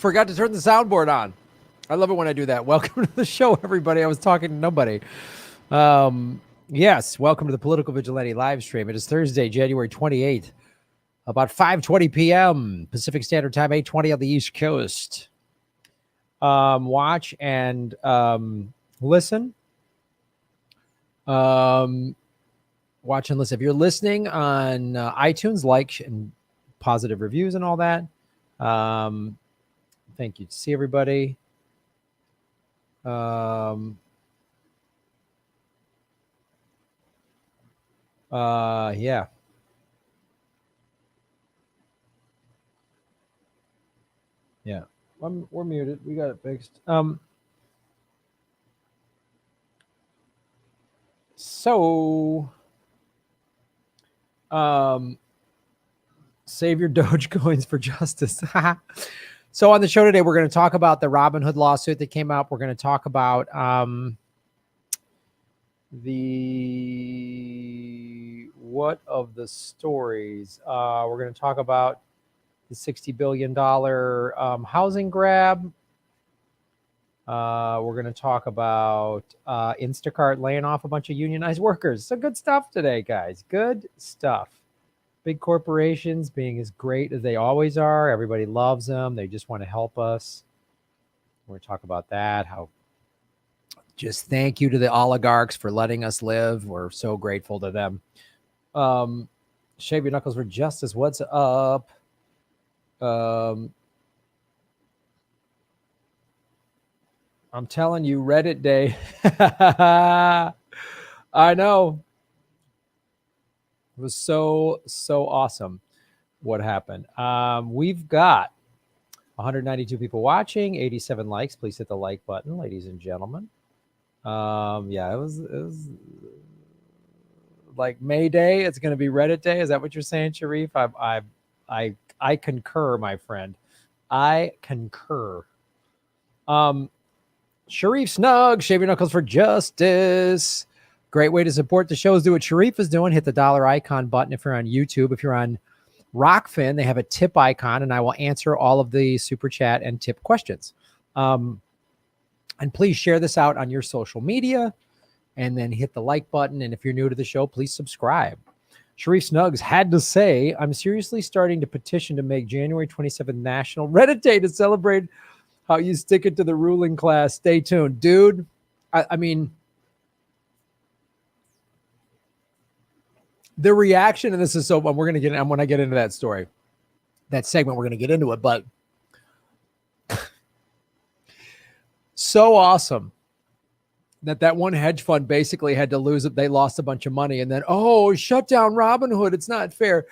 Forgot to turn the soundboard on. I love it when I do that. Welcome to the show, everybody. I was talking to nobody. Yes, welcome to the Political Vigilante live stream. It is Thursday, January 28th, about 5:20 p.m. Pacific Standard Time, 8:20 on the East Coast. Watch and listen. Watch and listen. If you're listening on iTunes, like and positive reviews and all that. Thank you. See everybody. Yeah. Yeah. We're muted. We got it fixed. Save your Dogecoins for justice. So on the show today, we're going to talk about the Robinhood lawsuit that came out. We're going to talk about what of the stories. We're going to talk about the $60 billion housing grab. We're going to talk about Instacart laying off a bunch of unionized workers. So good stuff today, guys. Good stuff. Big corporations being as great as they always are. Everybody loves them. They just want to help us. We're going to talk about that. How just thank you to the oligarchs for letting us live. We're so grateful to them. Shave your knuckles for justice. What's up? I'm telling you, Reddit day. I know. It was so awesome what happened. We've got 192 people watching, 87 likes. Please hit the like button, ladies and gentlemen. Yeah, it was like May Day. It's going to be Reddit Day. Is that what you're saying, Sharif? I concur, my friend. I concur. Sharif Snug, shave your knuckles for justice. Great way to support the show is do what Sharif is doing. Hit the dollar icon button if you're on YouTube. If you're on Rockfin, they have a tip icon, and I will answer all of the super chat and tip questions. And please share this out on your social media, and then hit the like button. And if you're new to the show, please subscribe. Sharif Snugs had to say, I'm seriously starting to petition to make January 27th National Reddit Day to celebrate how you stick it to the ruling class. Stay tuned. Dude, I mean, the reaction, and this is so, we're going to get, and when I get into that story, that segment, we're going to get into it, but so awesome that one hedge fund basically had to lose it. They lost a bunch of money, and then, shut down Robinhood. It's not fair.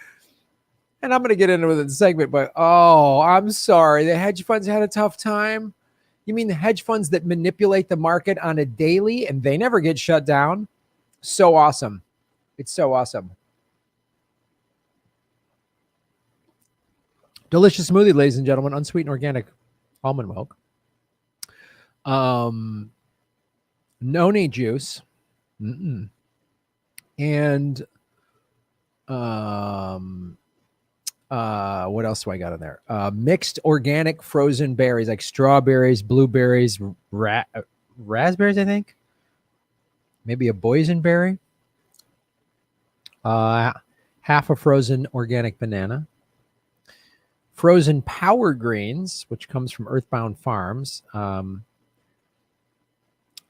And I'm going to get into it in the segment, but I'm sorry. The hedge funds had a tough time. You mean the hedge funds that manipulate the market on a daily and they never get shut down? So awesome. It's so awesome. Delicious smoothie, ladies and gentlemen. Unsweetened organic almond milk. Noni juice. And what else do I got in there? Mixed organic frozen berries like strawberries, blueberries, raspberries, I think. Maybe a boysenberry. Half a frozen organic banana. Frozen power greens, which comes from Earthbound Farms. A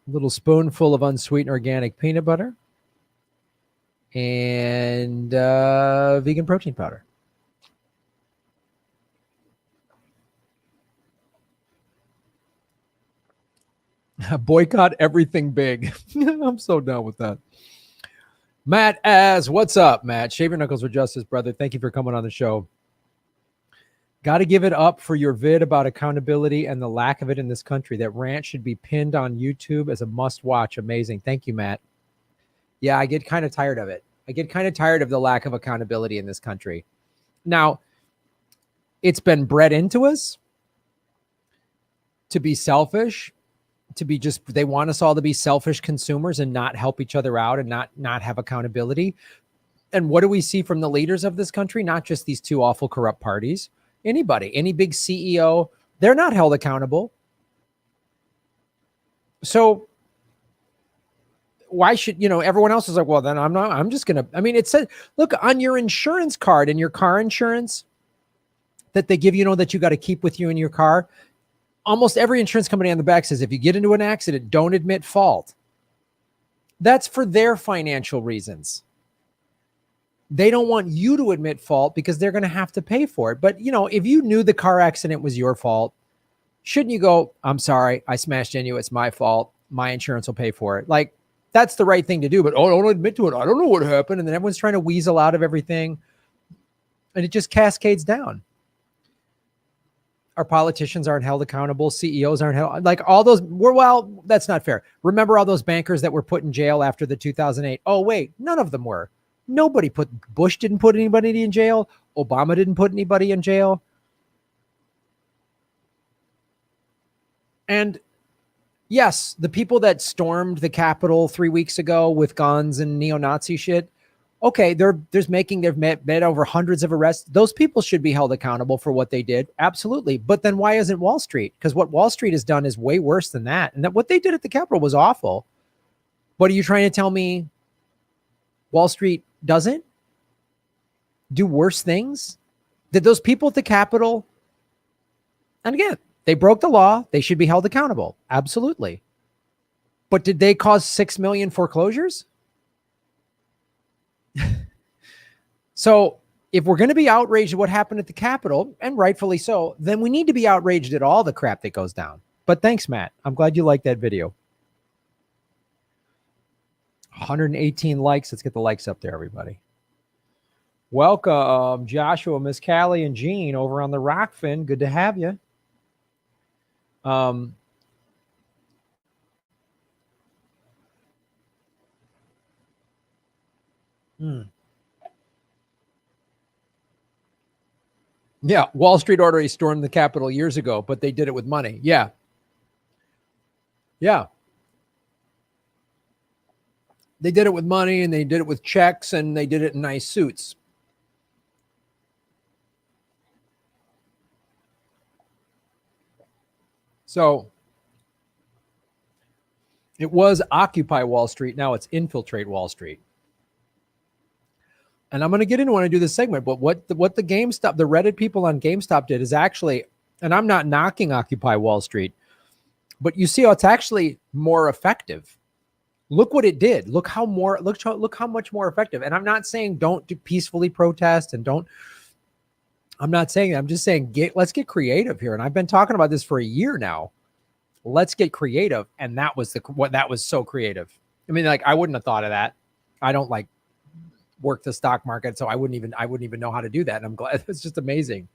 little spoonful of unsweetened organic peanut butter. And vegan protein powder. Boycott everything big. I'm so down with that. Matt what's up, Matt? Shave your knuckles for justice, brother. Thank you for coming on the show. Got to give it up for your vid about accountability and the lack of it in this country. That rant should be pinned on YouTube as a must-watch. Amazing. Thank you, Matt. Yeah, I get kind of tired of it. I get kind of tired of the lack of accountability in this country. Now, it's been bred into us to be selfish, to be just, they want us all to be selfish consumers and not help each other out and not have accountability. And what do we see from the leaders of this country? Not just these two awful corrupt parties. Anybody, any big CEO, They're not held accountable. So why should, everyone else is like, well, then I'm just going to, it says, look on your insurance card and your car insurance that they give, that you got to keep with you in your car. Almost every insurance company on the back says, if you get into an accident, don't admit fault. That's for their financial reasons. They don't want you to admit fault because they're going to have to pay for it. But, if you knew the car accident was your fault, shouldn't you go, I'm sorry, I smashed into you. It's my fault. My insurance will pay for it. Like, that's the right thing to do. But, don't admit to it. I don't know what happened. And then everyone's trying to weasel out of everything. And it just cascades down. Our politicians aren't held accountable. CEOs aren't held, like all those well, that's not fair. Remember all those bankers that were put in jail after the 2008? Oh, wait, none of them were. Bush didn't put anybody in jail. Obama didn't put anybody in jail. And yes, the people that stormed the Capitol 3 weeks ago with guns and neo-Nazi shit, okay, they've made over hundreds of arrests. Those people should be held accountable for what they did. Absolutely. But then why isn't Wall Street? Because what Wall Street has done is way worse than that. And that what they did at the Capitol was awful. But are you trying to tell me Wall Street doesn't do worse things? Did those people at the Capitol, and again, they broke the law. They should be held accountable. Absolutely. But did they cause 6 million foreclosures? So if we're going to be outraged at what happened at the Capitol, and rightfully so, then we need to be outraged at all the crap that goes down. But thanks, Matt. I'm glad you liked that video. 118 likes. Let's get the likes up there, everybody. Welcome, Joshua, Miss Callie, and Jean over on the Rockfin. Good to have you. Yeah, Wall Street already stormed the Capitol years ago, but they did it with money. Yeah. Yeah. They did it with money, and they did it with checks, and they did it in nice suits. So it was Occupy Wall Street. Now it's Infiltrate Wall Street. And I'm going to get into when I do this segment, but what the GameStop, the Reddit people on GameStop did is actually, and I'm not knocking Occupy Wall Street, but you see how it's actually more effective. Look what it did. Look how much more effective. And I'm not saying don't peacefully protest and don't. I'm not saying that. I'm just saying let's get creative here. And I've been talking about this for a year now. Let's get creative. And that was so creative. I mean, like I wouldn't have thought of that. I don't work the stock market, so I wouldn't even know how to do that. And I'm glad. It's just amazing.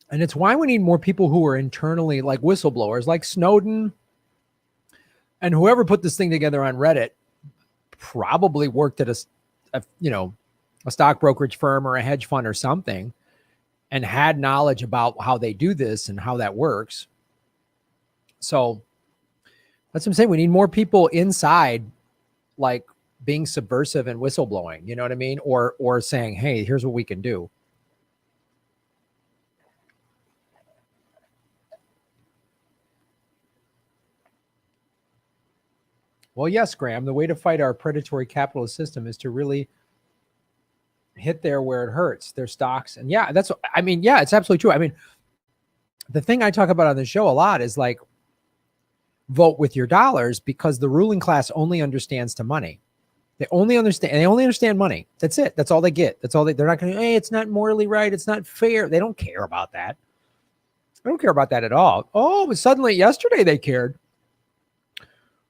And it's why we need more people who are internally like whistleblowers, like Snowden and whoever put this thing together on Reddit probably worked at a stock brokerage firm or a hedge fund or something and had knowledge about how they do this and how that works. So that's what I'm saying. We need more people inside, like being subversive and whistleblowing, you know what I mean? Or saying, hey, here's what we can do. Well, yes, Graham, the way to fight our predatory capitalist system is to really hit there where it hurts, their stocks. And yeah, it's absolutely true. I mean, the thing I talk about on the show a lot is like, vote with your dollars, because the ruling class only understands to money. They only understand money. That's it. That's all they get. They're not going to, hey, it's not morally right. It's not fair. They don't care about that. They don't care about that at all. Oh, but suddenly yesterday they cared.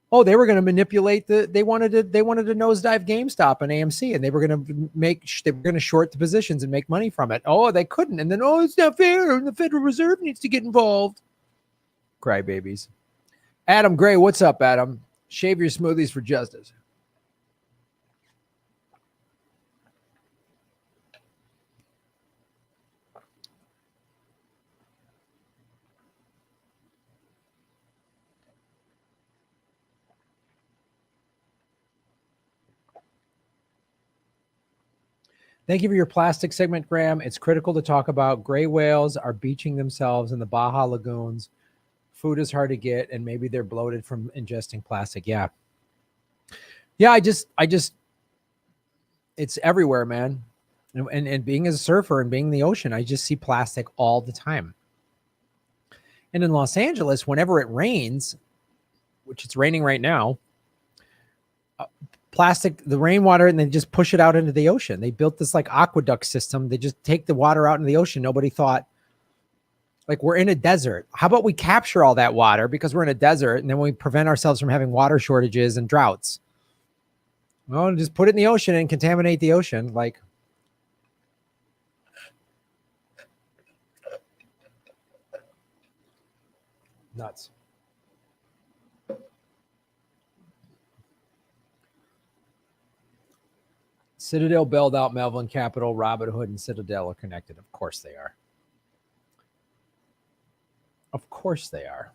Oh, they were going to manipulate they wanted to nosedive GameStop and AMC, and they were going to short the positions and make money from it. Oh, they couldn't. And then, oh, it's not fair. And the Federal Reserve needs to get involved. Crybabies. Adam Gray, what's up, Adam? Shave your smoothies for justice. Thank you for your plastic segment, Graham. It's critical to talk about. Gray whales are beaching themselves in the Baja lagoons. Food is hard to get, and maybe they're bloated from ingesting plastic. Yeah. Yeah, I just it's everywhere, man. And being as a surfer and being in the ocean, I just see plastic all the time. And in Los Angeles, whenever it rains, which it's raining right now, plastic, the rainwater, and they just push it out into the ocean. They built this like aqueduct system. They just take the water out into the ocean. Nobody thought, like, we're in a desert. How about we capture all that water because we're in a desert, and then we prevent ourselves from having water shortages and droughts? Well, just put it in the ocean and contaminate the ocean. Like, nuts. Citadel bailed out Melvin Capital. Robinhood and Citadel are connected. Of course they are. Of course they are.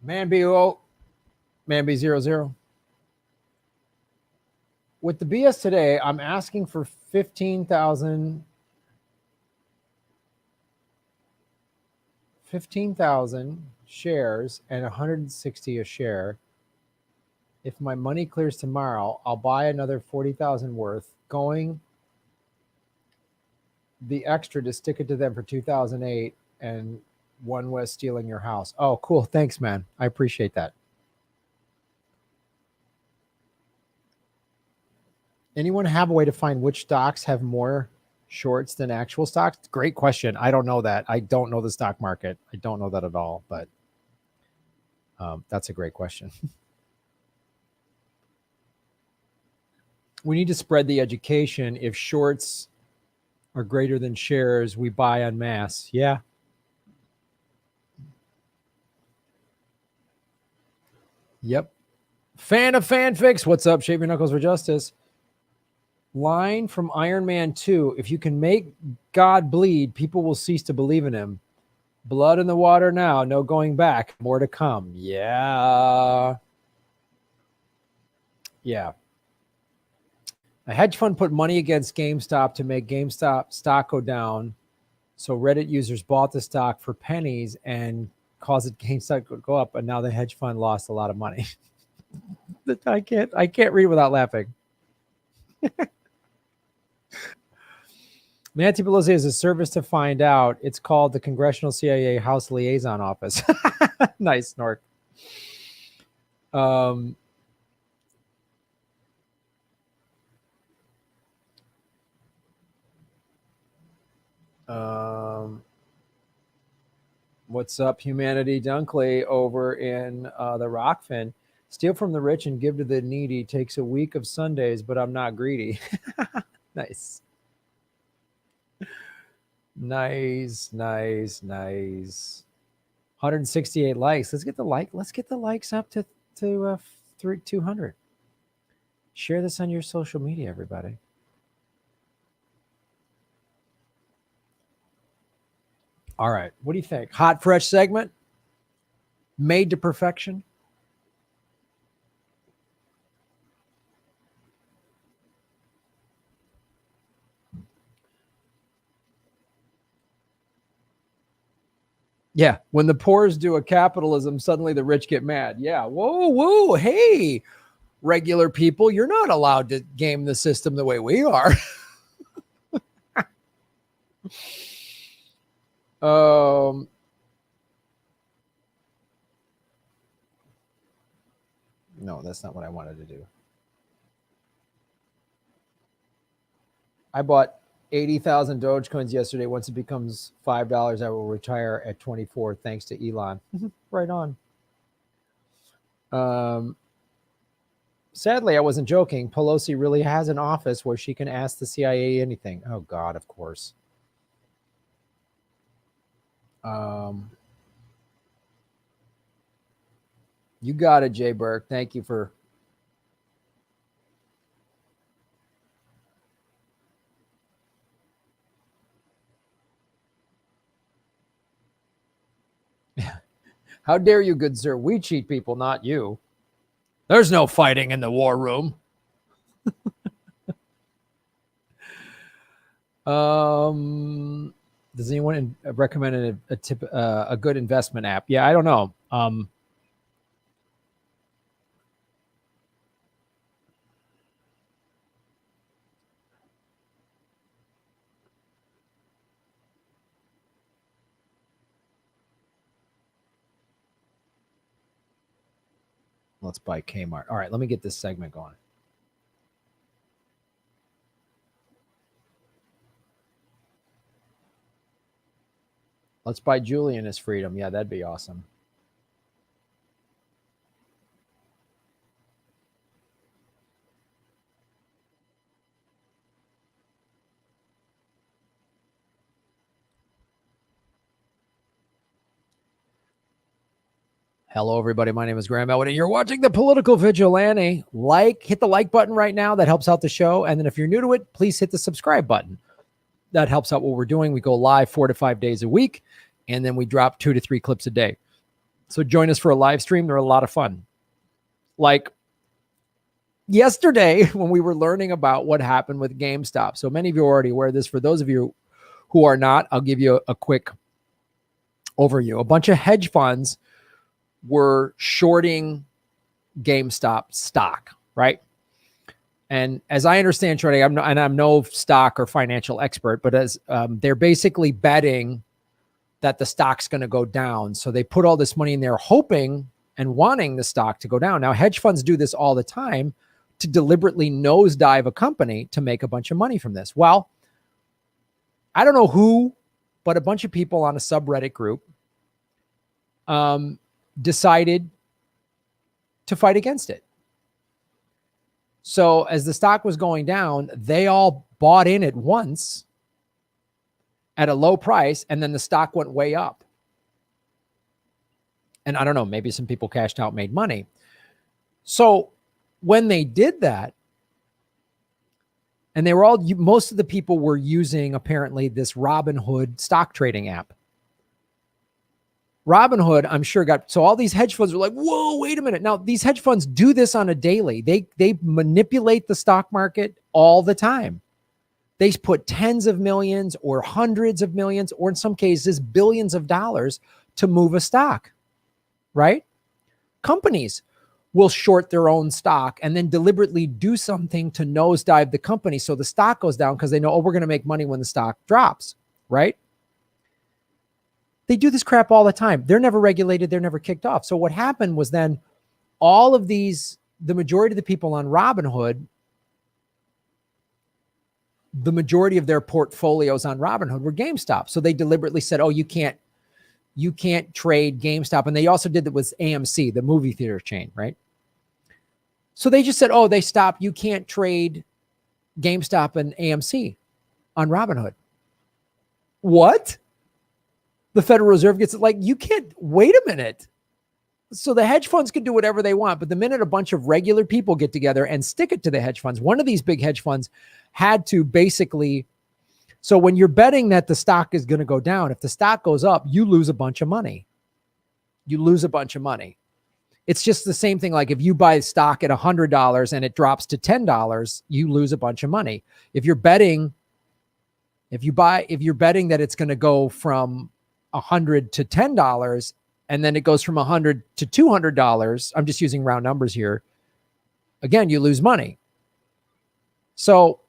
Man B00, Man B00. With the BS today, I'm asking for 15,000 shares and 160 a share. If my money clears tomorrow, I'll buy another 40,000 worth, going the extra to stick it to them for 2008, and one was stealing your house. Oh, cool. Thanks, man. I appreciate that. Anyone have a way to find which stocks have more shorts than actual stocks? Great question. I don't know that. I don't know the stock market. I don't know that at all, but that's a great question. We need to spread the education. If shorts are greater than shares, we buy en masse. Yeah. Yep. Fan of fanfics. What's up? Shave your knuckles for justice. Line from Iron Man 2. If you can make God bleed, people will cease to believe in him. Blood in the water now. No going back. More to come. Yeah. Yeah. A hedge fund put money against GameStop to make GameStop stock go down. So Reddit users bought the stock for pennies and caused it GameStop to go up. And now the hedge fund lost a lot of money. I can't read without laughing. Nancy Pelosi has a service to find out. It's called the Congressional CIA House Liaison Office. Nice, Snork. What's up, Humanity Dunkley over in the Rockfin? Steal from the rich and give to the needy. Takes a week of Sundays, but I'm not greedy. Nice. Nice. 168 likes. Let's get the likes up to 200. Share this on your social media, everybody. All right. What do you think? Hot, fresh segment? Made to perfection? Yeah. When the poors do a capitalism, suddenly the rich get mad. Yeah. Whoa. Hey, regular people, you're not allowed to game the system the way we are. No, that's not what I wanted to do. I bought 80,000 Dogecoins yesterday. Once it becomes $5, I will retire at 24, thanks to Elon. Right on. Sadly, I wasn't joking. Pelosi really has an office where she can ask the CIA anything. Oh, God, of course. You got it, Jay Burke. Thank you for... How dare you, good sir? We cheat people, not you. There's no fighting in the war room. Does anyone recommend a good investment app? Yeah, I don't know. Let's buy Kmart. All right, let me get this segment going. Let's buy Julian his freedom. Yeah, that'd be awesome. Hello, everybody. My name is Graham Elwood, and you're watching the Political Vigilante. Hit the like button right now. That helps out the show. And then if you're new to it, please hit the subscribe button. That helps out what we're doing. We go live 4 to 5 days a week, and then we drop 2 to 3 clips a day. So join us for a live stream. They're a lot of fun. Like yesterday when we were learning about what happened with GameStop. So many of you are already aware of this. For those of you who are not, I'll give you a quick overview. A bunch of hedge funds were shorting GameStop stock, right? And as I understand shorting, I'm no stock or financial expert, but as they're basically betting that the stock's going to go down. So they put all this money in there hoping and wanting the stock to go down. Now, hedge funds do this all the time to deliberately nosedive a company to make a bunch of money from this. Well, I don't know who, but a bunch of people on a subreddit group decided to fight against it. So as the stock was going down, they all bought in at once at a low price, and then the stock went way up. And I don't know, maybe some people cashed out, made money. So when they did that, and most of the people were using apparently this Robinhood stock trading app. Robinhood, I'm sure so all these hedge funds were like, whoa, wait a minute. Now, these hedge funds do this on a daily. They manipulate the stock market all the time. They put tens of millions or hundreds of millions, or in some cases, billions of dollars to move a stock, right? Companies will short their own stock and then deliberately do something to nosedive the company so the stock goes down because they know, we're going to make money when the stock drops, right? They do this crap all the time. They're never regulated. They're never kicked off. So what happened was then all of these, the majority of the people on Robinhood, the majority of their portfolios on Robinhood were GameStop. So they deliberately said, oh, you can't trade GameStop. And they also did that with AMC, the movie theater chain, right? So they just said, oh, they stopped. You can't trade GameStop and AMC on Robinhood. What? The Federal Reserve gets it, like, you can't, wait a minute. So the hedge funds can do whatever they want, but the minute a bunch of regular people get together and stick it to the hedge funds, one of these big hedge funds had to basically, so when you're betting that the stock is going to go down, if the stock goes up, you lose a bunch of money. You lose a bunch of money. It's just the same thing. Like if you buy stock at $100 and it drops to $10, you lose a bunch of money. If you're betting that it's going to go from $100 to $10, and then it goes from $100 to $200, I'm just using round numbers here. Again, you lose money. So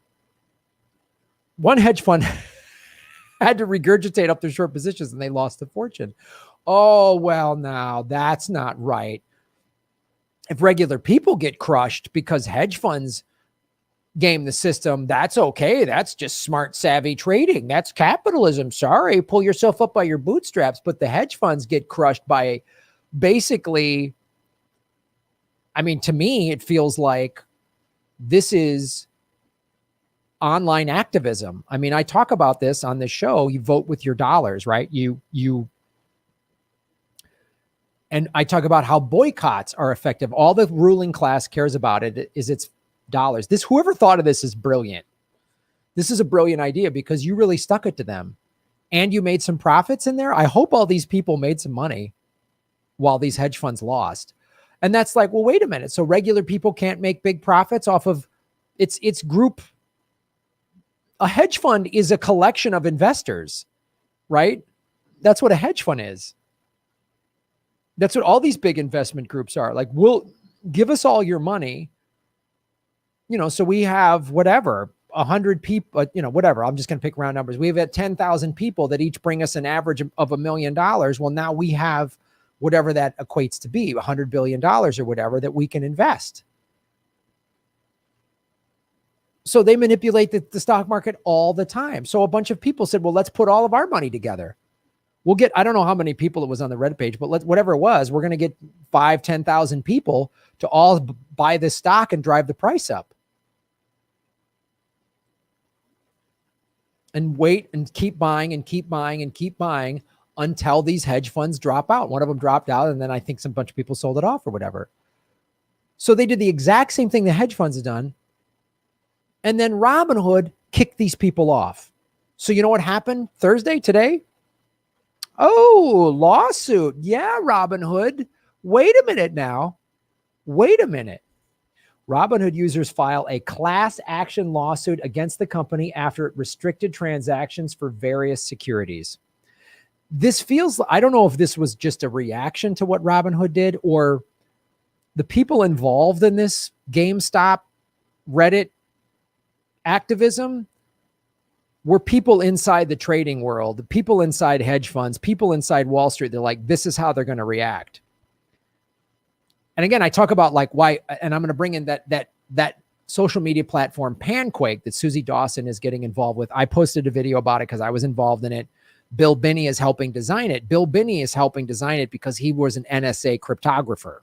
one hedge fund had to regurgitate up their short positions and they lost a fortune. Oh, well, now that's not right. If regular people get crushed because hedge funds game the system, that's okay. That's just smart, savvy trading. That's capitalism. Sorry, pull yourself up by your bootstraps. But the hedge funds get crushed by basically, I mean, to me, it feels like this is online activism. I mean, I talk about this on this show. You vote with your dollars, right? And I talk about how boycotts are effective. All the ruling class cares about it is its dollars. Whoever thought of this is brilliant. This is a brilliant idea because you really stuck it to them and you made some profits in there. I hope all these people made some money while these hedge funds lost. And that's like, well, wait a minute. So regular people can't make big profits off of it's group. A hedge fund is a collection of investors, right? That's what a hedge fund is. That's what all these big investment groups are. Like, we'll give us all your money, so we have whatever, 100 people, whatever. I'm just going to pick round numbers. We've had 10,000 people that each bring us an average of $1 million. Well, now we have whatever that equates to be, $100 billion or whatever that we can invest. So they manipulate the stock market all the time. So a bunch of people said, well, let's put all of our money together. We'll get, I don't know how many people it was on the Reddit page, but whatever it was, we're going to get 10,000 people to all buy this stock and drive the price up. And wait and keep buying and keep buying and keep buying until these hedge funds drop out. One of them dropped out, and then I think some bunch of people sold it off or whatever. So they did the exact same thing the hedge funds have done. And then Robinhood kicked these people off. So you know what happened today? Oh, lawsuit. Yeah, Robinhood. Wait a minute now. Wait a minute. Robinhood users file a class action lawsuit against the company after it restricted transactions for various securities. This feels, I don't know if this was just a reaction to what Robinhood did, or the people involved in this GameStop Reddit activism were people inside the trading world, people inside hedge funds, people inside Wall Street. They're like, this is how they're going to react. And again, I talk about like why, and I'm going to bring in that social media platform Panquake that Susie Dawson is getting involved with. I posted a video about it because I was involved in it. Bill Binney is helping design it. Bill Binney is helping design it because he was an NSA cryptographer.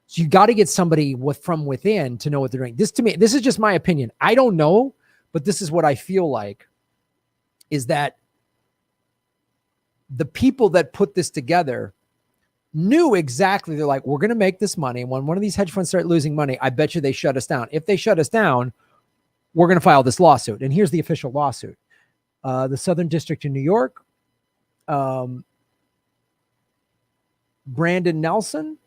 So you got to get somebody from within to know what they're doing. This, to me, this is just my opinion. I don't know, but this is what I feel like, is that the people that put this together knew exactly. They're like, we're going to make this money. And when one of these hedge funds start losing money, I bet you they shut us down. If they shut us down, we're going to file this lawsuit. And here's the official lawsuit. The Southern District of New York, Brandon Nelson,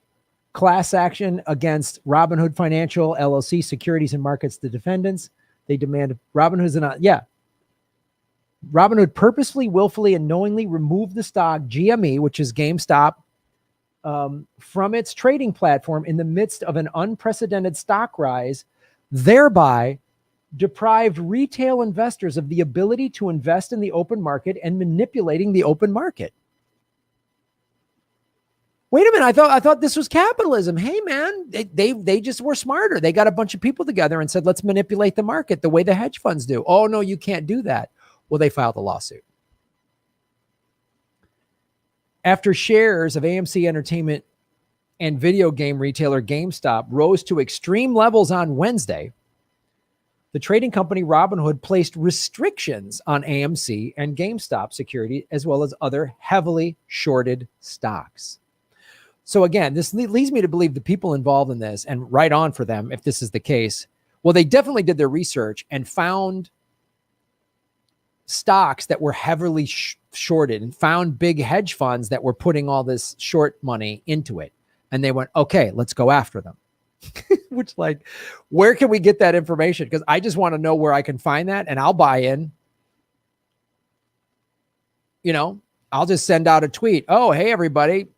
class action against Robinhood Financial LLC, Securities and Markets, the defendants. They demand Robinhood purposefully, willfully, and knowingly removed the stock GME, which is GameStop, from its trading platform in the midst of an unprecedented stock rise, thereby deprived retail investors of the ability to invest in the open market and manipulating the open market. Wait a minute, I thought this was capitalism. Hey man, they just were smarter. They got a bunch of people together and said, let's manipulate the market the way the hedge funds do. Oh no, you can't do that. Well, they filed a lawsuit. After shares of AMC Entertainment and video game retailer GameStop rose to extreme levels on Wednesday, the trading company Robinhood placed restrictions on AMC and GameStop security, as well as other heavily shorted stocks. So again, this leads me to believe the people involved in this, and right on for them if this is the case, well, they definitely did their research and found stocks that were heavily shorted and found big hedge funds that were putting all this short money into it. And they went, okay, let's go after them. Which, like, where can we get that information? Because I just want to know where I can find that, and I'll buy in. I'll just send out a tweet. Oh, hey, everybody.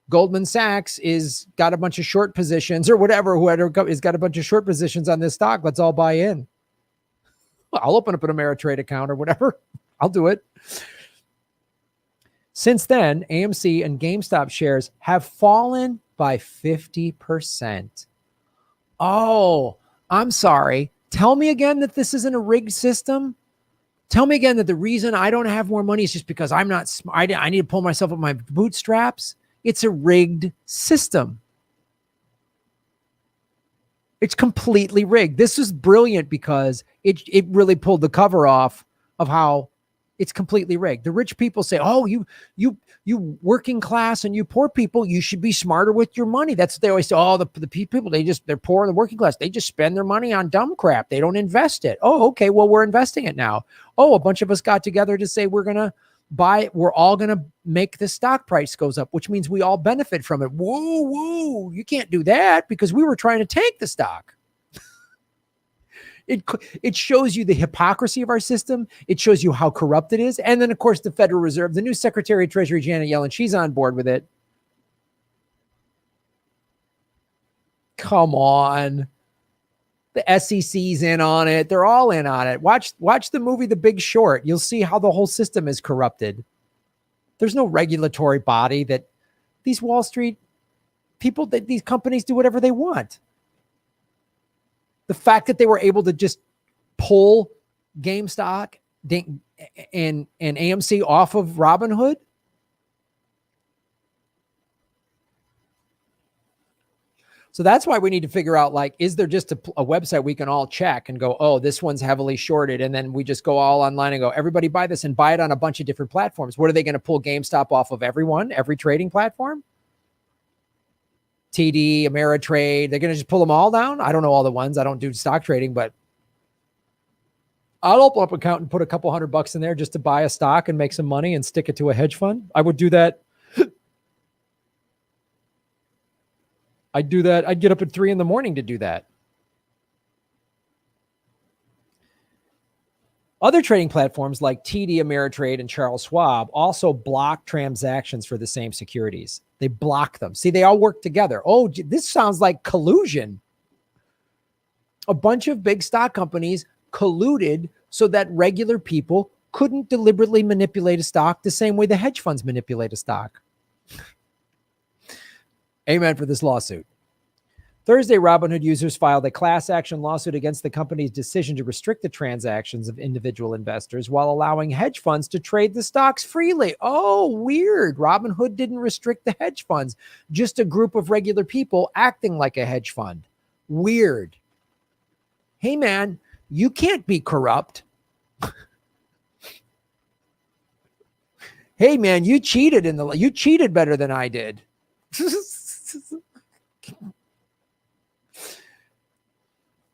Goldman Sachs is got a bunch of short positions, or whatever, whoever has got a bunch of short positions on this stock. Let's all buy in. Well, I'll open up an Ameritrade account or whatever. I'll do it. Since then, AMC and GameStop shares have fallen by 50%. Oh, I'm sorry. Tell me again that this isn't a rigged system. Tell me again that the reason I don't have more money is just because I'm not smart. I need to pull myself up my bootstraps. It's a rigged system. It's completely rigged. This is brilliant because it really pulled the cover off of how it's completely rigged. The rich people say, oh, you working class and you poor people, you should be smarter with your money. That's what they always say. Oh, the people, they're poor and the working class. They just spend their money on dumb crap. They don't invest it. Oh, okay. Well, we're investing it now. Oh, a bunch of us got together to say we're going to we're all going to make the stock price goes up, which means we all benefit from it. Whoa, you can't do that because we were trying to tank the stock. It shows you the hypocrisy of our system. It shows you how corrupt it is. And then, of course, the Federal Reserve, the new Secretary of Treasury, Janet Yellen, she's on board with it. Come on. The SEC's in on it. They're all in on it. Watch the movie The Big Short. You'll see how the whole system is corrupted. There's no regulatory body that these Wall Street people, that these companies do whatever they want. The fact that they were able to just pull GameStop and AMC off of Robinhood. So that's why we need to figure out, like, is there just a website we can all check and go, oh, this one's heavily shorted. And then we just go all online and go, everybody buy this and buy it on a bunch of different platforms. What are they going to pull GameStop off of every trading platform? TD, Ameritrade, they're going to just pull them all down? I don't know all the ones. I don't do stock trading, but I'll open up an account and put a couple $100 in there just to buy a stock and make some money and stick it to a hedge fund. I would do that. I'd do that. I'd get up at 3 a.m. to do that. Other trading platforms like TD, Ameritrade, and Charles Schwab also block transactions for the same securities. They block them. See, they all work together. Oh, this sounds like collusion. A bunch of big stock companies colluded so that regular people couldn't deliberately manipulate a stock the same way the hedge funds manipulate a stock. Amen for this lawsuit. Thursday, Robinhood users filed a class action lawsuit against the company's decision to restrict the transactions of individual investors while allowing hedge funds to trade the stocks freely. Oh, weird. Robinhood didn't restrict the hedge funds, just a group of regular people acting like a hedge fund. Weird. Hey, man, you can't be corrupt. Hey, man, you cheated you cheated better than I did.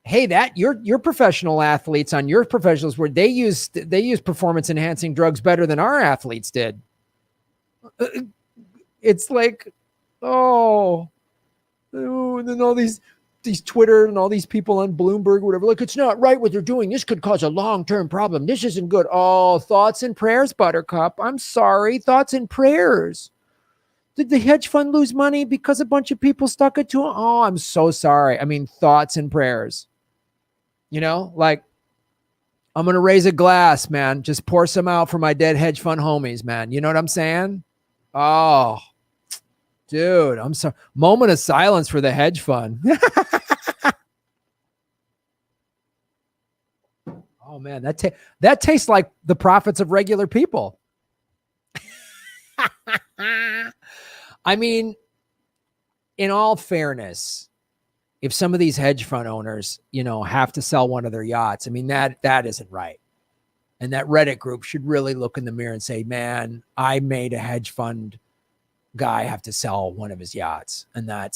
Hey, that your professional athletes on your professionals where they use performance enhancing drugs better than our athletes did. It's like, and then all these Twitter and all these people on Bloomberg, whatever, like, it's not right what they're doing. This could cause a long-term problem. This isn't good. Oh, thoughts and prayers, Buttercup. I'm sorry. Thoughts and prayers. Did the hedge fund lose money because a bunch of people stuck it to them? Oh, I'm so sorry. I mean, thoughts and prayers. You know, like, I'm going to raise a glass, man. Just pour some out for my dead hedge fund homies, man. You know what I'm saying? Oh, dude, I'm sorry. Moment of silence for the hedge fund. Oh, man, that tastes like the profits of regular people. I mean, in all fairness, if some of these hedge fund owners, have to sell one of their yachts, I mean, that isn't right. And that Reddit group should really look in the mirror and say, man, I made a hedge fund guy have to sell one of his yachts. And they're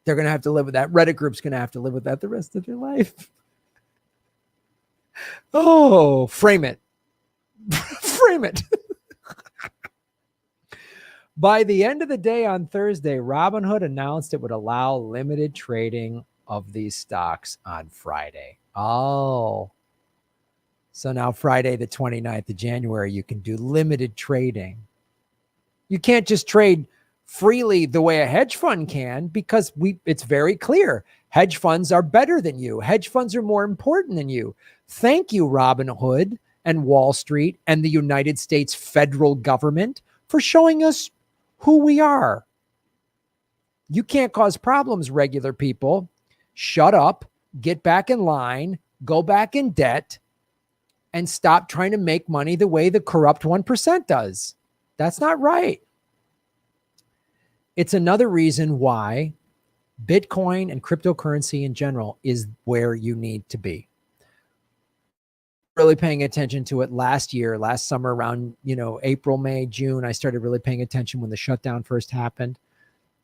going to have to live with that. Reddit group's going to have to live with that the rest of their life. Oh, frame it. Frame it. By the end of the day on Thursday, Robinhood announced it would allow limited trading of these stocks on Friday. Oh, so now Friday, the 29th of January, you can do limited trading. You can't just trade freely the way a hedge fund can because it's very clear. Hedge funds are better than you. Hedge funds are more important than you. Thank you, Robinhood and Wall Street and the United States federal government for showing us who we are. You can't cause problems, regular people. Shut up, get back in line, go back in debt, and stop trying to make money the way the corrupt 1% does. That's not right. It's another reason why Bitcoin and cryptocurrency in general is where you need to be. Really paying attention to it last summer around, April, May, June. I started really paying attention when the shutdown first happened.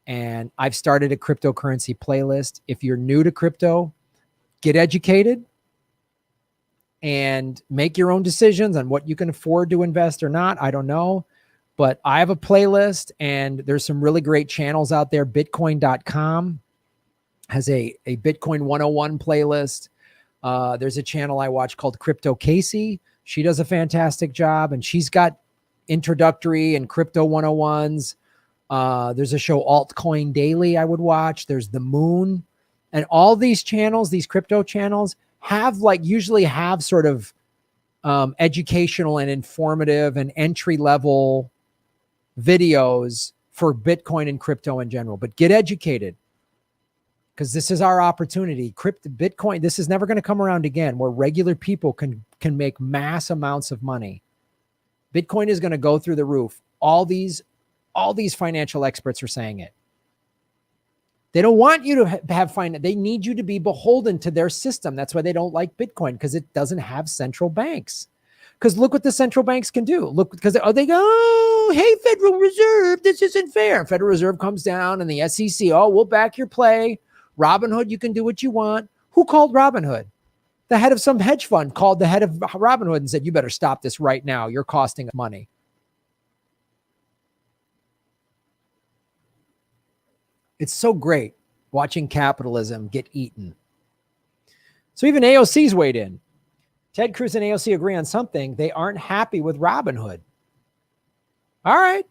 And I've started a cryptocurrency playlist. If you're new to crypto, get educated. and make your own decisions on what you can afford to invest or not. I don't know, but I have a playlist and there's some really great channels out there. Bitcoin.com has a Bitcoin 101 playlist. There's a channel I watch called Crypto Casey. She does a fantastic job, and she's got introductory and crypto 101s. There's a show, Altcoin Daily, I would watch. There's The Moon. And all these channels, these crypto channels, usually have sort of educational and informative and entry level videos for Bitcoin and crypto in general. But get educated, because this is our opportunity. Bitcoin, this is never going to come around again, where regular people can make mass amounts of money. Bitcoin is going to go through the roof. All these financial experts are saying it. They don't want you to have finance. They need you to be beholden to their system. That's why they don't like Bitcoin, because it doesn't have central banks. Because look what the central banks can do. Look, because they go, oh, hey, Federal Reserve, this isn't fair. Federal Reserve comes down and the SEC, oh, we'll back your play. Robinhood, you can do what you want. Who called Robinhood? The head of some hedge fund called the head of Robinhood and said, you better stop this right now. You're costing money. It's so great watching capitalism get eaten. So even AOC's weighed in. Ted Cruz and AOC agree on something. They aren't happy with Robinhood. All right.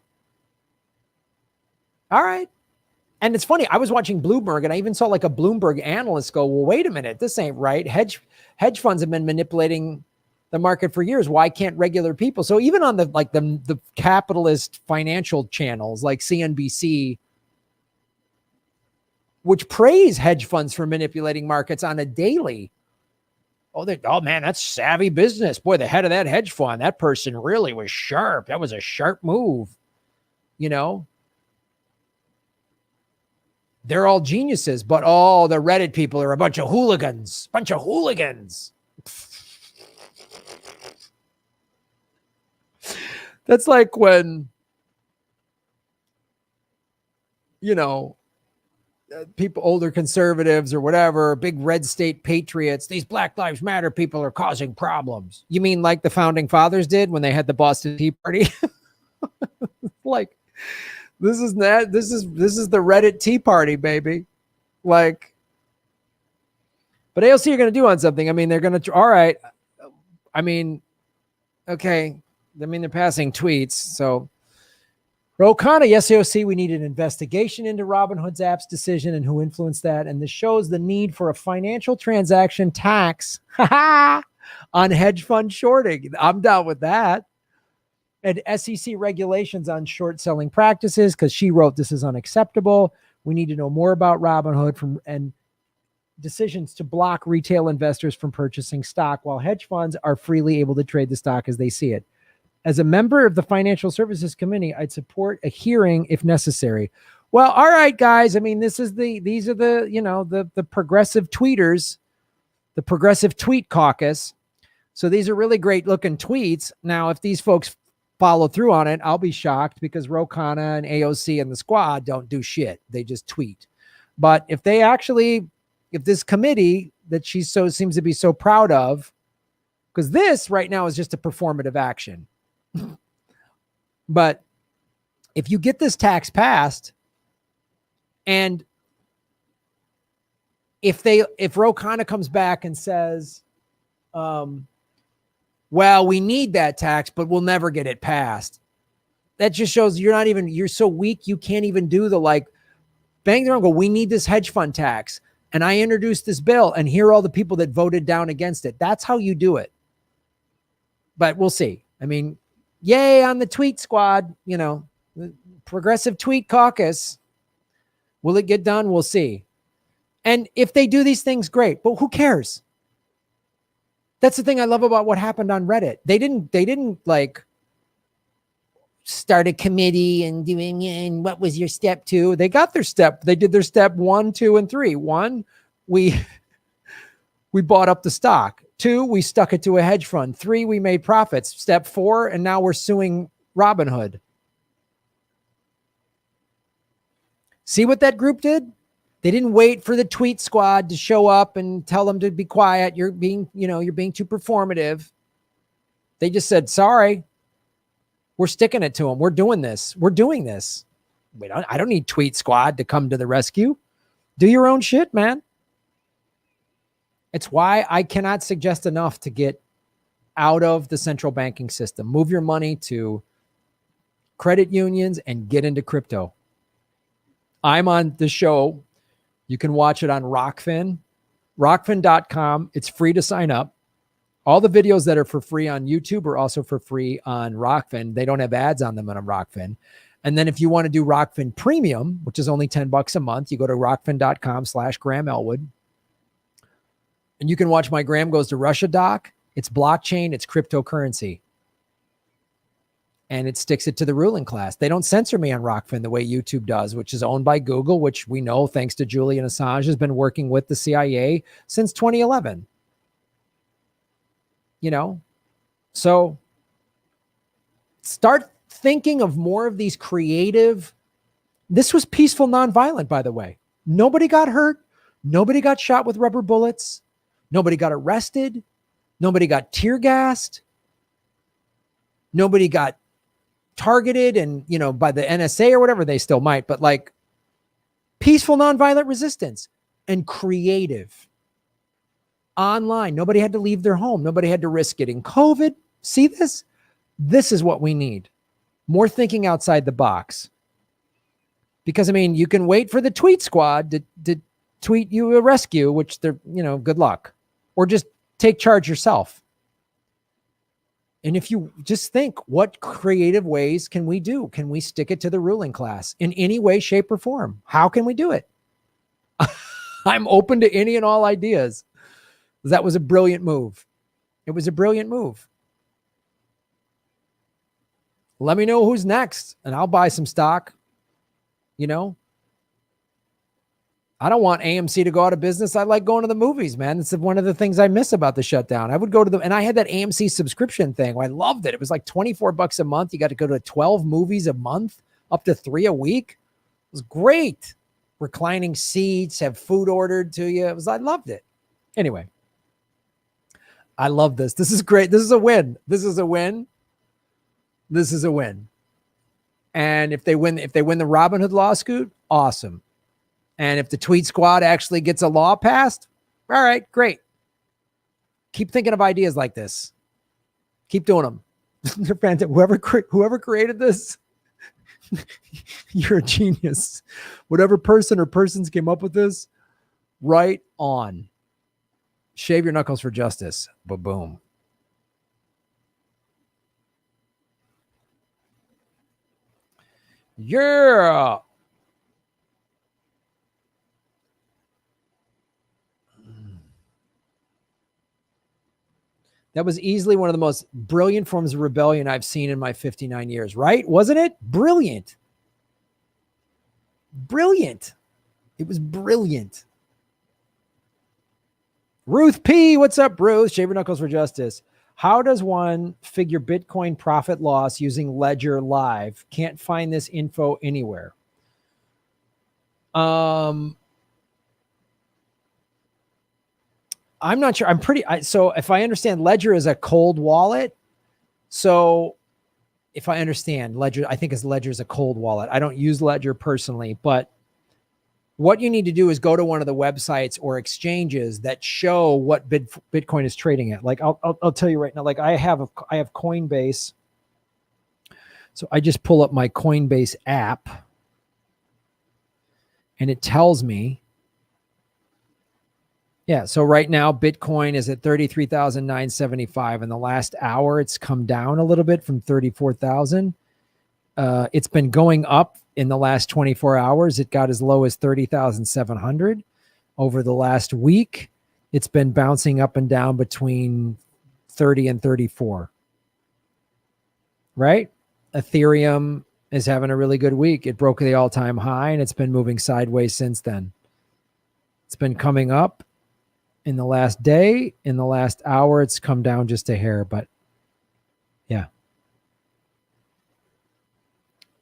And it's funny. I was watching Bloomberg, and I even saw like a Bloomberg analyst go, well, wait a minute. This ain't right. Hedge funds have been manipulating the market for years. Why can't regular people? So even on the capitalist financial channels like CNBC, which praise hedge funds for manipulating markets on a daily. Oh man, that's savvy business. Boy, the head of that hedge fund, that person really was sharp. That was a sharp move. You know, they're all geniuses, but the Reddit people are a bunch of hooligans. That's like when, people, older conservatives or whatever, big red state patriots, these Black Lives Matter people are causing problems. You mean like the founding fathers did when they had the Boston Tea Party? Like, this is the Reddit Tea Party, baby. Like, but AOC are going to do on something. I mean, they're going to, all right. I mean, okay. I mean, they're passing tweets. So Rokana, yes, AOC, we need an investigation into Robinhood's app's decision and who influenced that. And this shows the need for a financial transaction tax on hedge fund shorting. I'm down with that. And SEC regulations on short selling practices, because she wrote this is unacceptable. We need to know more about Robinhood and decisions to block retail investors from purchasing stock, while hedge funds are freely able to trade the stock as they see it. As a member of the Financial Services Committee, I'd support a hearing if necessary. Well, all right, guys. I mean, these are the progressive tweeters, the progressive tweet caucus. So these are really great looking tweets. Now, if these folks follow through on it, I'll be shocked, because Rokana and AOC and the squad don't do shit. They just tweet. But if this committee that she seems to be so proud of, because this right now is just a performative action. But if you get this tax passed, and if Rokana comes back and says, well, we need that tax, but we'll never get it passed, that just shows you're so weak, you can't even do the bang the drum, go, we need this hedge fund tax. And I introduced this bill, and here are all the people that voted down against it. That's how you do it. But we'll see. I mean, yay on the tweet squad, the progressive tweet caucus. Will it get done? We'll see. And if they do these things, great. But who cares? That's the thing I love about what happened on Reddit. They didn't start a committee and what was your step 2? They got their step. They did their step 1, 2, and 3. 1, we bought up the stock. 2, we stuck it to a hedge fund. 3, we made profits. Step 4, and now we're suing Robinhood. See what that group did? They didn't wait for the tweet squad to show up and tell them to be quiet. You're being too performative. They just said, sorry, we're sticking it to them. We're doing this. We're doing this. I don't need tweet squad to come to the rescue. Do your own shit, man. It's why I cannot suggest enough to get out of the central banking system. Move your money to credit unions and get into crypto. I'm on the show. You can watch it on Rockfin, rockfin.com. It's free to sign up. All the videos that are for free on YouTube are also for free on Rockfin. They don't have ads on them on Rockfin. And then if you want to do Rockfin Premium, which is only $10 a month, you go to rockfin.com/Graham Elwood. And you can watch my Graham Goes to Russia doc. It's blockchain, it's cryptocurrency. And it sticks it to the ruling class. They don't censor me on Rockfin the way YouTube does, which is owned by Google, which we know, thanks to Julian Assange, has been working with the CIA since 2011. So start thinking of more of these creative. This was peaceful, nonviolent, by the way. Nobody got hurt. Nobody got shot with rubber bullets. Nobody got arrested. Nobody got tear gassed. Nobody got targeted and, by the NSA or whatever. They still might, but like peaceful, nonviolent resistance and creative. Online. Nobody had to leave their home. Nobody had to risk getting COVID. See this? This is what we need. More thinking outside the box. Because, you can wait for the tweet squad to tweet you a rescue, which they're, good luck. Or just take charge yourself. And if you just think, what creative ways can we do? Can we stick it to the ruling class in any way, shape, or form? How can we do it? I'm open to any and all ideas. That was a brilliant move. It was a brilliant move. Let me know who's next, and I'll buy some stock. I don't want AMC to go out of business. I like going to the movies, man. It's one of the things I miss about the shutdown. I would go to and I had that AMC subscription thing. I loved it. It was like $24 a month. You got to go to 12 movies a month, up to 3 a week. It was great. Reclining seats, have food ordered to you. I loved it. Anyway. I love this. This is great. This is a win. This is a win. This is a win. And if they win the Robinhood lawsuit, awesome. And if the tweet squad actually gets a law passed, all right, great. Keep thinking of ideas like this. Keep doing them. Whoever created this, you're a genius. Whatever person or persons came up with this, right on. Shave your knuckles for justice. Ba-boom. Yeah. That was easily one of the most brilliant forms of rebellion I've seen in my 59 years, right? Wasn't it? Brilliant. Brilliant. It was brilliant. Ruth P. What's up, Ruth? Shave your knuckles for justice. How does one figure Bitcoin profit loss using Ledger Live? Can't find this info anywhere. I'm not sure. So if I understand, Ledger is a cold wallet. So if I understand, Ledger, I think Ledger is a cold wallet. I don't use Ledger personally, but what you need to do is go to one of the websites or exchanges that show what Bitcoin is trading at. Like I'll tell you right now, like I have Coinbase. So I just pull up my Coinbase app and it tells me, yeah. So right now Bitcoin is at 33,975. In the last hour, it's come down a little bit from 34,000. It's been going up in the last 24 hours. It got as low as 30,700 over the last week. It's been bouncing up and down between 30 and 34. Right? Ethereum is having a really good week. It broke the all-time high and it's been moving sideways since then. It's been coming up in the last day. In the last hour, it's come down just a hair, but yeah.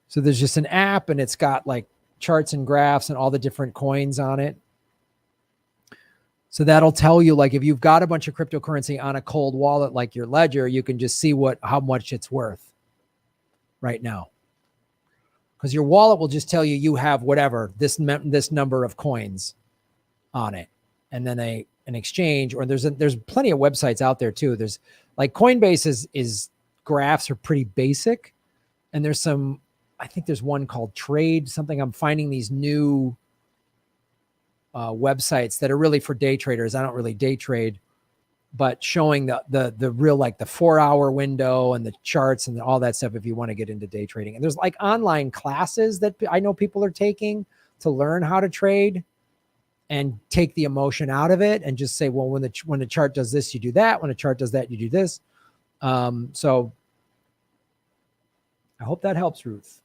So there's just an app and it's got like charts and graphs and all the different coins on it. So that'll tell you, like, if you've got a bunch of cryptocurrency on a cold wallet like your ledger, you can just see how much it's worth right now. Because your wallet will just tell you have whatever, this number of coins on it. And then an exchange, or there's plenty of websites out there too. There's like Coinbase is graphs are pretty basic. And there's some, I think there's one called Trade something. I'm finding these new websites that are really for day traders. I don't really day trade, but showing the real, like the 4-hour window and the charts and all that stuff if you want to get into day trading. And there's like online classes that I know people are taking to learn how to trade and take the emotion out of it and just say, well, when the chart does this, you do that. When a chart does that, you do this. So I hope that helps, Ruth.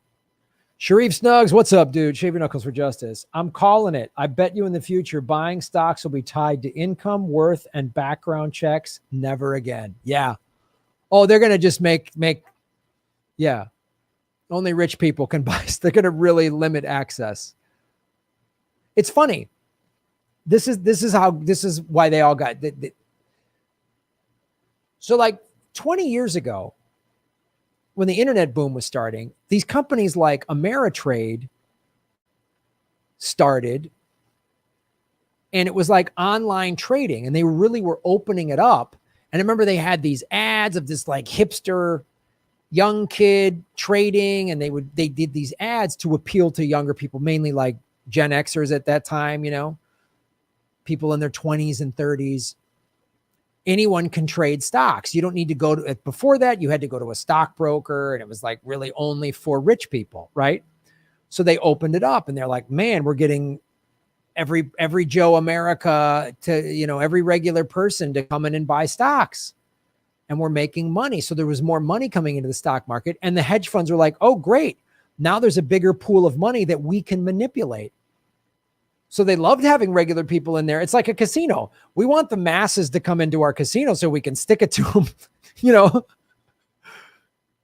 Sharif Snugs, what's up, dude? Shave your knuckles for justice. I'm calling it. I bet you in the future, buying stocks will be tied to income, worth, and background checks. Never again. Yeah. Oh, they're going to just make, yeah. Only rich people can buy. They're going to really limit access. It's funny. This is why they all got. So like 20 years ago, when the internet boom was starting, these companies like Ameritrade started, and it was like online trading, and they really were opening it up. And I remember they had these ads of this like hipster young kid trading, and they did these ads to appeal to younger people, mainly like Gen Xers at that time, people in their 20s and 30s. Anyone can trade stocks. You don't need to go to it. Before that, you had to go to a stockbroker, and it was like really only for rich people, right? So they opened it up, and they're like, man, we're getting every Joe America to, every regular person to come in and buy stocks, and we're making money. So there was more money coming into the stock market, and the hedge funds were like, oh, great. Now there's a bigger pool of money that we can manipulate. So they loved having regular people in there. It's like a casino. We want the masses to come into our casino so we can stick it to them,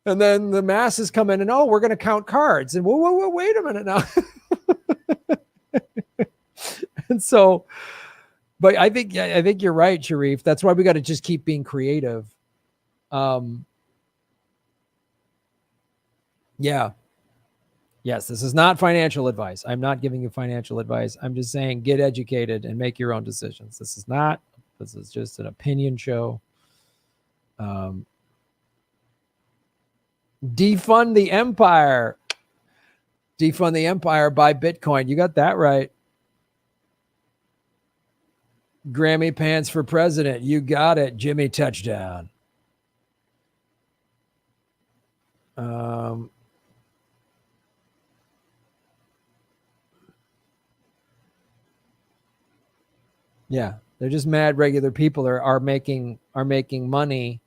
And then the masses come in and, oh, we're going to count cards. And whoa, wait a minute now. And so, but I think you're right, Sharif. That's why we got to just keep being creative. Yeah. Yes, this is not financial advice. I'm not giving you financial advice. I'm just saying get educated and make your own decisions. This is just an opinion show. Defund the empire. Defund the empire, buy Bitcoin. You got that right. Grammy pants for president. You got it. Jimmy touchdown. Yeah, they're just mad. Regular people are making money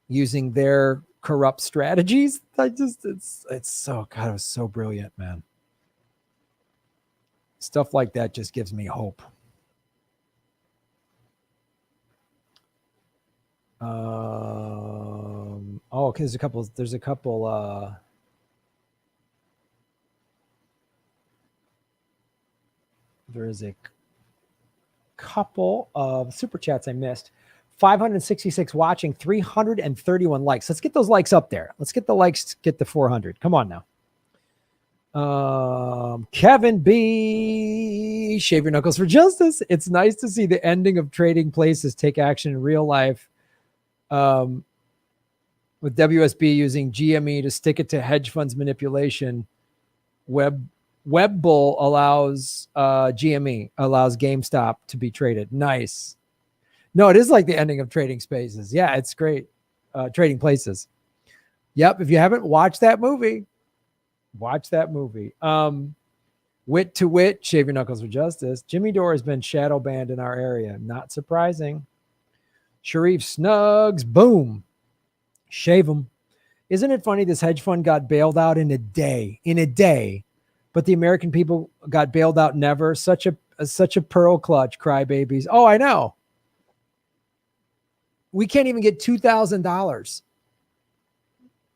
using their corrupt strategies. It's so, God, it was so brilliant, man. Stuff like that just gives me hope. Okay, there's a couple. There is a couple of super chats I missed. 566 watching, 331 likes. Let's get those likes up there. Let's get the likes, get the 400. Come on now. Kevin B. Shave your knuckles for justice. It's nice to see the ending of trading places take action in real life. With WSB using GME to stick it to hedge funds manipulation. Webbull allows GME, allows GameStop to be traded. Nice. No, it is like the ending of trading spaces. Yeah, it's great. Trading places. Yep. If you haven't watched that movie, watch that movie. Wit to wit, shave your knuckles for justice. Jimmy Dore has been shadow banned in our area. Not surprising. Sharif Snugs, boom. Shave him. Isn't it funny? This hedge fund got bailed out in a day. But the American people got bailed out never. Such a pearl clutch, crybabies. Oh, I know. We can't even get $2,000.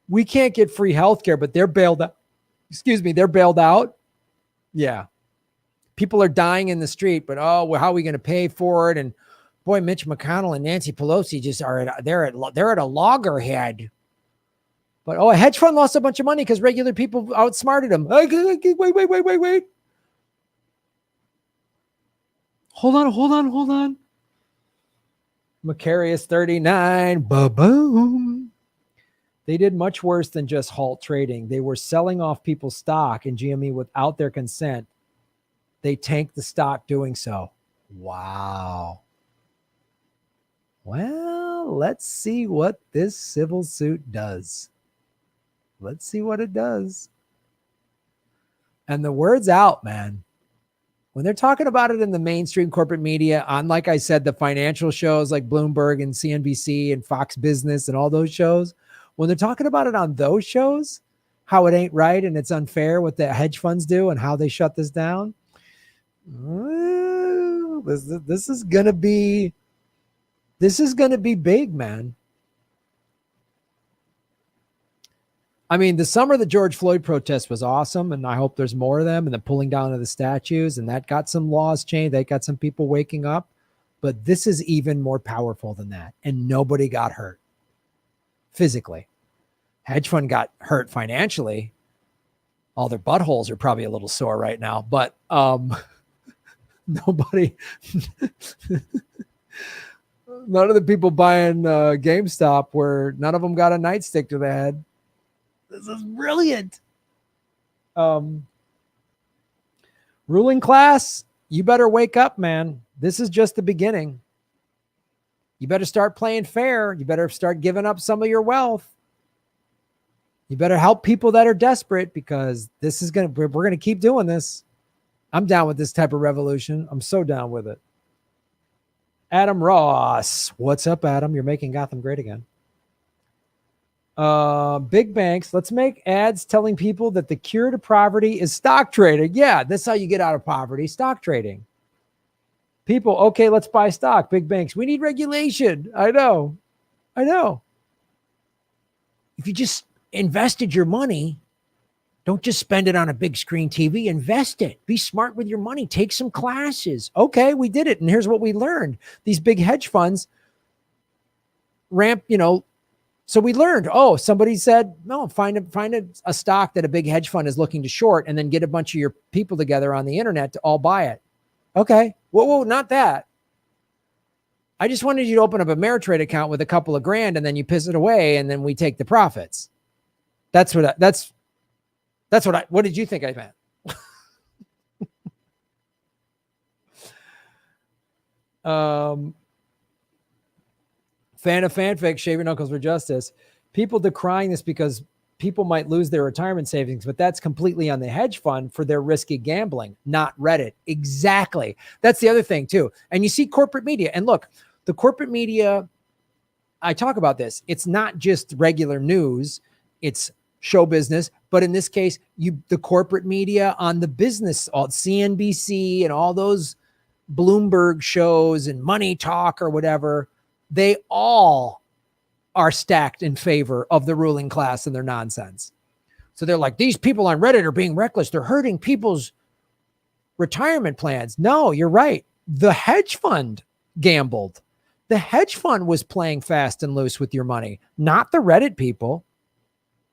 We can't get free health care, but they're bailed out. Excuse me, they're bailed out. Yeah. People are dying in the street, but oh, well, how are we going to pay for it? And boy, Mitch McConnell and Nancy Pelosi just they're at a loggerhead. But oh, a hedge fund lost a bunch of money because regular people outsmarted them. Wait. Hold on. Macarius 39. Ba-boom. They did much worse than just halt trading. They were selling off people's stock in GME without their consent. They tanked the stock doing so. Wow. Well, let's see what this civil suit does. Let's see what it does. And the word's out, man. When they're talking about it in the mainstream corporate media, on, like I said, the financial shows like Bloomberg and CNBC and Fox Business and all those shows, when they're talking about it on those shows, how it ain't right and it's unfair what the hedge funds do and how they shut this down, this is gonna be big, man. I mean, the summer of the George Floyd protest was awesome, and I hope there's more of them, and the pulling down of the statues, and that got some laws changed. They got some people waking up. But this is even more powerful than that, and nobody got hurt physically. Hedge fund got hurt financially. All their buttholes are probably a little sore right now, but nobody, none of the people buying GameStop none of them got a nightstick to the head. This is brilliant. Ruling class, you better wake up, man. This is just the beginning. You better start playing fair. You better start giving up some of your wealth. You better help people that are desperate, because we're going to keep doing this. I'm down with this type of revolution. I'm so down with it. Adam Ross. What's up, Adam? You're making Gotham great again. Big banks, let's make ads telling people that the cure to poverty is stock trading. Yeah, that's how you get out of poverty, stock trading. People, okay, let's buy stock. Big banks, we need regulation. I know. If you just invested your money, don't just spend it on a big screen TV, invest it. Be smart with your money. Take some classes. Okay, we did it. And here's what we learned. These big hedge funds so we learned, somebody said, no, find a stock that a big hedge fund is looking to short, and then get a bunch of your people together on the internet to all buy it. Okay. Whoa, not that. I just wanted you to open up a Ameritrade account with a couple of grand, and then you piss it away, and then we take the profits. What did you think I meant? Fan of fanfic, shave your knuckles for justice. People decrying this because people might lose their retirement savings, but that's completely on the hedge fund for their risky gambling, not Reddit. Exactly. That's the other thing too. And you see corporate media, and look, the corporate media, I talk about this. It's not just regular news. It's show business. But in this case, the corporate media on the business, all CNBC and all those Bloomberg shows and Money Talk or whatever, they all are stacked in favor of the ruling class and their nonsense. So they're like, these people on Reddit are being reckless. They're hurting people's retirement plans. No, you're right. The hedge fund gambled. The hedge fund was playing fast and loose with your money, not the Reddit people.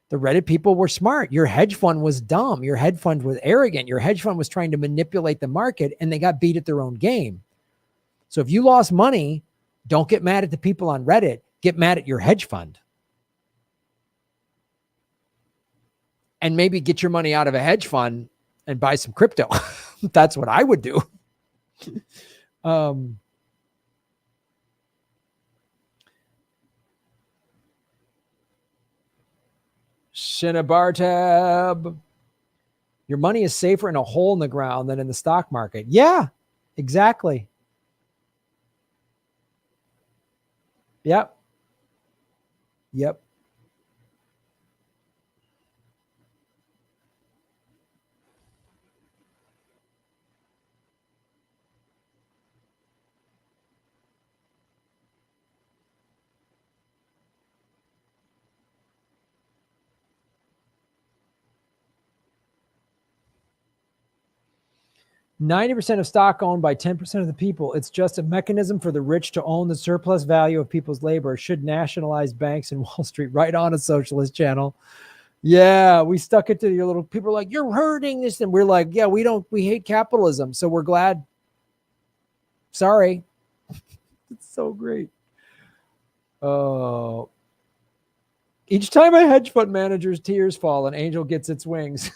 The Reddit people were smart. Your hedge fund was dumb. Your hedge fund was arrogant. Your hedge fund was trying to manipulate the market, and they got beat at their own game. So if you lost money, don't get mad at the people on Reddit. Get mad at your hedge fund. And maybe get your money out of a hedge fund and buy some crypto. That's what I would do. Shinabartab. Your money is safer in a hole in the ground than in the stock market. Yeah, exactly. Yep. 90% of stock owned by 10% of the people. It's just a mechanism for the rich to own the surplus value of people's labor. Should nationalize banks and Wall Street. Right on a socialist channel. Yeah, we stuck it to your little people are like, you're hurting this. And we're like, yeah, we hate capitalism. So we're glad. Sorry. It's so great. Oh. Each time a hedge fund manager's tears fall, an angel gets its wings.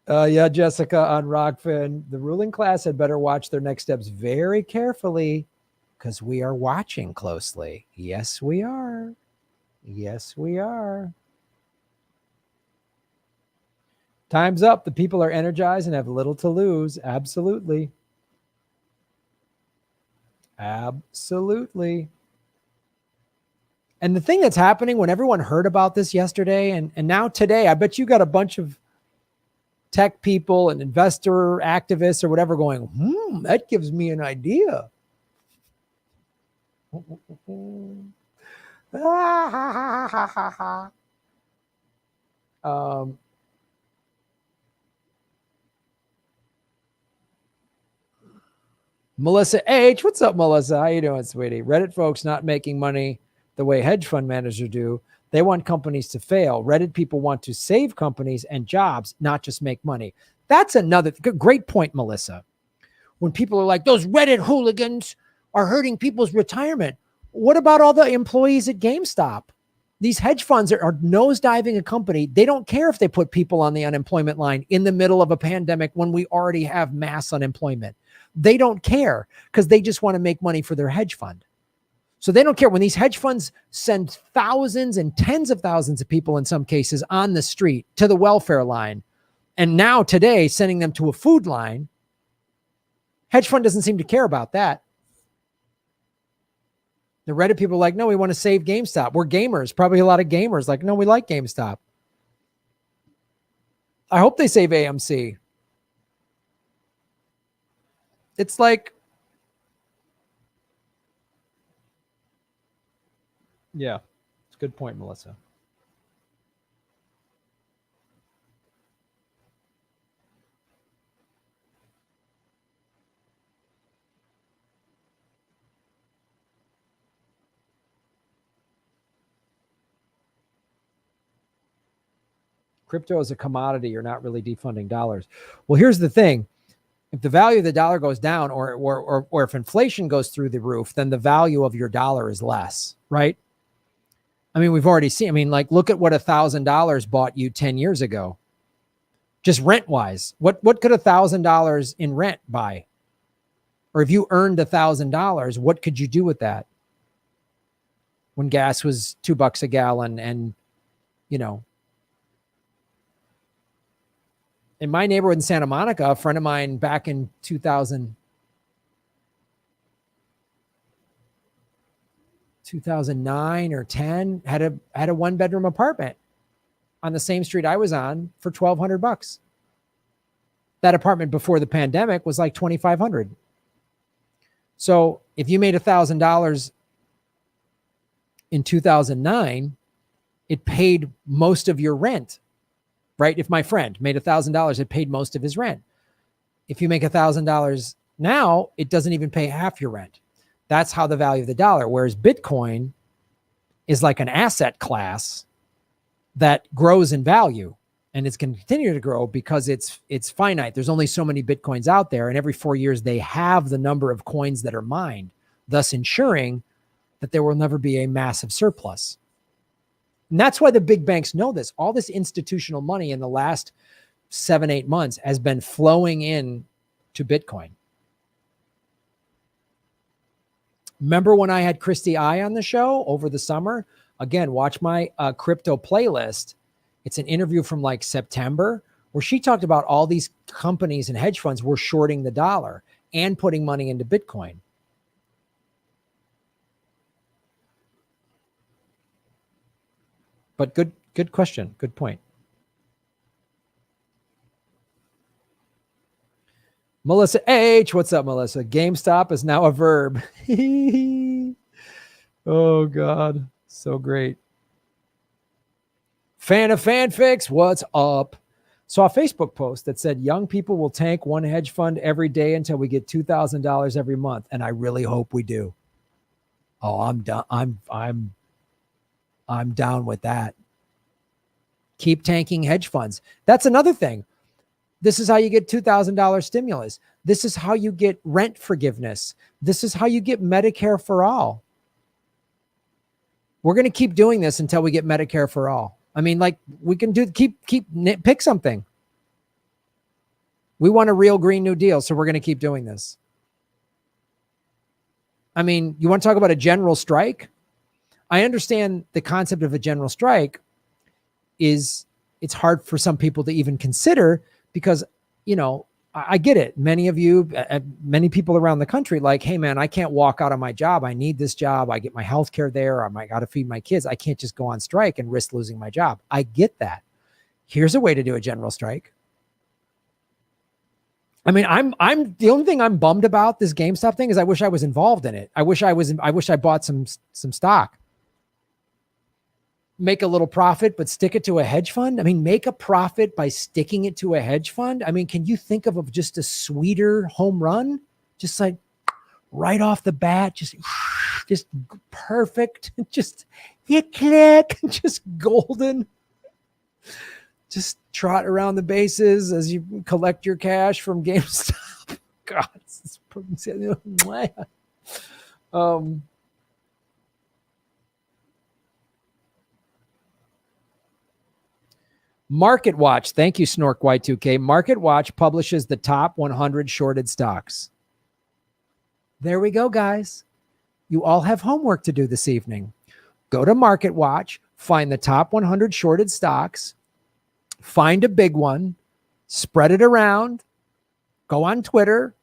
Yeah, Jessica on Rockfin. The ruling class had better watch their next steps very carefully because we are watching closely. Yes, we are. Yes, we are. Time's up. The people are energized and have little to lose. Absolutely. Absolutely. And the thing that's happening when everyone heard about this yesterday and now today, I bet you got a bunch of tech people and investor activists or whatever going, that gives me an idea. Melissa H. What's up, Melissa? How you doing, sweetie? Reddit folks not making money the way hedge fund managers do. They want companies to fail. Reddit people want to save companies and jobs, not just make money. That's another great point, Melissa. When people are like, those Reddit hooligans are hurting people's retirement. What about all the employees at GameStop? These hedge funds are nosediving a company. They don't care if they put people on the unemployment line in the middle of a pandemic when we already have mass unemployment. They don't care because they just want to make money for their hedge fund. So they don't care when these hedge funds send thousands and tens of thousands of people in some cases on the street to the welfare line. And now today sending them to a food line. Hedge fund doesn't seem to care about that. The Reddit people are like, no, we want to save GameStop. We're gamers. Probably a lot of gamers like, no, we like GameStop. I hope they save AMC. It's like, yeah, it's a good point, Melissa. Crypto is a commodity. You're not really defunding dollars. Well, here's the thing. If the value of the dollar goes down or if inflation goes through the roof, then the value of your dollar is less, right? I mean, we've already seen, like, look at what $1,000 bought you 10 years ago. Just rent wise. What could $1,000 in rent buy? Or if you earned $1,000, what could you do with that? When gas was $2 a gallon and, in my neighborhood in Santa Monica, a friend of mine back in 2009 or 10 had a 1-bedroom apartment on the same street I was on for $1,200. That apartment before the pandemic was like $2,500. So if you made $1,000 in 2009, it paid most of your rent. Right? If my friend made $1,000, it paid most of his rent. If you make $1,000 now, it doesn't even pay half your rent. That's how the value of the dollar. Whereas Bitcoin is like an asset class that grows in value, and it's going to continue to grow because it's finite. There's only so many Bitcoins out there, and every 4 years they have the number of coins that are mined, thus ensuring that there will never be a massive surplus. And that's why the big banks know this. All this institutional money in the last 7-8 months has been flowing in to Bitcoin. Remember when I had Christy I on the show over the summer? Again, watch my crypto playlist. It's an interview from like September where she talked about all these companies and hedge funds were shorting the dollar and putting money into Bitcoin. But good question. Good point. Melissa H. What's up, Melissa? GameStop is now a verb. Oh, God. So great. Fan of fanfics, what's up? Saw a Facebook post that said young people will tank one hedge fund every day until we get $2,000 every month, and I really hope we do. Oh, I'm done. I'm down with that. Keep tanking hedge funds. That's another thing. This is how you get $2,000 stimulus. This is how you get rent forgiveness. This is how you get Medicare for all. We're going to keep doing this until we get Medicare for all. I mean, like, we can pick something. We want a real Green New Deal, so we're going to keep doing this. I mean, you want to talk about a general strike? I understand the concept of a general strike it's hard for some people to even consider because, you know, I get it. Many of you, many people around the country, like, hey man, I can't walk out of my job. I need this job. I get my health care there. I got to feed my kids. I can't just go on strike and risk losing my job. I get that. Here's a way to do a general strike. I mean, I'm the only thing I'm bummed about this GameStop thing is I wish I was involved in it. I wish I bought some stock. Make a little profit, but stick it to a hedge fund. I mean, make a profit by sticking it to a hedge fund. I mean, can you think of just a sweeter home run? Just like right off the bat, just perfect. Just hit click, just golden. Just trot around the bases as you collect your cash from GameStop. God, Market Watch. Thank you, Snork Y2K. Market Watch publishes the top 100 shorted stocks. There we go, guys. You all have homework to do this evening. Go to Market Watch, find the top 100 shorted stocks, find a big one, spread it around, go on Twitter,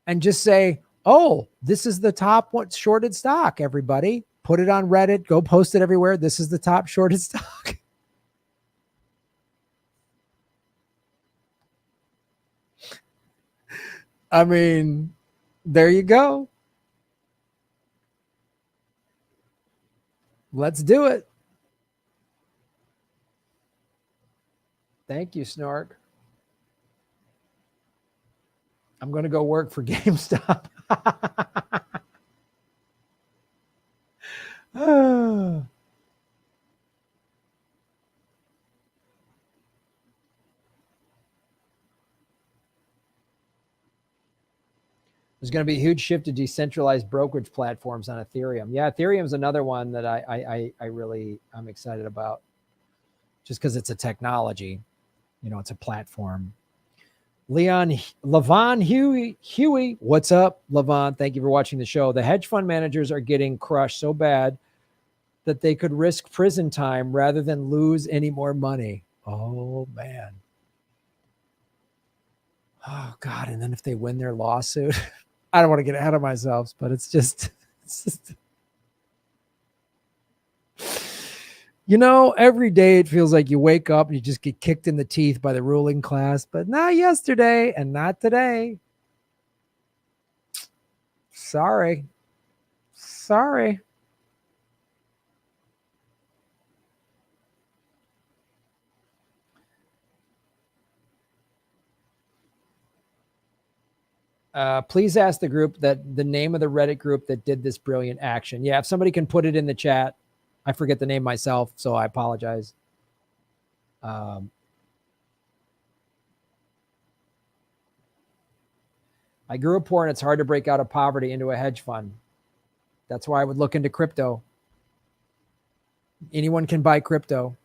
and just say, oh, this is the top shorted stock, everybody. Put it on Reddit. Go post it everywhere. This is the top shorted stock. I mean, there you go. Let's do it. Thank you, Snork. I'm going to go work for GameStop. There's going to be a huge shift to decentralized brokerage platforms on Ethereum. Yeah, Ethereum is another one that I'm excited about, just because it's a technology. You know, it's a platform. Levon Huey, what's up, Levon? Thank you for watching the show. The hedge fund managers are getting crushed so bad that they could risk prison time rather than lose any more money. Oh, man. Oh, God. And then if they win their lawsuit, I don't want to get ahead of myself, but it's just you know, every day it feels like you wake up and you just get kicked in the teeth by the ruling class, but not yesterday and not today. Sorry. Please ask the group that the name of the Reddit group that did this brilliant action. Yeah, if somebody can put it in the chat. I forget the name myself, so I apologize. I grew up poor and it's hard to break out of poverty into a hedge fund. That's why I would look into crypto. Anyone can buy crypto.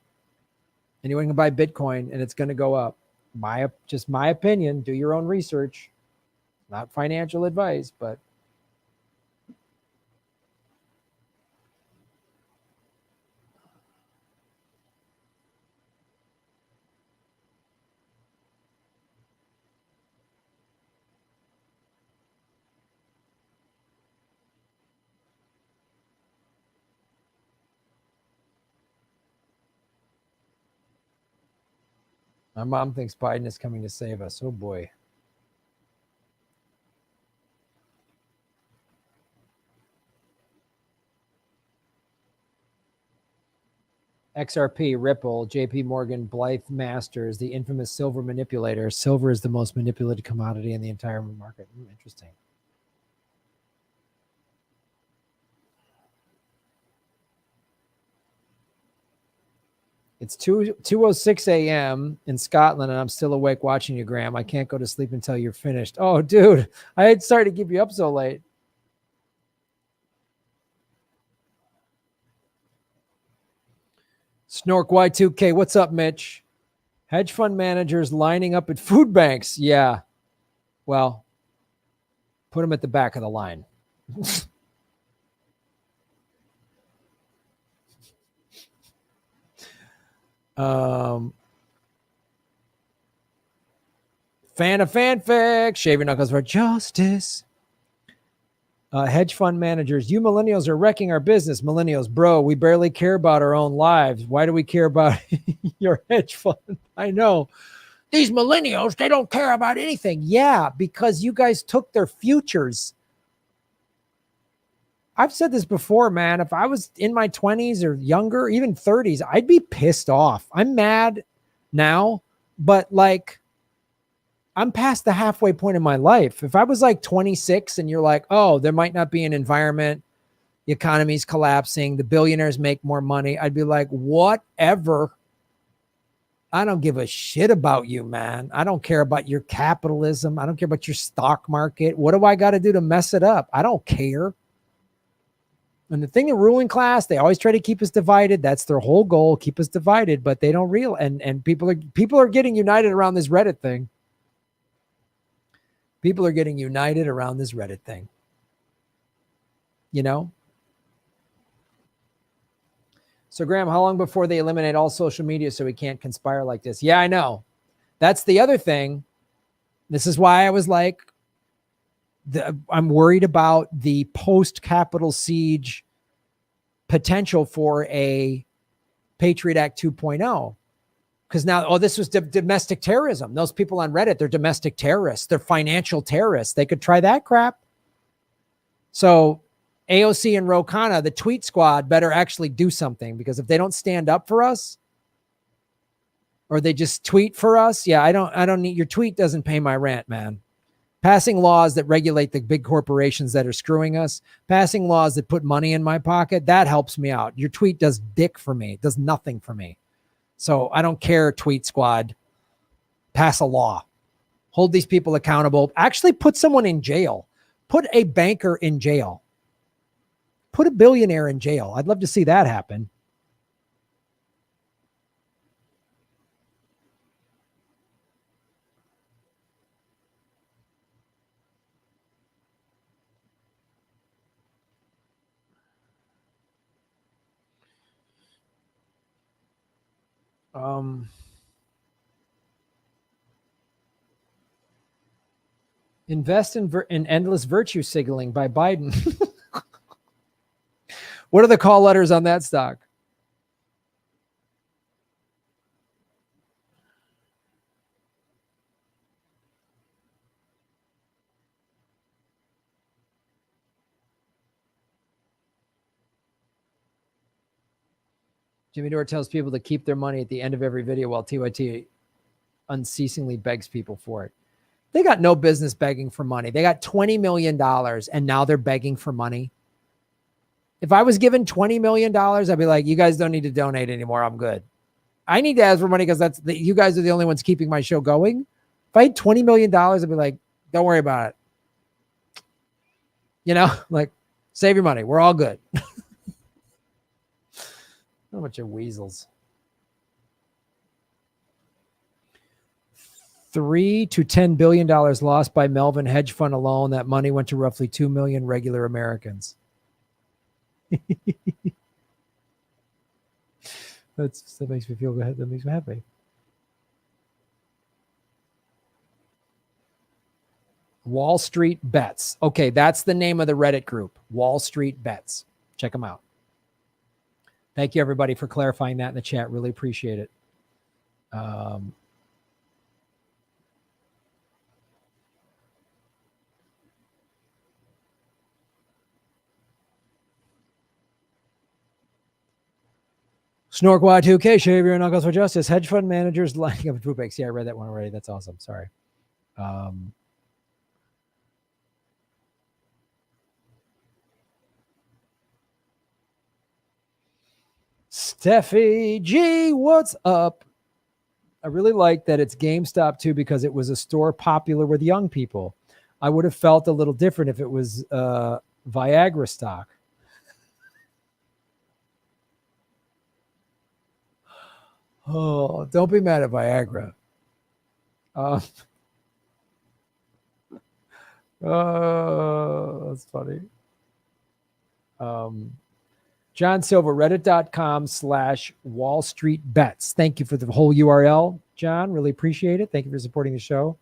Anyone can buy Bitcoin and it's going to go up. Just my opinion. Do your own research. Not financial advice, but my mom thinks Biden is coming to save us. Oh boy. XRP, Ripple, JP Morgan, Blythe Masters, the infamous silver manipulator. Silver is the most manipulated commodity in the entire market. Interesting. It's 2:06 a.m. in Scotland, and I'm still awake watching you, Graham. I can't go to sleep until you're finished. Oh, dude, I had started to keep you up so late. Snork Y2K, what's up, Mitch? Hedge fund managers lining up at food banks. Yeah. Well, put them at the back of the line. Fan of fanfic, shave your knuckles for justice. Hedge fund managers, you millennials are wrecking our business. Millennials, bro, we barely care about our own lives. Why do we care about your hedge fund? I know. These millennials, they don't care about anything. Yeah, because you guys took their futures. I've said this before, man. If I was in my 20s or younger, even 30s, I'd be pissed off. I'm mad now, but like, I'm past the halfway point in my life. If I was like 26 and you're like, oh, there might not be an environment, the economy's collapsing, the billionaires make more money, I'd be like, whatever. I don't give a shit about you, man. I don't care about your capitalism. I don't care about your stock market. What do I got to do to mess it up? I don't care. And the thing, the ruling class, they always try to keep us divided. That's their whole goal, keep us divided, but they don't and people are getting united around this Reddit thing. People are getting united around this Reddit thing. You know? So, Graham, how long before they eliminate all social media so we can't conspire like this? Yeah, I know. That's the other thing. This is why I was like, I'm worried about the post-Capitol siege potential for a Patriot Act 2.0. Because now, this was domestic terrorism. Those people on Reddit, they're domestic terrorists. They're financial terrorists. They could try that crap. So AOC and Ro Khanna, the tweet squad, better actually do something, because if they don't stand up for us or they just tweet for us, yeah, I don't need your tweet. Doesn't pay my rent, man. Passing laws that regulate the big corporations that are screwing us, passing laws that put money in my pocket, that helps me out. Your tweet does dick for me. It does nothing for me. So I don't care, tweet squad. Pass a law. Hold these people accountable. Actually put someone in jail. Put a banker in jail. Put a billionaire in jail. I'd love to see that happen. Invest in endless virtue signaling by Biden. What are the call letters on that stock? Jimmy Dore tells people to keep their money at the end of every video while TYT unceasingly begs people for it. They got no business begging for money. They got $20 million and now they're begging for money. If I was given $20 million, I'd be like, you guys don't need to donate anymore. I'm good. I need to ask for money because you guys are the only ones keeping my show going. If I had $20 million, I'd be like, don't worry about it. You know, like, save your money. We're all good. A bunch of weasels. $3 to $10 billion lost by Melvin hedge fund alone. That money went to roughly 2 million regular Americans. That makes me feel good. That makes me happy. Wall Street Bets. Okay, that's the name of the Reddit group. Wall Street Bets. Check them out. Thank you, everybody, for clarifying that in the chat. Really appreciate it. Snork Y2K, shave your knuckles for justice. Hedge fund managers lining up food banks. Yeah, I read that one already. That's awesome. Sorry. Steffi G, what's up? I really like that it's GameStop too, because it was a store popular with young people. I would have felt a little different if it was Viagra stock. Oh, don't be mad at Viagra. That's funny. John Silver, reddit.com/Wall Street Bets. Thank you for the whole URL, John. Really appreciate it. Thank you for supporting the show.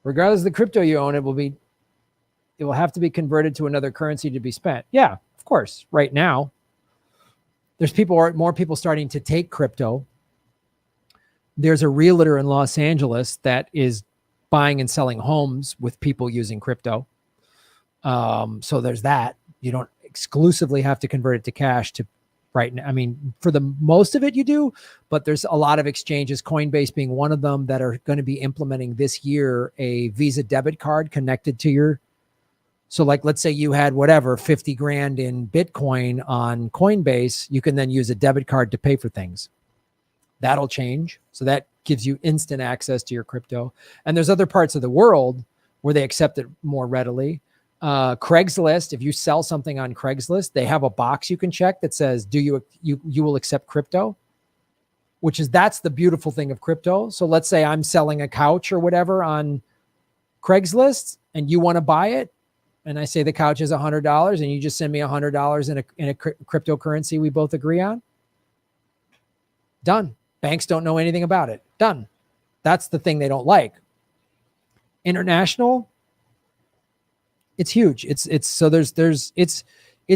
Regardless of the crypto you own, it will have to be converted to another currency to be spent. Yeah, of course. Right now, there's more people starting to take crypto. There's a realtor in Los Angeles that is buying and selling homes with people using crypto. So there's that. You don't exclusively have to convert it to cash to right now. I mean, for the most of it you do, but there's a lot of exchanges, Coinbase being one of them, that are going to be implementing this year a Visa debit card connected to your. So like, let's say you had whatever, 50 grand in Bitcoin on Coinbase, you can then use a debit card to pay for things. That'll change. So that gives you instant access to your crypto. And there's other parts of the world where they accept it more readily. Craigslist, if you sell something on Craigslist, they have a box you can check that says, do you will accept crypto? That's the beautiful thing of crypto. So let's say I'm selling a couch or whatever on Craigslist and you want to buy it. And I say the couch is $100 and you just send me $100 in a cryptocurrency we both agree on. Done. Banks don't know anything about it. Done. That's the thing they don't like. International, it's huge. It's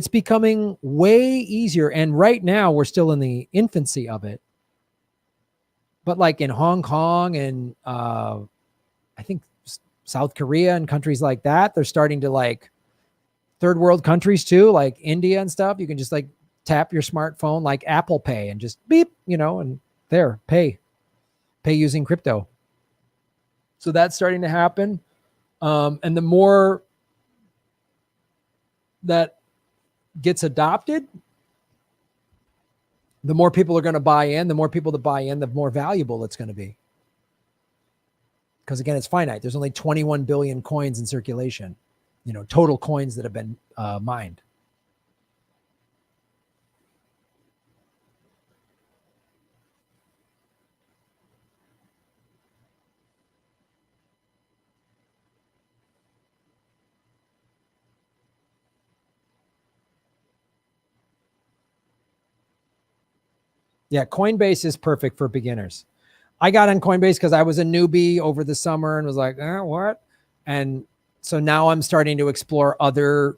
becoming way easier. And right now we're still in the infancy of it. But like in Hong Kong and I think South Korea and countries like that, they're starting to, like, third world countries too, like India and stuff. You can just like tap your smartphone like Apple Pay and just beep, and there, pay using crypto. So that's starting to happen. And the more that gets adopted, the more people are going to buy in. The more people that buy in, the more valuable it's going to be. Because again, it's finite. There's only 21 billion coins in circulation, total coins that have been mined. Yeah, Coinbase is perfect for beginners. I got on Coinbase because I was a newbie over the summer and was like, what? And so now I'm starting to explore other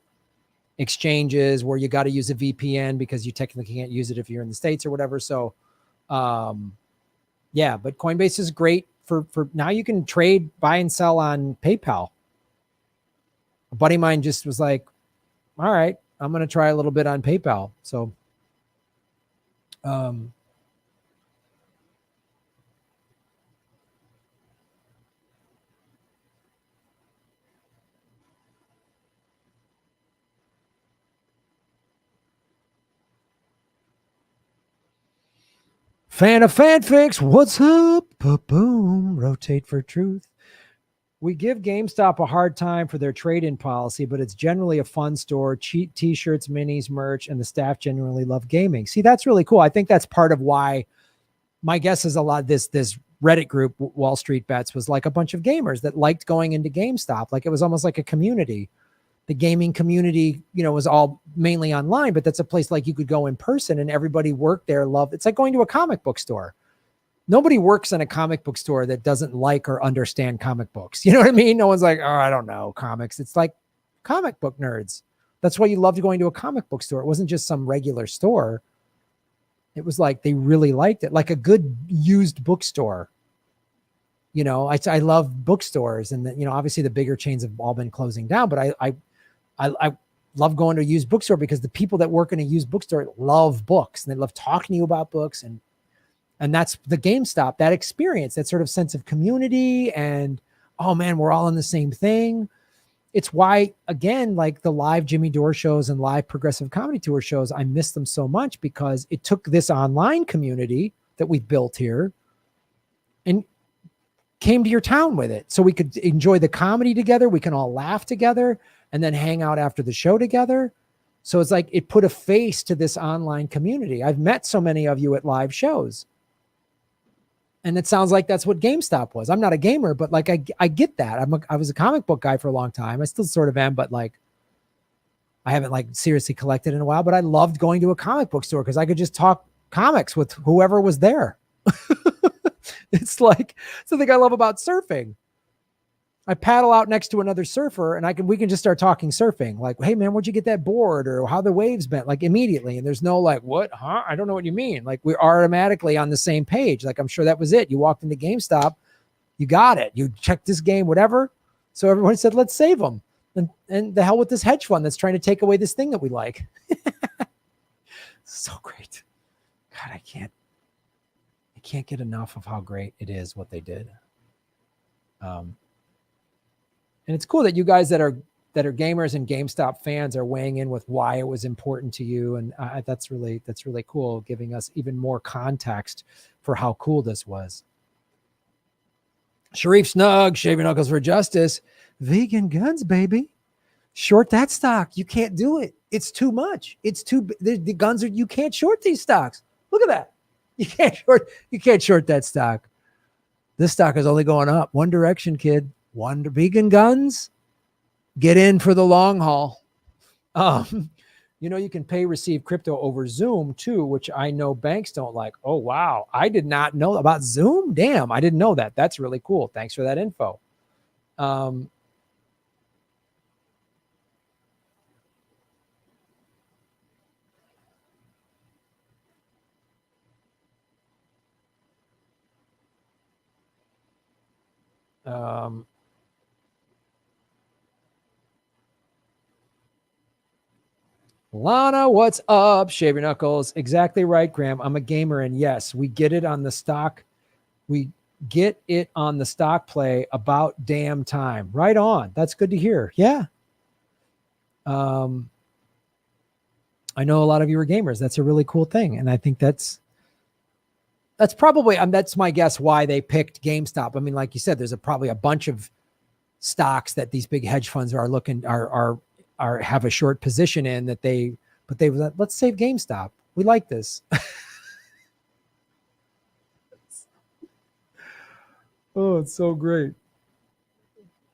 exchanges where you got to use a VPN because you technically can't use it if you're in the States or whatever. So, yeah, but Coinbase is great for now. You can trade, buy and sell on PayPal. A buddy of mine just was like, all right, I'm going to try a little bit on PayPal. So, Fan of fanfics, what's up? Boom, rotate for truth. We give GameStop a hard time for their trade-in policy, but it's generally a fun store. Cheap t-shirts, minis, merch, and the staff genuinely love gaming. See, that's really cool. I think that's part of why my guess is a lot of this Reddit group, Wall Street Bets, was like a bunch of gamers that liked going into GameStop. Like it was almost like a community. The gaming community, was all mainly online, but that's a place like you could go in person and everybody worked there. It's like going to a comic book store. Nobody works in a comic book store that doesn't like or understand comic books. You know what I mean? No one's like, oh, I don't know comics. It's like comic book nerds. That's why you loved going to a comic book store. It wasn't just some regular store. It was like they really liked it, like a good used bookstore. You know, I love bookstores, and obviously the bigger chains have all been closing down, but I love going to a used bookstore because the people that work in a used bookstore love books and they love talking to you about books. And that's the GameStop, that experience, that sort of sense of community and, oh man, we're all in the same thing. It's why, again, like the live Jimmy Dore shows and live Progressive Comedy Tour shows, I miss them so much because it took this online community that we've built here and came to your town with it. So we could enjoy the comedy together. We can all laugh together and then hang out after the show together. So it's like it put a face to this online community. I've met so many of you at live shows. And it sounds like that's what GameStop was. I'm not a gamer, but like I get that. I was a comic book guy for a long time. I still sort of am, but like I haven't like seriously collected in a while. But I loved going to a comic book store because I could just talk comics with whoever was there. It's like something I love about surfing. I paddle out next to another surfer and we can just start talking surfing. Like, hey man, where'd you get that board, or how the waves bent? Like immediately. And there's no like, what, huh? I don't know what you mean. Like we're automatically on the same page. Like I'm sure that was it. You walked into GameStop, you got it. You checked this game, whatever. So everyone said, let's save them. And the hell with this hedge fund that's trying to take away this thing that we like. So great. God, I can't get enough of how great it is what they did. And it's cool that you guys that are gamers and GameStop fans are weighing in with why it was important to you. And that's really cool, giving us even more context for how cool this was. Sharif Snug, Shaving Knuckles for Justice. Vegan guns, baby. Short that stock. You can't do it. It's too much. The guns you can't short these stocks. Look at that. You can't short that stock. This stock is only going up. One direction, kid. Vegan guns, get in for the long haul. You can receive crypto over Zoom too, which I know banks don't like. Oh, wow. I did not know about Zoom. Damn, I didn't know that. That's really cool. Thanks for that info. Lana, what's up? Shave your knuckles. Exactly right, Graham. I'm a gamer, and yes, we get it on the stock. We get it on the stock play about damn time. Right on. That's good to hear. Yeah. I know a lot of you are gamers. That's a really cool thing, and I think that's probably that's my guess why they picked GameStop. I mean, like you said, there's probably a bunch of stocks that these big hedge funds are looking are have a short position in that but they let's save GameStop. We like this. Oh, it's so great.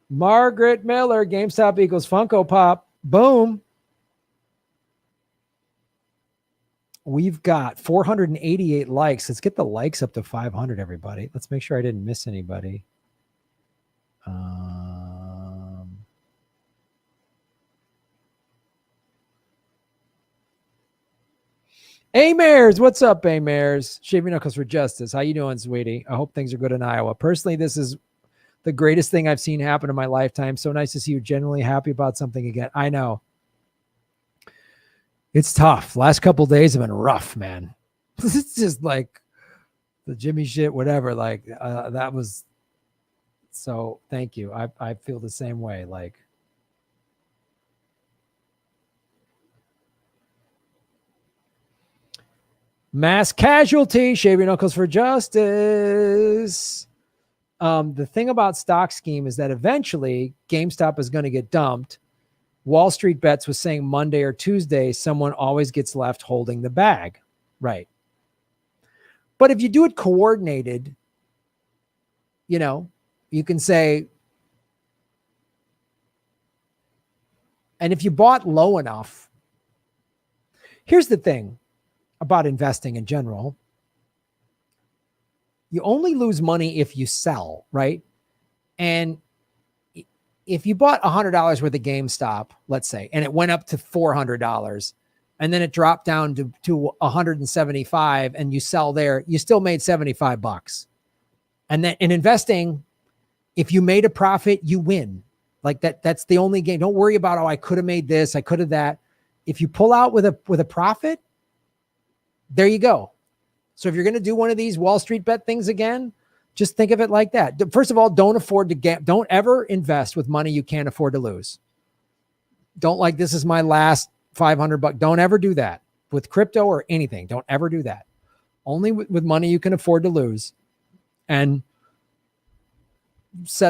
Margaret Miller, GameStop equals Funko Pop. Boom. We've got 488 likes. Let's get the likes up to 500, everybody. Let's make sure I didn't miss anybody. Mares, what's up, Mares? Shaving Knuckles for Justice. How you doing, sweetie? I hope things are good in Iowa. Personally, this is the greatest thing I've seen happen in my lifetime. So nice to see you genuinely happy about something again. I know. It's tough. Last couple of days have been rough, man. It's just like the Jimmy shit, whatever. Like that was. So thank you. I feel the same way. Like. Mass casualty, Shave Your Knuckles for Justice. The thing about stock scheme is that eventually GameStop is going to get dumped. Wall Street Bets was saying Monday or Tuesday, someone always gets left holding the bag. Right. But if you do it coordinated, you can say, and if you bought low enough, here's the thing about investing in general. You only lose money if you sell, right? And if you bought $100 worth of GameStop, let's say, and it went up to $400, and then it dropped down to 175 and you sell there, you still made $75. And then in investing, if you made a profit, you win. Like that's the only game. Don't worry about, I could have made this, I could have that. If you pull out with a profit, there you go. So if you're going to do one of these Wall Street bet things again, just think of it like that. First of all, don't ever invest with money you can't afford to lose. Don't like, this is my last $500. Don't ever do that with crypto or anything. Don't ever do that. Only with money you can afford to lose. And it's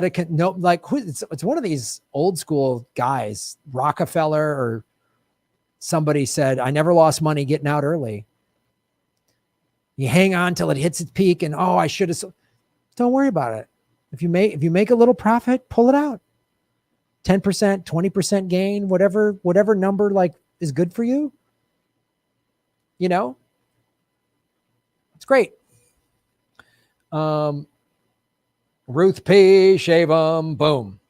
one of these old school guys, Rockefeller or somebody said, I never lost money getting out early. You hang on till it hits its peak and, I should have. Don't worry about it. If you make a little profit, pull it out. 10%, 20% gain, whatever number like is good for you. It's great. Ruth P. Shave 'em. Boom.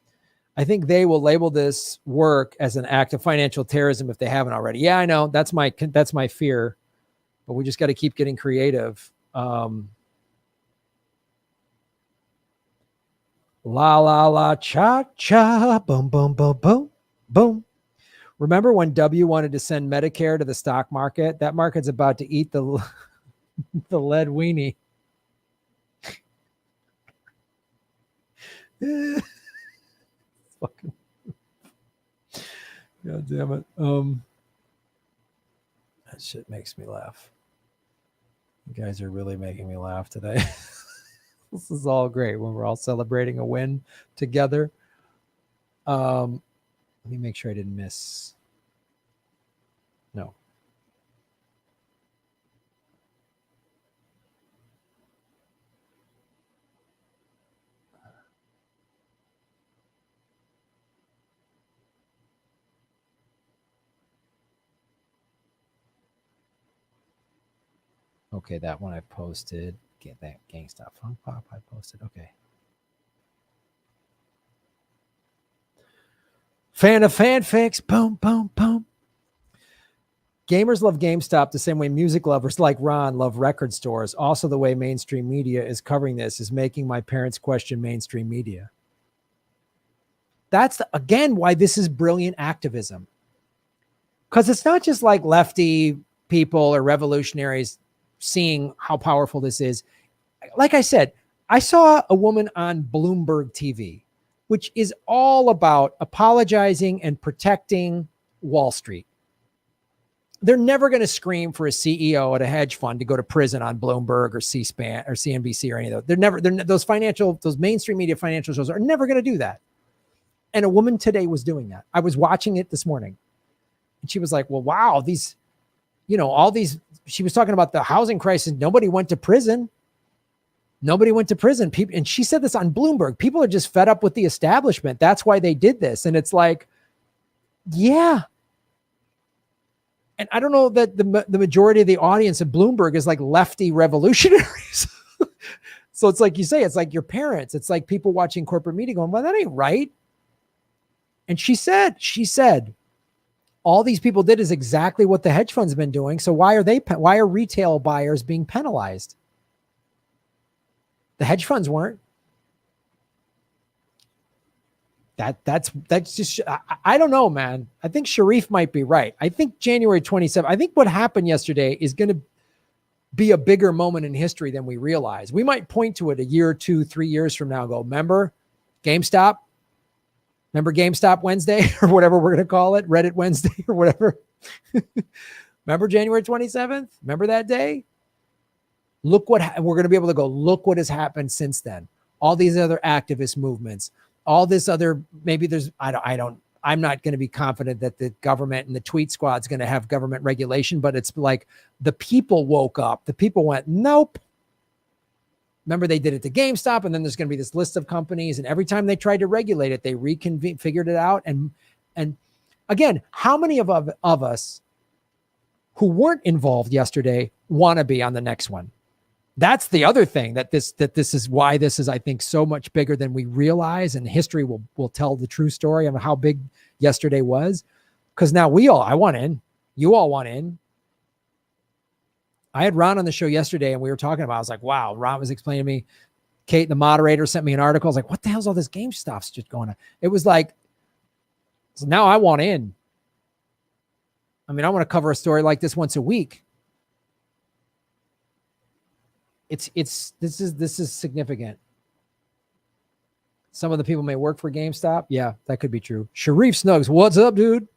I think they will label this work as an act of financial terrorism if they haven't already. Yeah, I know. That's my fear. But we just got to keep getting creative. La la la cha cha. Boom boom boom boom boom. Remember when W wanted to send Medicare to the stock market? That market's about to eat the lead weenie. Fucking God damn it. That shit makes me laugh. You guys are really making me laugh today. This is all great when we're all celebrating a win together. Let me make sure I didn't miss. No. Okay, that one I posted. Get that GameStop Funk Pop I posted. Okay. Fan of fanfics. Boom, boom, boom. Gamers love GameStop the same way music lovers like Ron love record stores. Also, the way mainstream media is covering this is making my parents question mainstream media. That's, again, why this is brilliant activism. Because it's not just like lefty people or revolutionaries seeing how powerful this is. Like I said, I saw a woman on Bloomberg TV, which is all about apologizing and protecting Wall Street. They're never going to scream for a CEO at a hedge fund to go to prison on Bloomberg or C-SPAN or CNBC or any of those. Those mainstream media financial shows are never going to do that. And a woman today was doing that. I was watching it this morning and she was like, well, wow, she was talking about the housing crisis. Nobody went to prison. People, and she said this on Bloomberg. People are just fed up with the establishment. That's why they did this. And it's like, yeah. And I don't know that the majority of the audience at Bloomberg is like lefty revolutionaries. So it's like you say, it's like your parents. It's like people watching corporate media going, well, that ain't right. And she said, all these people did is exactly what the hedge funds have been doing. So why are retail buyers being penalized? The hedge funds weren't. That's just, I don't know, man. I think Sharif might be right. I think January 27th, I think what happened yesterday is going to be a bigger moment in history than we realize. We might point to it a year, 2, 3 years from now and go, remember GameStop? Remember GameStop Wednesday or whatever we're going to call it, Reddit Wednesday or whatever. Remember January 27th? Remember that day? Look what we're going to be able to go, look what has happened since then. All these other activist movements, all this other, maybe there's, I'm not going to be confident that the government and the tweet squad's going to have government regulation, but it's like the people woke up. The people went, nope. Remember they did it to GameStop, and then there's going to be this list of companies, and every time they tried to regulate it, they figured it out. And again, how many of us who weren't involved yesterday want to be on the next one? That's the other thing that this is why this is, I think, so much bigger than we realize, and history will tell the true story of how big yesterday was. Because now I want in. You all want in. I had Ron on the show yesterday and we were talking about, I was like, wow, Ron was explaining to me, Kate, the moderator, sent me an article. I was like, what the hell's all this game stuff's just going on? It was like, so now I want in. I mean, I want to cover a story like this once a week. This is significant. Some of the people may work for GameStop. Yeah, that could be true. Sharif Snugs, what's up, dude?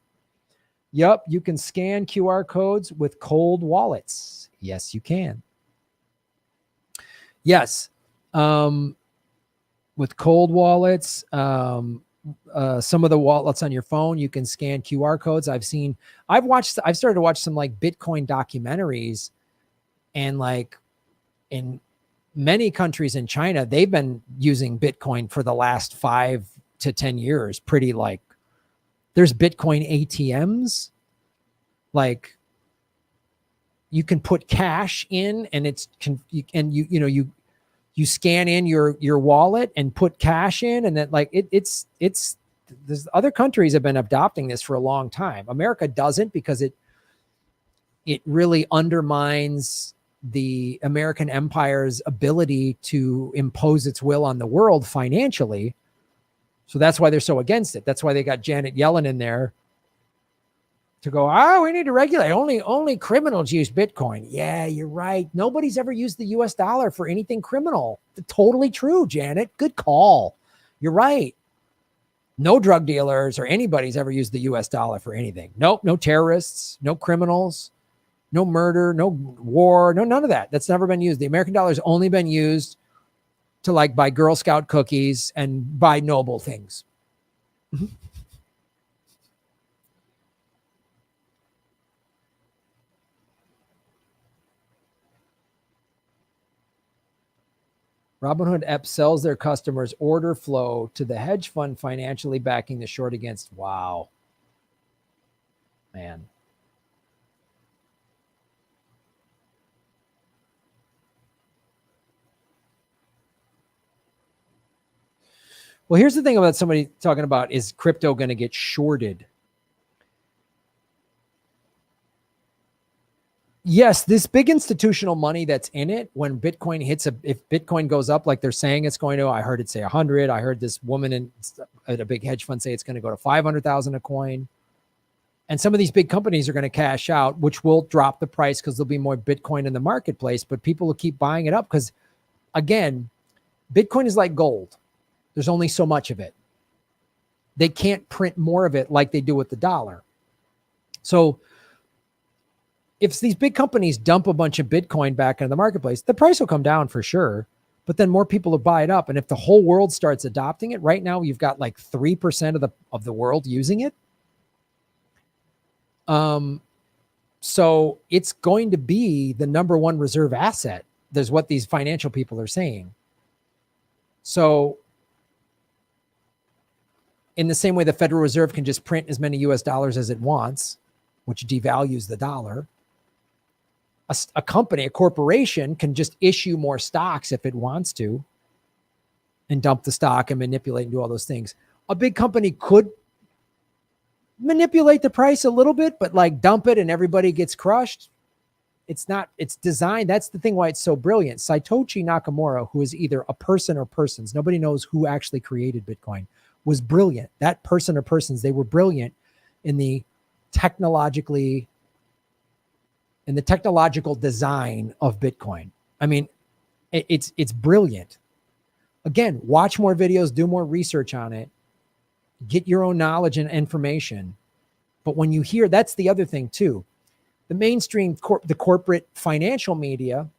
Yup, you can scan QR codes with cold wallets. Yes, you can. Yes. With cold wallets, some of the wallets on your phone, you can scan QR codes. I've started to watch some like Bitcoin documentaries, and like in many countries in China, they've been using Bitcoin for the last 5 to 10 years. Pretty like there's Bitcoin ATMs. Like you can put cash in and you scan in your wallet and put cash in, and then like it's there's other countries have been adopting this for a long time. America doesn't, because it really undermines the American empire's ability to impose its will on the world financially. So that's why they're so against it. That's why they got Janet Yellen in there to go, we need to regulate. Only criminals use Bitcoin. Yeah, you're right. Nobody's ever used the US dollar for anything criminal. Totally true, Janet. Good call. You're right. No drug dealers or anybody's ever used the US dollar for anything. Nope. No terrorists, no criminals, no murder, no war, no, none of that. That's never been used. The American dollar has only been used to like buy Girl Scout cookies and buy noble things. Robinhood app sells their customers' order flow to the hedge fund financially backing the short against. Wow. Man. Well, here's the thing about somebody talking about, is crypto going to get shorted? Yes, this big institutional money that's in it, when Bitcoin hits if Bitcoin goes up like they're saying it's going to, I heard it say 100. I heard this woman at a big hedge fund say it's going to go to 500,000 a coin. And some of these big companies are going to cash out, which will drop the price because there'll be more Bitcoin in the marketplace, but people will keep buying it up because, again, Bitcoin is like gold. There's only so much of it. They can't print more of it like they do with the dollar. So if these big companies dump a bunch of Bitcoin back into the marketplace, the price will come down for sure, but then more people will buy it up. And if the whole world starts adopting it, right now you've got like 3% of the world using it. So it's going to be the number one reserve asset. There's what these financial people are saying. So in the same way the Federal Reserve can just print as many US dollars as it wants, which devalues the dollar, a company, a corporation can just issue more stocks if it wants to and dump the stock and manipulate and do all those things. A big company could manipulate the price a little bit, but like dump it and everybody gets crushed. It's designed. That's the thing why it's so brilliant. Satoshi Nakamoto, who is either a person or persons, nobody knows who actually created Bitcoin, was brilliant. That person or persons, they were brilliant in the technological design of Bitcoin. I mean, it's brilliant. Again, watch more videos, do more research on it, get your own knowledge and information. But when you hear, that's the other thing too. The mainstream, the corporate financial media,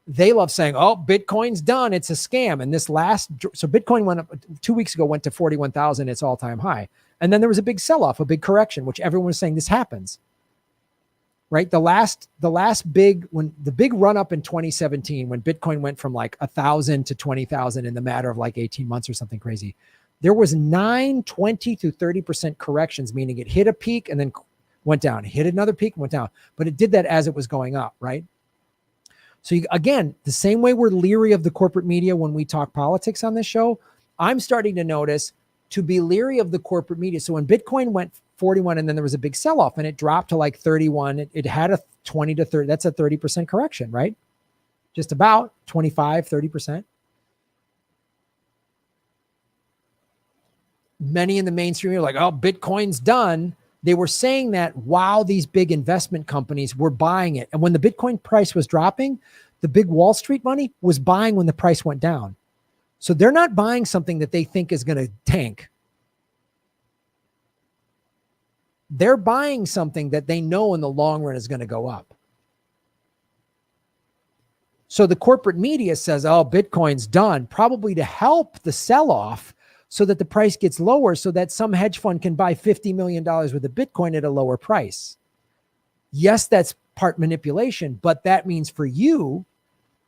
they love saying, oh, Bitcoin's done. It's a scam. And so Bitcoin went up 2 weeks ago, went to 41,000, its all-time high. And then there was a big sell-off, a big correction, which everyone was saying this happens. Right? The big run up in 2017, when Bitcoin went from like 1,000 to 20,000 in the matter of like 18 months or something crazy, there was 20 to 30% corrections, meaning it hit a peak and then went down, hit another peak and went down. But it did that as it was going up, right? So again, the same way we're leery of the corporate media when we talk politics on this show, I'm starting to notice to be leery of the corporate media. So when Bitcoin went 41, and then there was a big sell-off and it dropped to like 31. It had a 20 to 30, that's a 30% correction, right? Just about 25, 30%. Many in the mainstream are like, oh, Bitcoin's done. They were saying that while these big investment companies were buying it. And when the Bitcoin price was dropping, the big Wall Street money was buying when the price went down. So they're not buying something that they think is going to tank. They're buying something that they know in the long run is going to go up. So the corporate media says, oh, Bitcoin's done, probably to help the sell-off so that the price gets lower so that some hedge fund can buy $50 million worth of Bitcoin at a lower price. Yes, that's part manipulation, but that means for you,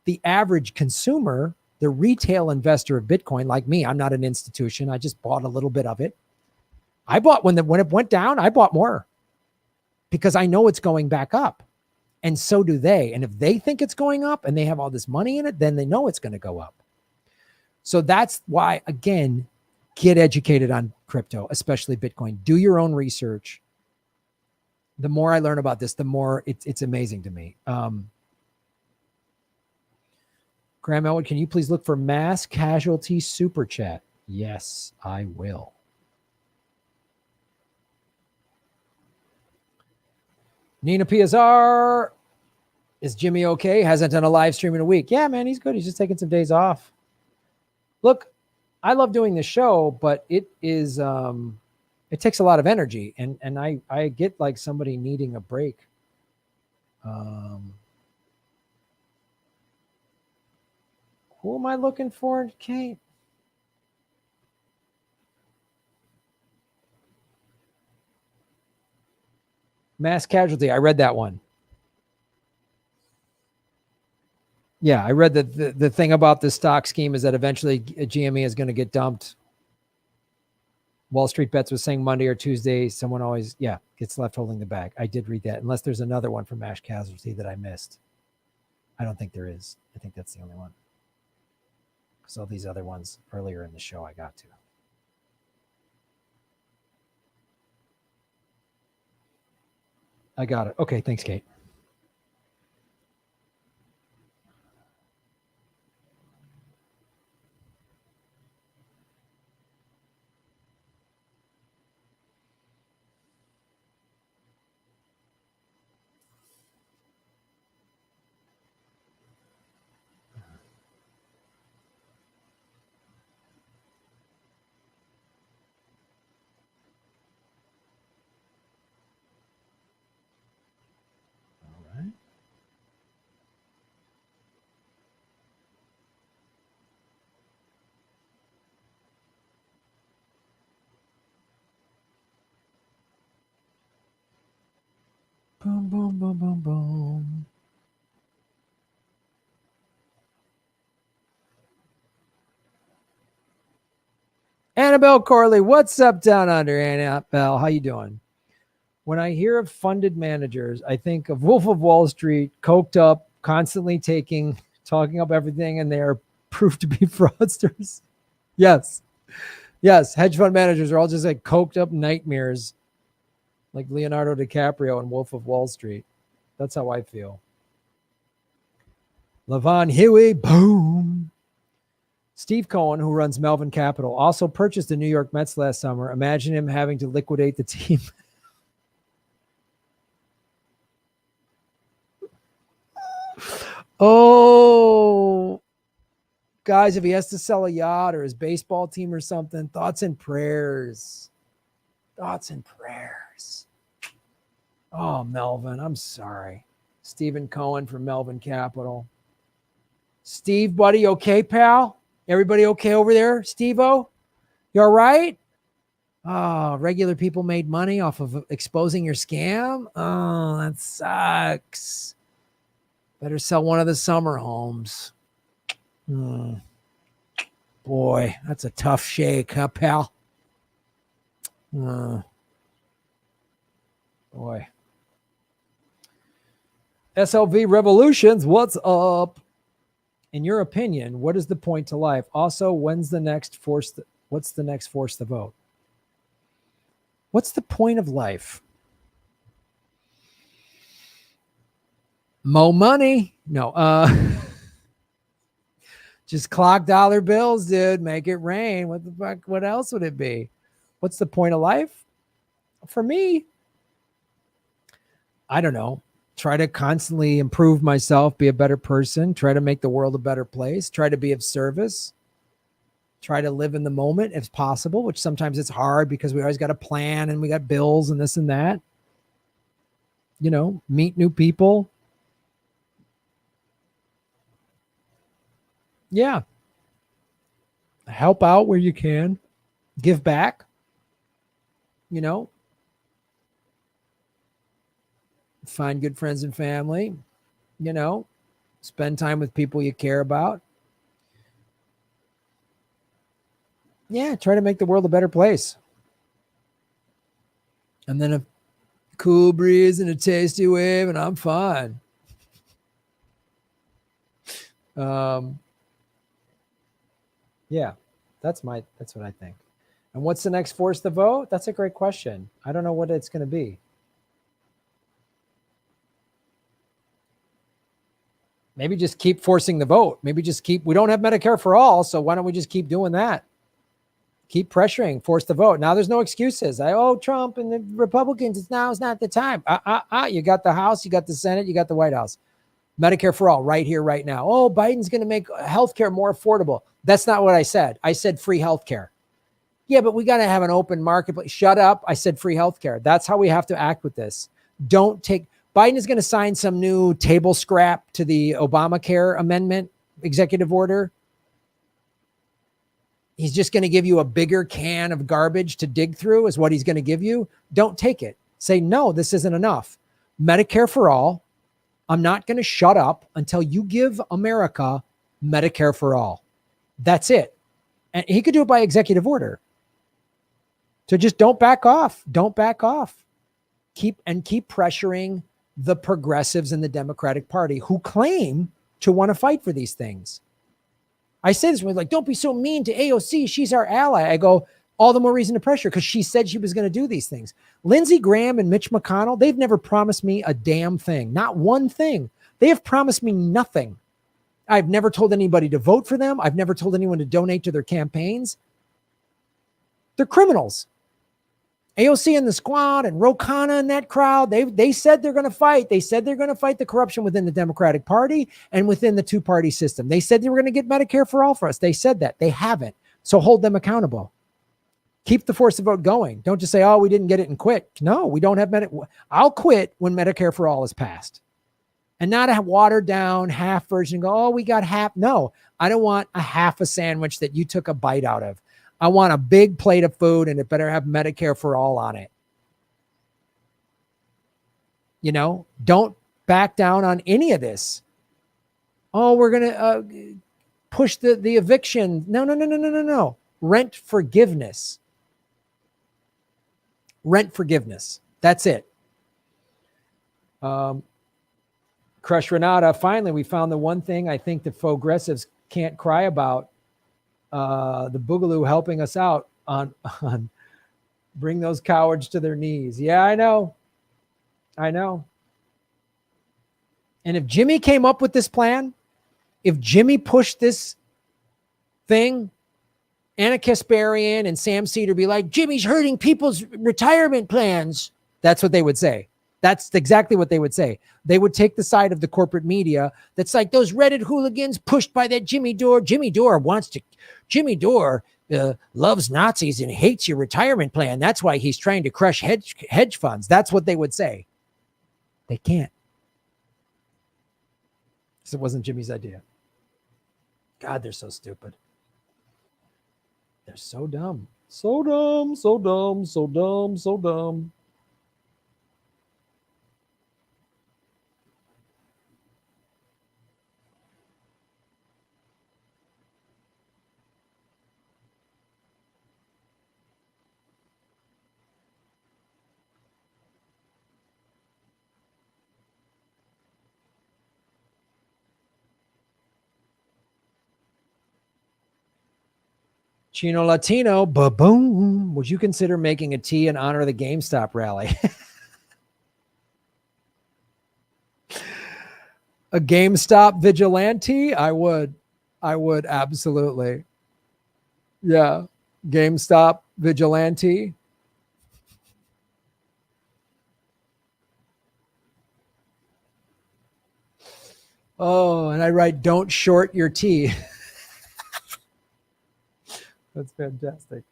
the average consumer, the retail investor of Bitcoin, like me, I'm not an institution. I just bought a little bit of it. I bought when it went down, I bought more because I know it's going back up. And so do they. And if they think it's going up and they have all this money in it, then they know it's going to go up. So that's why, again, get educated on crypto, especially Bitcoin. Do your own research. The more I learn about this, the more it's amazing to me. Graham Elwood, can you please look for mass casualty super chat? Yes, I will. Nina PSR, is Jimmy okay? Hasn't done a live stream in a week. Yeah, man, he's good. He's just taking some days off. Look, I love doing the show, but it is it takes a lot of energy, and I get like somebody needing a break. Who am I looking for, Kate? Mass casualty. I read that one. Yeah, I read that the thing about the stock scheme is that eventually GME is going to get dumped. Wall Street Bets was saying Monday or Tuesday. Someone always, gets left holding the bag. I did read that, unless there's another one from mass casualty that I missed. I don't think there is. I think that's the only one. Because all these other ones earlier in the show I got to. I got it. Okay, thanks, Kate. Boom, boom, boom, boom, boom. Annabelle Corley, what's up down under, Annabelle? How you doing? When I hear of funded managers, I think of Wolf of Wall Street, coked up, constantly talking up everything, and they are proved to be fraudsters. Yes. Hedge fund managers are all just like coked up nightmares, like Leonardo DiCaprio and Wolf of Wall Street. That's how I feel. Levon Huey, boom. Steve Cohen, who runs Melvin Capital, also purchased the New York Mets last summer. Imagine him having to liquidate the team. Oh, guys, if he has to sell a yacht or his baseball team or something, thoughts and prayers. Thoughts and prayers. Oh, Melvin, I'm sorry. Stephen Cohen from Melvin Capital. Steve, buddy, okay, pal? Everybody okay over there, Steve-O? You all right? Oh, regular people made money off of exposing your scam? Oh, that sucks. Better sell one of the summer homes. Boy, that's a tough shake, huh, pal? Boy. SLV Revolutions, what's up? In your opinion, what is the point to life? Also, what's the next force to vote? What's the point of life? Mo money. No, just clock dollar bills, dude. Make it rain. What the fuck? What else would it be? What's the point of life? For me, I don't know. Try to constantly improve myself, be a better person, try to make the world a better place, try to be of service, try to live in the moment if possible, which sometimes it's hard because we always got a plan and we got bills and this and that. You know, meet new people. Yeah. Help out where you can, give back, you know, find good friends and family, you know, spend time with people you care about. Yeah, try to make the world a better place. And then a cool breeze and a tasty wave, and I'm fine. Um, yeah, that's what I think. And what's the next force to vote? That's a great question. I don't know what it's going to be. Maybe just keep forcing the vote. Maybe just keep, we don't have Medicare for all. So why don't we just keep doing that? Keep pressuring, force the vote. Now there's no excuses. Trump and the Republicans, it's not the time. You got the House, you got the Senate, you got the White House. Medicare for all right here, right now. Oh, Biden's going to make healthcare more affordable. That's not what I said. I said free healthcare. Yeah, but we got to have an open marketplace. Shut up. I said free healthcare. That's how we have to act with this. Biden is going to sign some new table scrap to the Obamacare amendment executive order. He's just going to give you a bigger can of garbage to dig through is what he's going to give you. Don't take it. Say, no, this isn't enough. Medicare for all. I'm not going to shut up until you give America Medicare for all. That's it. And he could do it by executive order. So just don't back off. Don't back off. Keep pressuring the progressives in the Democratic Party who claim to want to fight for these things. I say this, like, don't be so mean to AOC. She's our ally. I go, all the more reason to pressure because she said she was going to do these things. Lindsey Graham and Mitch McConnell, they've never promised me a damn thing. Not one thing. They have promised me nothing. I've never told anybody to vote for them. I've never told anyone to donate to their campaigns. They're criminals. AOC and the squad and Ro Khanna and that crowd, they said they're going to fight. They said they're going to fight the corruption within the Democratic Party and within the two-party system. They said they were going to get Medicare for all for us. They said that. They haven't. So hold them accountable. Keep the force of vote going. Don't just say, oh, we didn't get it and quit. No, we don't have Medicare. I'll quit when Medicare for all is passed. And not a watered down half version. Go, oh, we got half. No, I don't want a half a sandwich that you took a bite out of. I want a big plate of food and it better have Medicare for all on it. You know, don't back down on any of this. Oh, we're going to push the eviction. No. Rent forgiveness. Rent forgiveness. That's it. Crush Renata, finally, we found the one thing I think the progressives can't cry about. The Boogaloo helping us out on bring those cowards to their knees. Yeah, I know. And if Jimmy came up with this plan, if Jimmy pushed this thing, Anna Kasparian and Sam Cedar be like, Jimmy's hurting people's retirement plans. That's what they would say. That's exactly what they would say. They would take the side of the corporate media that's like those Reddit hooligans pushed by that Jimmy Dore. Jimmy Dore loves Nazis and hates your retirement plan. That's why he's trying to crush hedge funds. That's what they would say. They can't. Because it wasn't Jimmy's idea. God, they're so stupid. They're so dumb. So dumb. Chino Latino, ba-boom. Would you consider making a tea in honor of the GameStop rally? A GameStop vigilante? I would absolutely. Yeah. GameStop vigilante. Oh, and I write, don't short your tea. That's fantastic.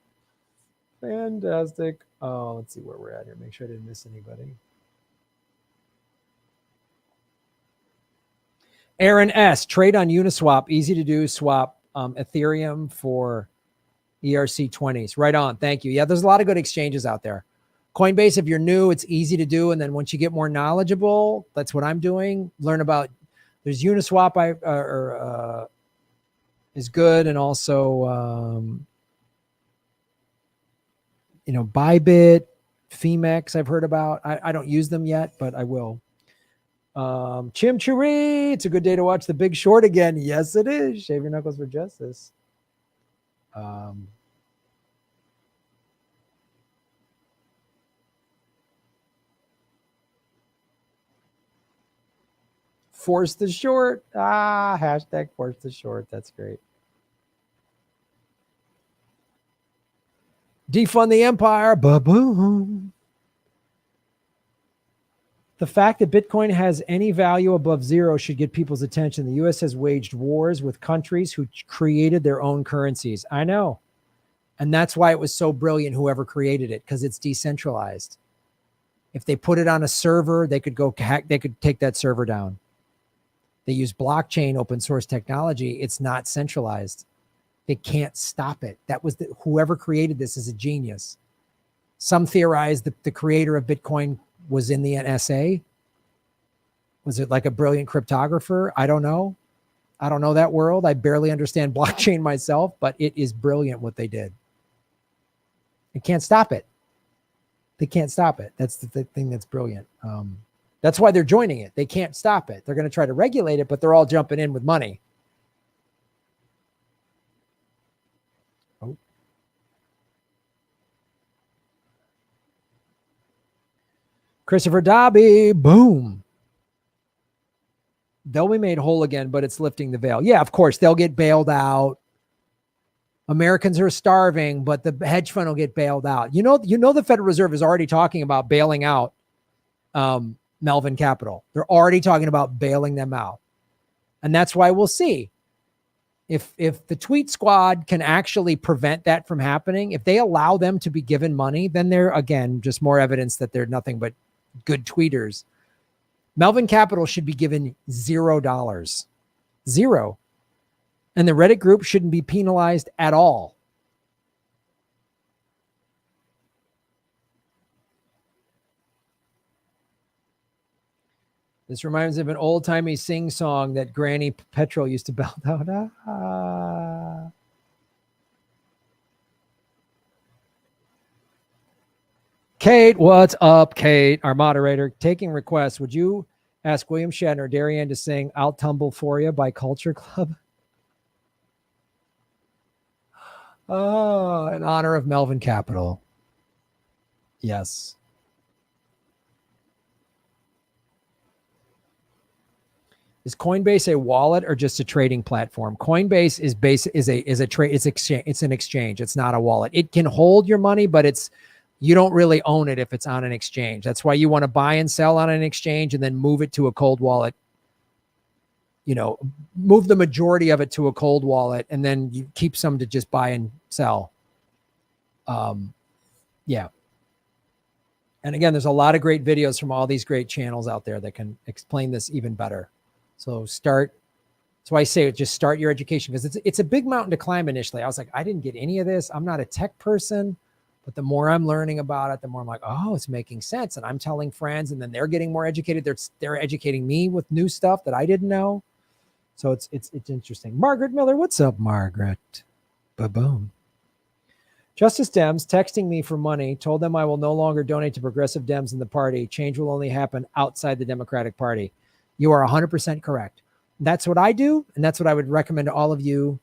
Fantastic. Oh, let's see where we're at here. Make sure I didn't miss anybody. Aaron S. Trade on Uniswap. Easy to do. Swap Ethereum for ERC20s. Right on. Thank you. Yeah, there's a lot of good exchanges out there. Coinbase, if you're new, it's easy to do. And then once you get more knowledgeable, that's what I'm doing. Learn about, there's Uniswap is good. And also, Bybit, Femex, I've heard about. I don't use them yet, but I will. Chimchurri, it's a good day to watch The Big Short again. Yes, it is. Shave your knuckles for justice. Force the short. Hashtag force the short. That's great. Defund the empire. Ba-boom. The fact that Bitcoin has any value above zero should get people's attention. The U.S. has waged wars with countries who created their own currencies. I know. And that's why it was so brilliant, whoever created it, because it's decentralized. If they put it on a server, they could take that server down. They use blockchain, open source technology. It's not centralized. They can't stop it. Whoever created this is a genius. Some theorize that the creator of Bitcoin was in the NSA. Was it like a brilliant cryptographer? I don't know. I don't know that world. I barely understand blockchain myself, but it is brilliant what they did. They can't stop it. They can't stop it. That's the thing that's brilliant. That's why they're joining it. They can't stop it. They're going to try to regulate it, but they're all jumping in with money. Oh. Christopher Dobby, boom. They'll be made whole again, but it's lifting the veil. Yeah, of course, they'll get bailed out. Americans are starving, but the hedge fund will get bailed out. You know, the Federal Reserve is already talking about bailing out Melvin Capital. They're already talking about bailing them out. And that's why we'll see. If the tweet squad can actually prevent that from happening, if they allow them to be given money, then they're, again, just more evidence that they're nothing but good tweeters. Melvin Capital should be given $0. Zero. And the Reddit group shouldn't be penalized at all. This reminds me of an old-timey sing song that Granny Petrol used to belt out. Kate, what's up, Kate? Our moderator, taking requests. Would you ask William Shatner or Darianne to sing I'll Tumble For You by Culture Club? Oh, in honor of Melvin Capital. Yes. Is Coinbase a wallet or just a trading platform? Coinbase it's an exchange. It's not a wallet. It can hold your money, but you don't really own it if it's on an exchange. That's why you want to buy and sell on an exchange and then move it to a cold wallet. Move the majority of it to a cold wallet and then you keep some to just buy and sell. Yeah. And again, there's a lot of great videos from all these great channels out there that can explain this even better. So that's why I say just start your education, because it's a big mountain to climb initially. I was like, I didn't get any of this. I'm not a tech person, but the more I'm learning about it, the more I'm like, oh, it's making sense. And I'm telling friends, and then they're getting more educated. They're educating me with new stuff that I didn't know. So it's interesting. Margaret Miller, what's up, Margaret? Ba-boom. Justice Dems texting me for money, told them I will no longer donate to progressive Dems in the party. Change will only happen outside the Democratic Party. You are 100% correct. That's what I do, and that's what I would recommend to all of you.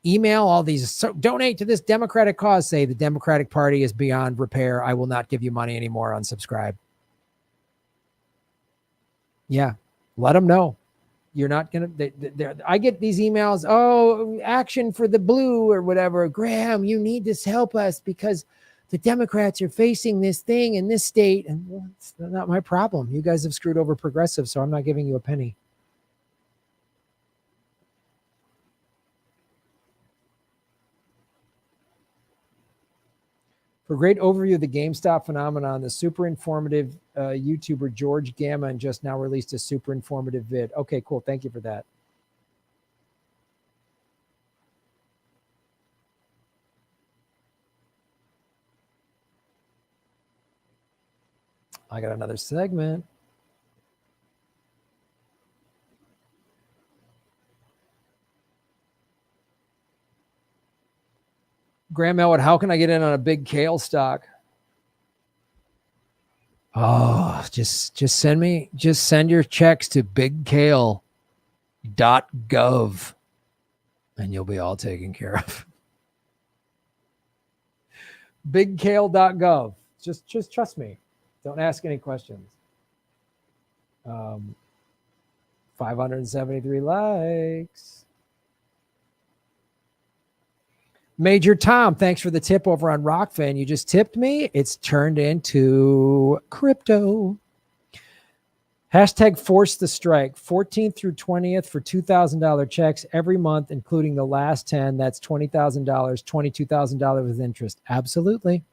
email all these, so donate to this Democratic cause, say the Democratic Party is beyond repair. I will not give you money anymore. Unsubscribe. Yeah. Let them know. You're not going to, I get these emails. Oh, action for the blue or whatever. Graham, you need to help us because the Democrats are facing this thing in this state. And well, it's not my problem. You guys have screwed over progressives, so I'm not giving you a penny. For a great overview of the GameStop phenomenon, the super informative YouTuber George Gammon just now released a super informative vid. Okay, cool. Thank you for that. I got another segment. Graham Elwood, how can I get in on a big kale stock? Oh, just send your checks to bigkale.gov and you'll be all taken care of. Bigkale.gov. Just trust me. Don't ask any questions. 573 likes. Major Tom, thanks for the tip over on Rockfin. You just tipped me. It's turned into crypto. Hashtag force the strike. 14th through 20th for $2,000 checks every month, including the last 10. That's $20,000, $22,000 with interest. Absolutely.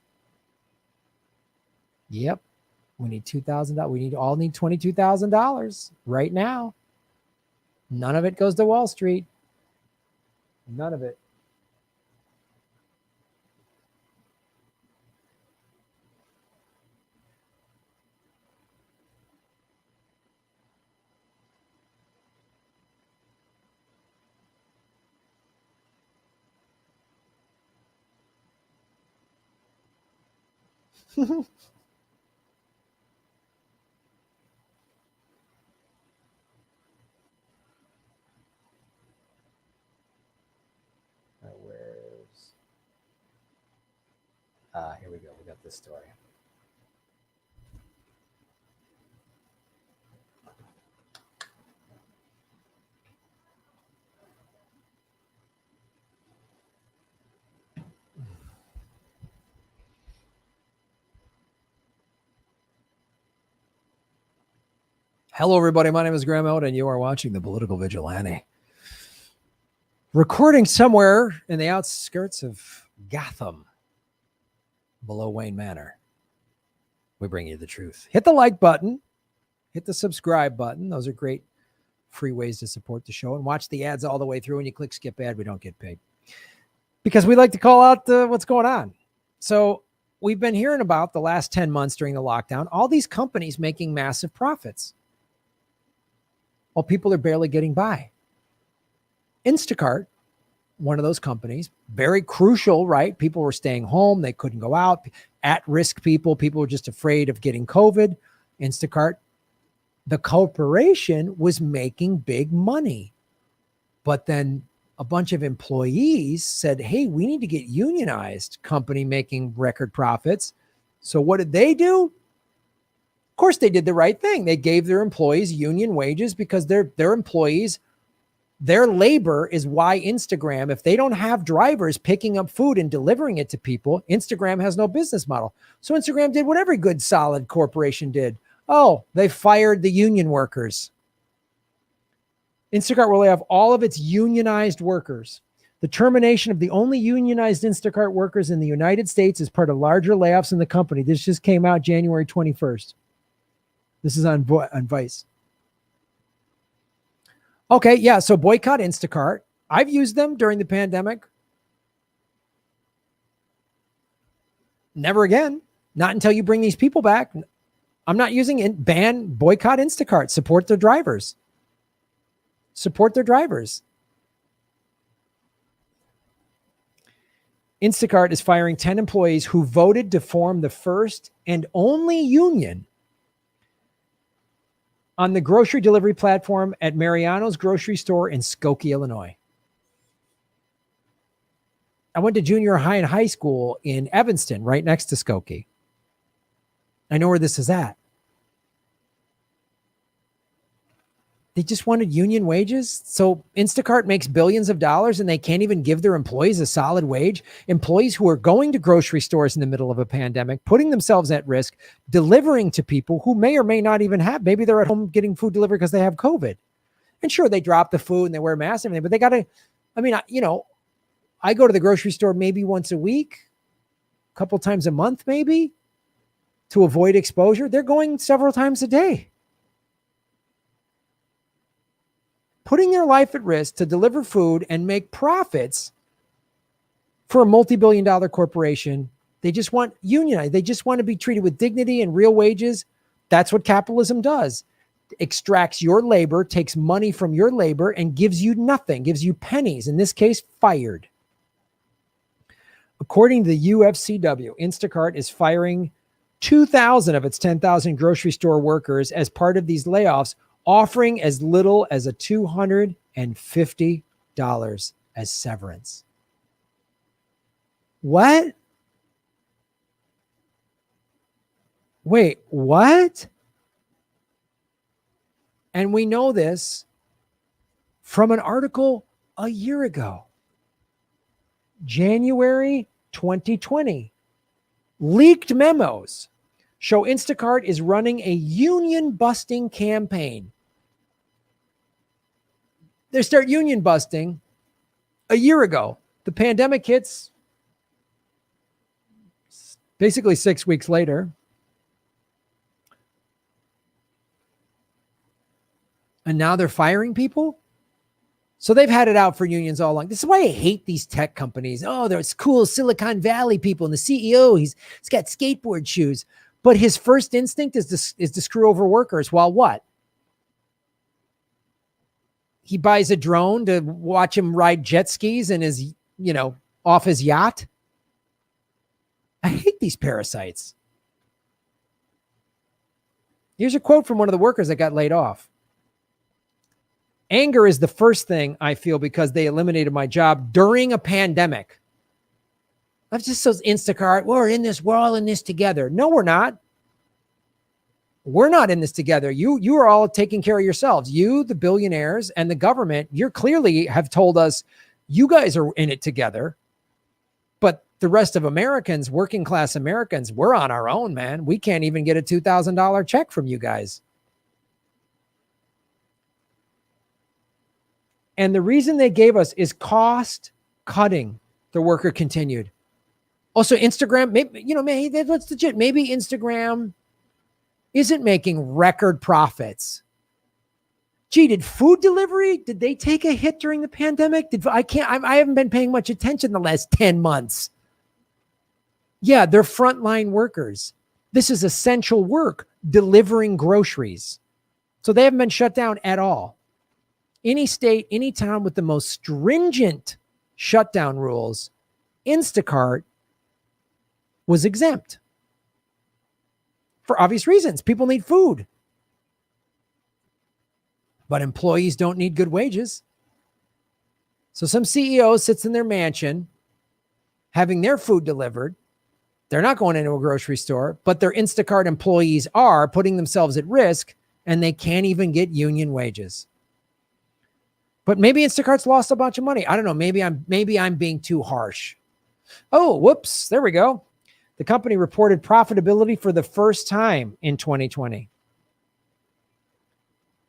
Yep. We need $2,000. We all need $22,000 right now. None of it goes to Wall Street. None of it. Here we go. We got this story. Hello, everybody. My name is Graham Elwood, and you are watching The Political Vigilante. Recording somewhere in the outskirts of Gotham, below Wayne Manor. We bring you the truth. Hit the like button. Hit the subscribe button. Those are great free ways to support the show. And watch the ads all the way through. When you click skip ad, we don't get paid. Because we like to call out what's going on. So we've been hearing about the last 10 months during the lockdown, all these companies making massive profits while people are barely getting by. Instacart, one of those companies, very crucial, right? People were staying home. They couldn't go out. At-risk people were just afraid of getting COVID. Instacart, the corporation, was making big money. But then a bunch of employees said, hey, we need to get unionized. Company making record profits. So what did they do? Of course, they did the right thing. They gave their employees union wages because their employees, their labor is why Instagram, if they don't have drivers picking up food and delivering it to people, Instagram has no business model. So Instagram did what every good, solid corporation did. Oh, they fired the union workers. Instacart will lay off all of its unionized workers. The termination of the only unionized Instacart workers in the United States is part of larger layoffs in the company. This just came out January 21st. This is on Vice. Okay, yeah, so boycott Instacart. I've used them during the pandemic. Never again. Not until you bring these people back. I'm not using it. Boycott Instacart. Support their drivers. Support their drivers. Instacart is firing 10 employees who voted to form the first and only union on the grocery delivery platform at Mariano's grocery store in Skokie, Illinois. I went to junior high and high school in Evanston, right next to Skokie. I know where this is at. They just wanted union wages. So Instacart makes billions of dollars and they can't even give their employees a solid wage. Employees who are going to grocery stores in the middle of a pandemic, putting themselves at risk, delivering to people who may or may not even have, maybe they're at home getting food delivered because they have COVID. And sure, they drop the food and they wear masks and everything, but they got to, I mean, I go to the grocery store maybe once a week, a couple times a month, maybe, to avoid exposure. They're going several times a day. Putting their life at risk to deliver food and make profits for a multi-billion-dollar corporation. They just want unionized. They just want to be treated with dignity and real wages. That's what capitalism does. Extracts your labor, takes money from your labor, and gives you nothing, gives you pennies, in this case, fired. According to the UFCW, Instacart is firing 2,000 of its 10,000 grocery store workers as part of these layoffs, offering as little as a $250 as severance. What? Wait, what? And we know this from an article a year ago, January 2020. Leaked memos show Instacart is running a union busting campaign. They start union busting a year ago. The pandemic hits basically 6 weeks later. And now they're firing people? So they've had it out for unions all along. This is why I hate these tech companies. Oh, there's cool Silicon Valley people. And the CEO, he's got skateboard shoes. But his first instinct is to screw over workers. While what? He buys a drone to watch him ride jet skis and his, off his yacht. I hate these parasites. Here's a quote from one of the workers that got laid off. Anger is the first thing I feel because they eliminated my job during a pandemic. That's just those Instacart. We're in this. We're all in this together. No, we're not. We're not in this together. You are all taking care of yourselves. You, the billionaires and the government, you clearly have told us you guys are in it together. But the rest of Americans, working class Americans, we're on our own, man. We can't even get a $2,000 check from you guys. And the reason they gave us is cost cutting, the worker continued. Also, Instagram, maybe that's legit. Maybe Instagram isn't making record profits. Gee, did food delivery, did they take a hit during the pandemic? I haven't been paying much attention the last 10 months. Yeah, they're frontline workers. This is essential work, delivering groceries. So they haven't been shut down at all. Any state, any town with the most stringent shutdown rules, Instacart was exempt. For obvious reasons. People need food. But employees don't need good wages. So some CEO sits in their mansion having their food delivered. They're not going into a grocery store, but their Instacart employees are putting themselves at risk and they can't even get union wages. But maybe Instacart's lost a bunch of money. I don't know. Maybe I'm being too harsh. Oh, whoops. There we go. The company reported profitability for the first time in 2020.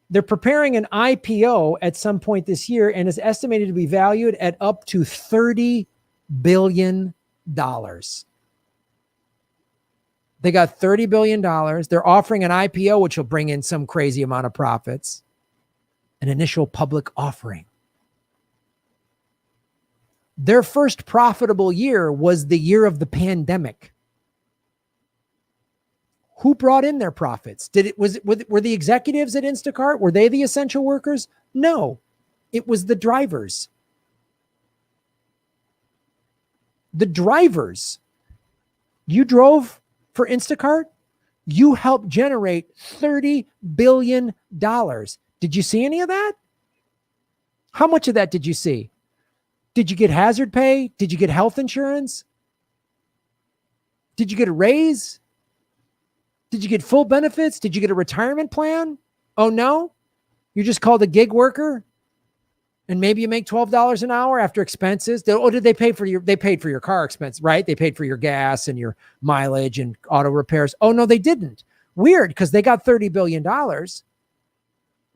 They're preparing an IPO at some point this year and is estimated to be valued at up to $30 billion. They got $30 billion. They're offering an IPO, which will bring in some crazy amount of profits. An initial public offering. Their first profitable year was the year of the pandemic. Who brought in their profits? Were the executives at Instacart? Were they the essential workers? No, it was the drivers. The drivers. You drove for Instacart? You helped generate $30 billion. Did you see any of that? How much of that did you see? Did you get hazard pay? Did you get health insurance? Did you get a raise? Did you get full benefits? Did you get a retirement plan? Oh, no? You're just called a gig worker? And maybe you make $12 an hour after expenses. Oh, did they pay for they paid for your car expense, right? They paid for your gas and your mileage and auto repairs. Oh, no, they didn't. Weird, because they got $30 billion,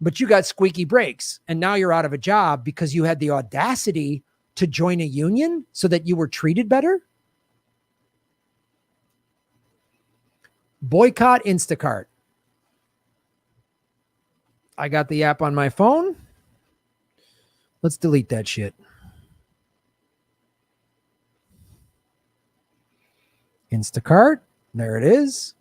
but you got squeaky brakes. And now you're out of a job because you had the audacity to join a union so that you were treated better. Boycott Instacart. I got the app on my phone. Let's delete that shit. Instacart. There it is.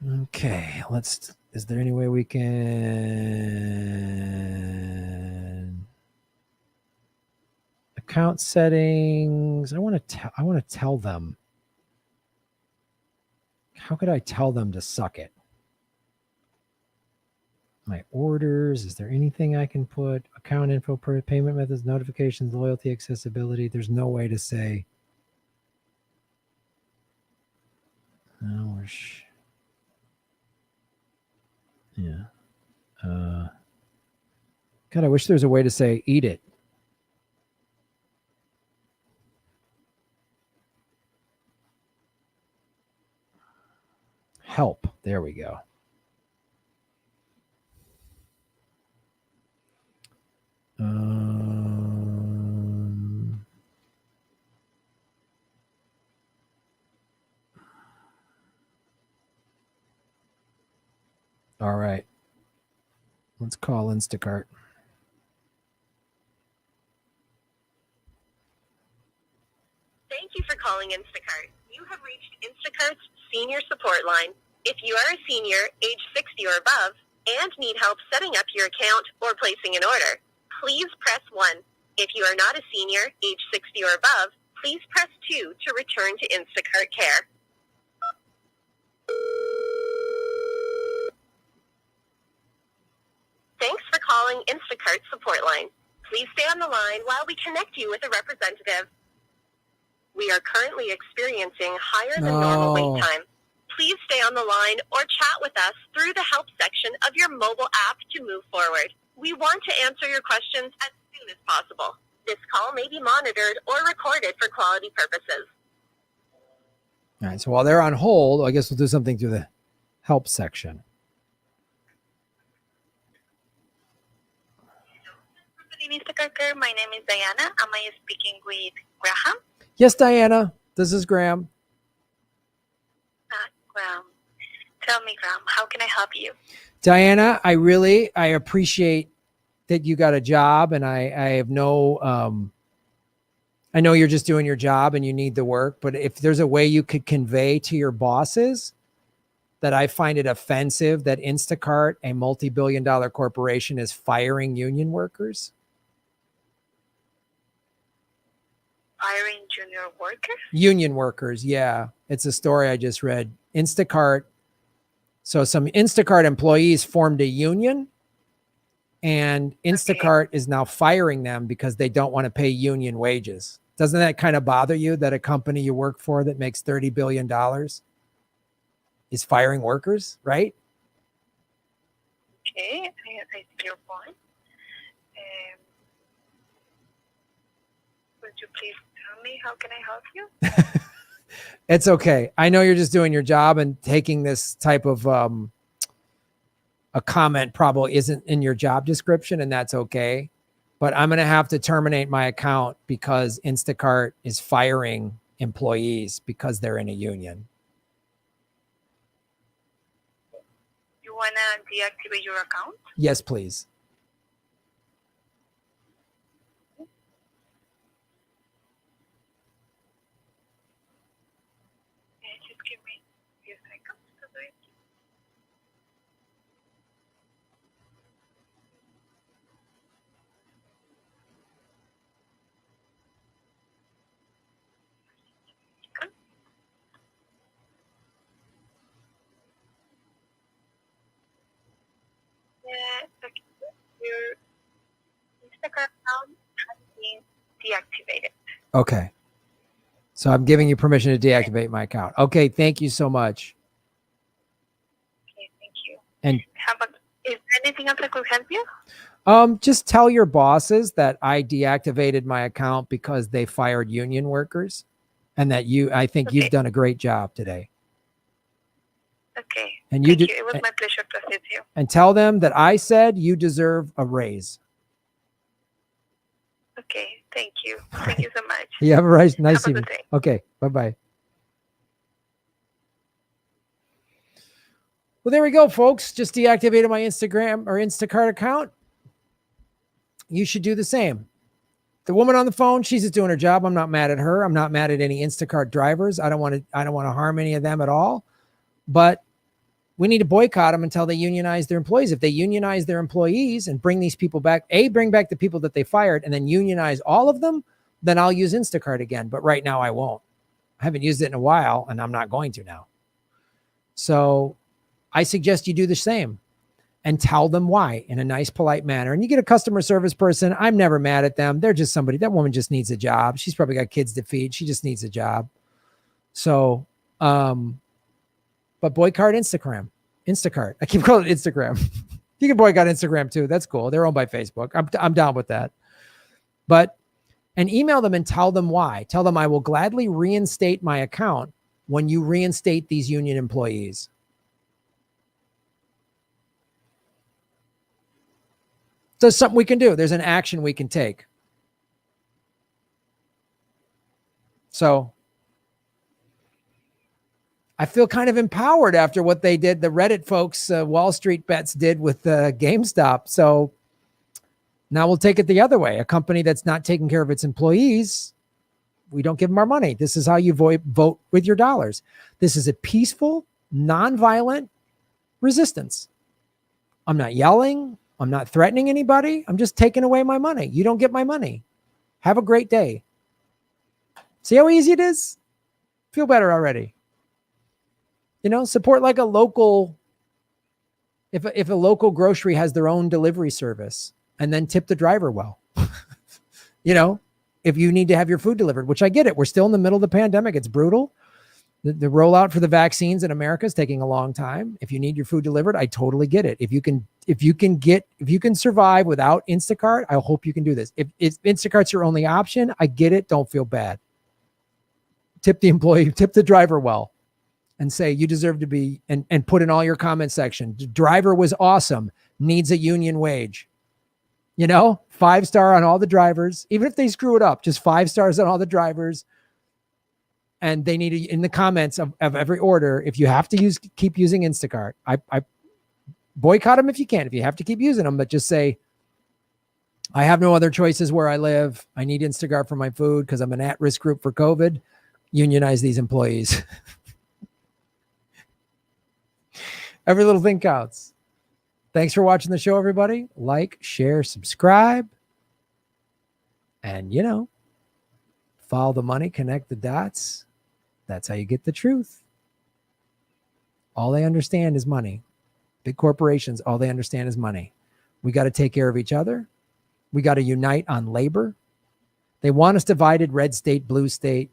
Okay, is there any way we can account settings? I want to tell them. How could I tell them to suck it? My orders. Is there anything I can put? Account info, payment methods, notifications, loyalty, accessibility. There's no way to say. No, yeah. God, I wish there was a way to say eat it. Help. There we go. All right. Let's call Instacart. Thank you for calling Instacart. You have reached Instacart's senior support line. If you are a senior, age 60 or above, and need help setting up your account or placing an order, please press 1. If you are not a senior, age 60 or above, please press 2 to return to Instacart Care. Thanks for calling Instacart support line. Please stay on the line while we connect you with a representative. We are currently experiencing higher than normal wait time. Please stay on the line or chat with us through the help section of your mobile app to move forward. We want to answer your questions as soon as possible. This call may be monitored or recorded for quality purposes. All right, so while they're on hold, I guess we'll do something through the help section. My name is Diana. Am I speaking with Graham? Yes, Diana. This is Graham. Graham. Tell me, Graham, how can I help you? Diana, I appreciate that you got a job, and I have no, I know you're just doing your job and you need the work, but if there's a way you could convey to your bosses that I find it offensive that Instacart, a multi-billion-dollar corporation, is firing union workers. Firing junior workers? Union workers, yeah. It's a story I just read. Instacart. So some Instacart employees formed a union, and Instacart is now firing them because they don't want to pay union wages. Doesn't that kind of bother you that a company you work for that makes $30 billion is firing workers, right? Okay, I see your point. Would you please tell me how can I help you? It's okay. I know you're just doing your job, and taking this type of a comment probably isn't in your job description, and that's okay. But I'm going to have to terminate my account because Instacart is firing employees because they're in a union. You want to deactivate your account? Yes, please. Just give me a few seconds to do it. deactivate it. Okay. So I'm giving you permission to deactivate my account. Okay. Thank you so much. Okay, thank you. And is there anything else I could help you? just tell your bosses that I deactivated my account because they fired union workers, and that I think you've done a great job today. Okay. And thank you. It was my pleasure to assist you. And tell them that I said you deserve a raise. Okay. Thank you. Thank you so much. You have a nice evening. Okay. Bye-bye. Well, there we go, folks. Just deactivated my Instagram or Instacart account. You should do the same. The woman on the phone, she's just doing her job. I'm not mad at her. I'm not mad at any Instacart drivers. I don't want to harm any of them at all. But we need to boycott them until they unionize their employees. If they unionize their employees and bring these people back, bring back the people that they fired and then unionize all of them, then I'll use Instacart again. But right now I won't. I haven't used it in a while and I'm not going to now. So I suggest you do the same and tell them why in a nice, polite manner. And you get a customer service person. I'm never mad at them. They're just somebody. That woman just needs a job. She's probably got kids to feed. She just needs a job. So, but boycott Instacart. I keep calling it Instagram. You can boycott Instagram too. That's cool. They're owned by Facebook. I'm down with that. And email them and tell them why. Tell them I will gladly reinstate my account when you reinstate these union employees. So there's something we can do. There's an action we can take. So I feel kind of empowered after what they did. The Reddit folks, Wall Street Bets did with GameStop. So now we'll take it the other way. A company that's not taking care of its employees, we don't give them our money. This is how you vote with your dollars. This is a peaceful, nonviolent resistance. I'm not yelling. I'm not threatening anybody. I'm just taking away my money. You don't get my money. Have a great day. See how easy it is? Feel better already. You know, support like a local, if a local grocery has their own delivery service, and then tip the driver well. You know, if you need to have your food delivered, which I get it. We're still in the middle of the pandemic. It's brutal. The rollout for the vaccines in America is taking a long time. If you need your food delivered, I totally get it. If you can survive without Instacart, I hope you can do this. If Instacart's your only option, I get it. Don't feel bad. Tip the employee, tip the driver well, and say you deserve to be, and put in all your comment section. The driver was awesome. Needs a union wage. You know, 5-star on all the drivers, even if they screw it up, just 5 stars on all the drivers. And they need to, in the comments of every order, if you have to keep using Instacart, I boycott them if you can, if you have to keep using them, but just say, I have no other choices where I live. I need Instacart for my food because I'm an at-risk group for COVID. Unionize these employees. Every little thing counts. Thanks for watching the show, everybody. Like, share, subscribe. And, you know, follow the money, connect the dots. That's how you get the truth. All they understand is money. Big corporations, all they understand is money. We got to take care of each other. We got to unite on labor. They want us divided, red state, blue state,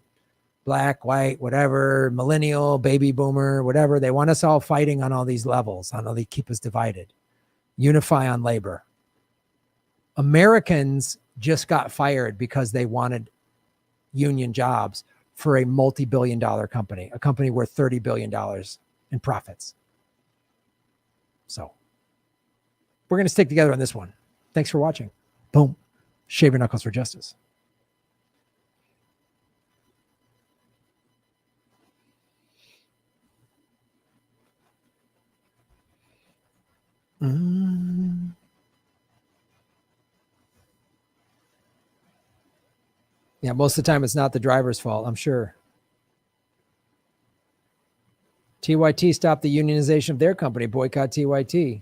black, white, whatever, millennial, baby boomer, whatever. They want us all fighting on all these levels, on how they keep us divided. Unify on labor. Americans just got fired because they wanted union jobs for a multi-billion-dollar company, a company worth $30 billion in profits. So we're going to stick together on this one. Thanks for watching. Boom. Shave your knuckles for justice. Yeah, most of the time it's not the driver's fault, I'm sure. TYT stopped the unionization of their company. Boycott TYT.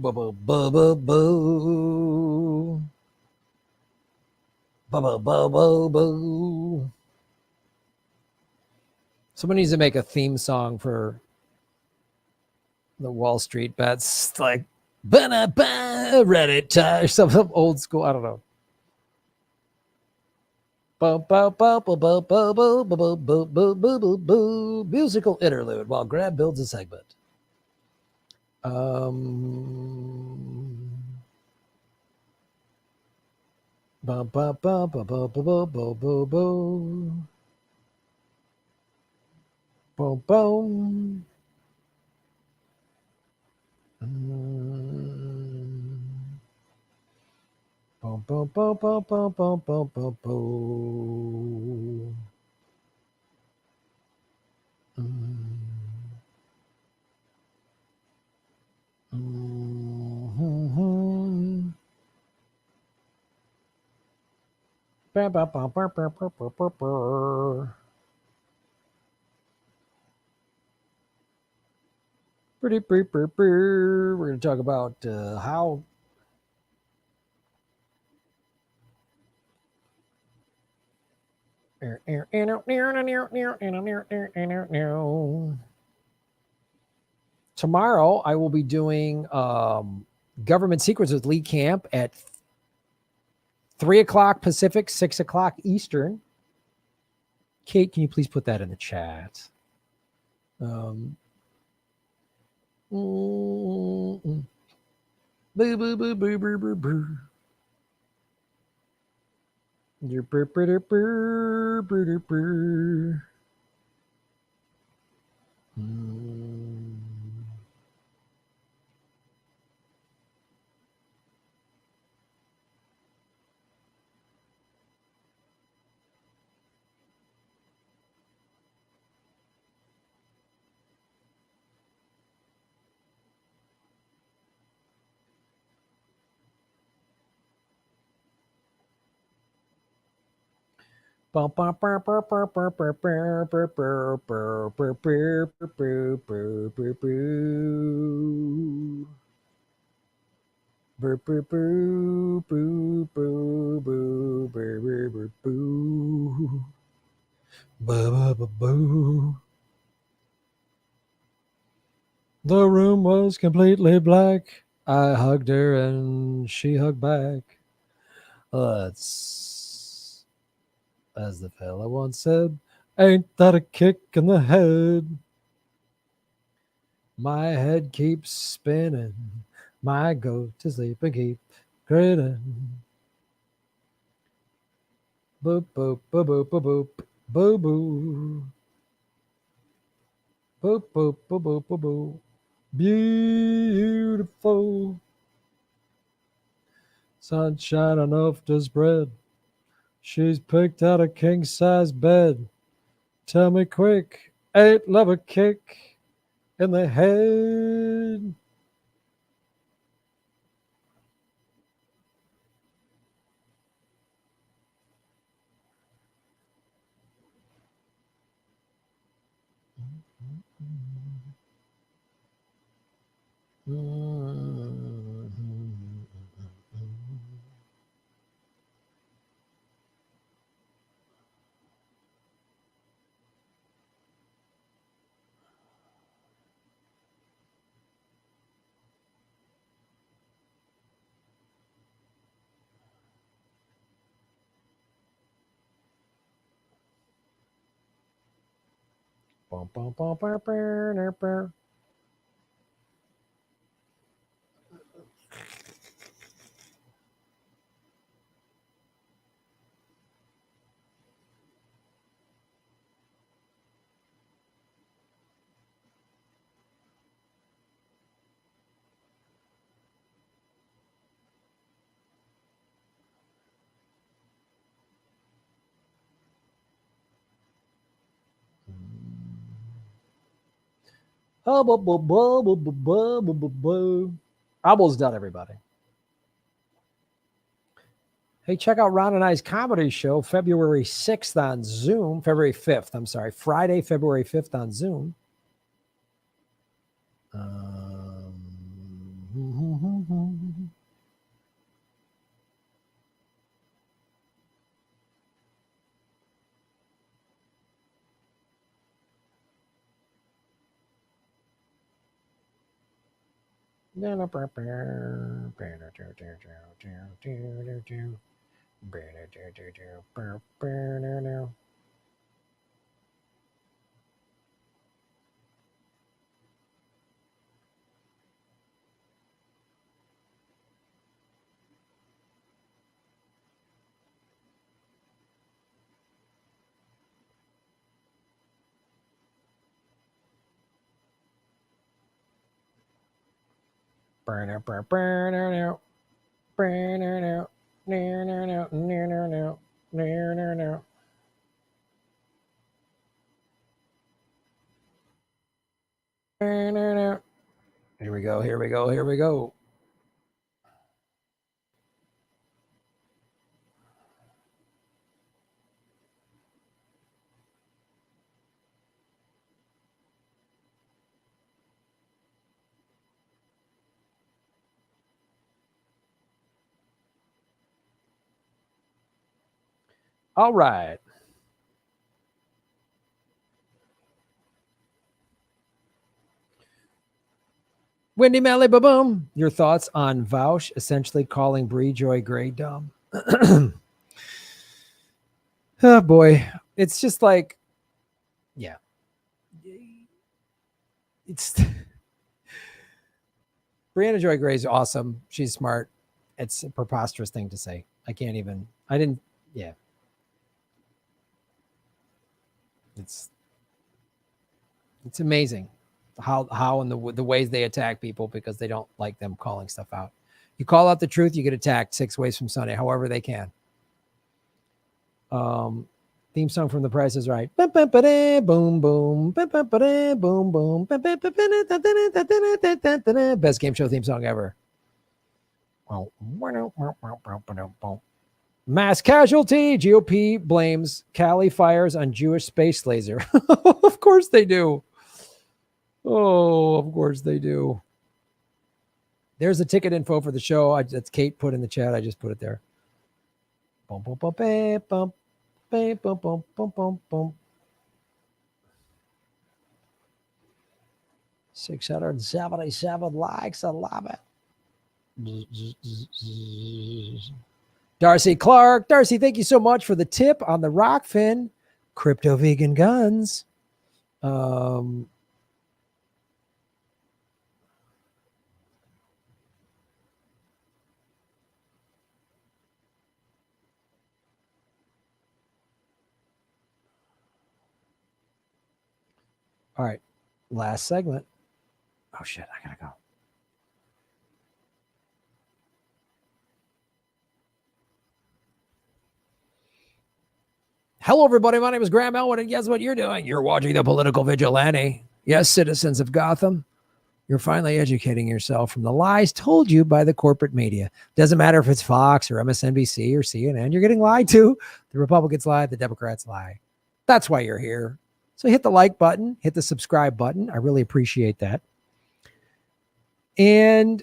boo, boo, boo, boo, boo. Boo, boo, boo, boo, boo. Someone needs to make a theme song for the Wall Street bets, like Reddit or some old school. I don't know. Musical interlude while Grab builds a segment. Boom, boom. Boom, boom, boom, boom, boom, boom, boom, boom, boom. We're going to talk about how tomorrow I will be doing Government Secrets with Lee Camp at 3 o'clock Pacific, 6 o'clock Eastern. Kate, can you please put that in the chat? Boo, boo, boo, boo, boo, boo, boo. The room was completely black. I hugged her and she hugged back. Let's, as the fella once said, ain't that a kick in the head? My head keeps spinning. My go to sleep and keep grinning. Boop, boop, boop, boop, boop, boop, boo, boo. Boop, boop, boop, boop, boop, boop. Beautiful. Sunshine enough to spread. She's picked out a king-size bed. Tell me quick, ain't love a kick in the head? Almost done, everybody. Hey, check out Ron and I's comedy show February 6th on Zoom. February 5th, I'm sorry. Friday, February 5th on Zoom. Here we go. Here we go. Here we go. All right. Wendy Malley Boom. Your thoughts on Vaush essentially calling Bree Joy Gray dumb? Oh boy. It's just like, yeah. It's Brianna Joy Gray is awesome. She's smart. It's a preposterous thing to say. Yeah. It's amazing how and the ways they attack people because they don't like them calling stuff out. You call out the truth, you get attacked 6 ways from Sunday, however they can. Theme song from The Price is Right. Boom, boom. Boom, boom. Best game show theme song ever. Mass casualty. GOP blames Cali fires on Jewish space laser. Of course they do. Oh, of course they do. There's the ticket info for the show. That's Kate put in the chat. I just put it there. Boom, boom, boom, boom, boom, boom, boom, boom, boom, boom. 677 likes. I love it. Darcy Clark. Darcy, thank you so much for the tip on the Rockfin crypto vegan guns. All right. Last segment. Oh, shit. I got to go. Hello, everybody. My name is Graham Elwood, and guess what you're doing? You're watching the Political Vigilante. Yes, citizens of Gotham. You're finally educating yourself from the lies told you by the corporate media. Doesn't matter if it's Fox or MSNBC or CNN. You're getting lied to. The Republicans lie. The Democrats lie. That's why you're here. So hit the like button. Hit the subscribe button. I really appreciate that. And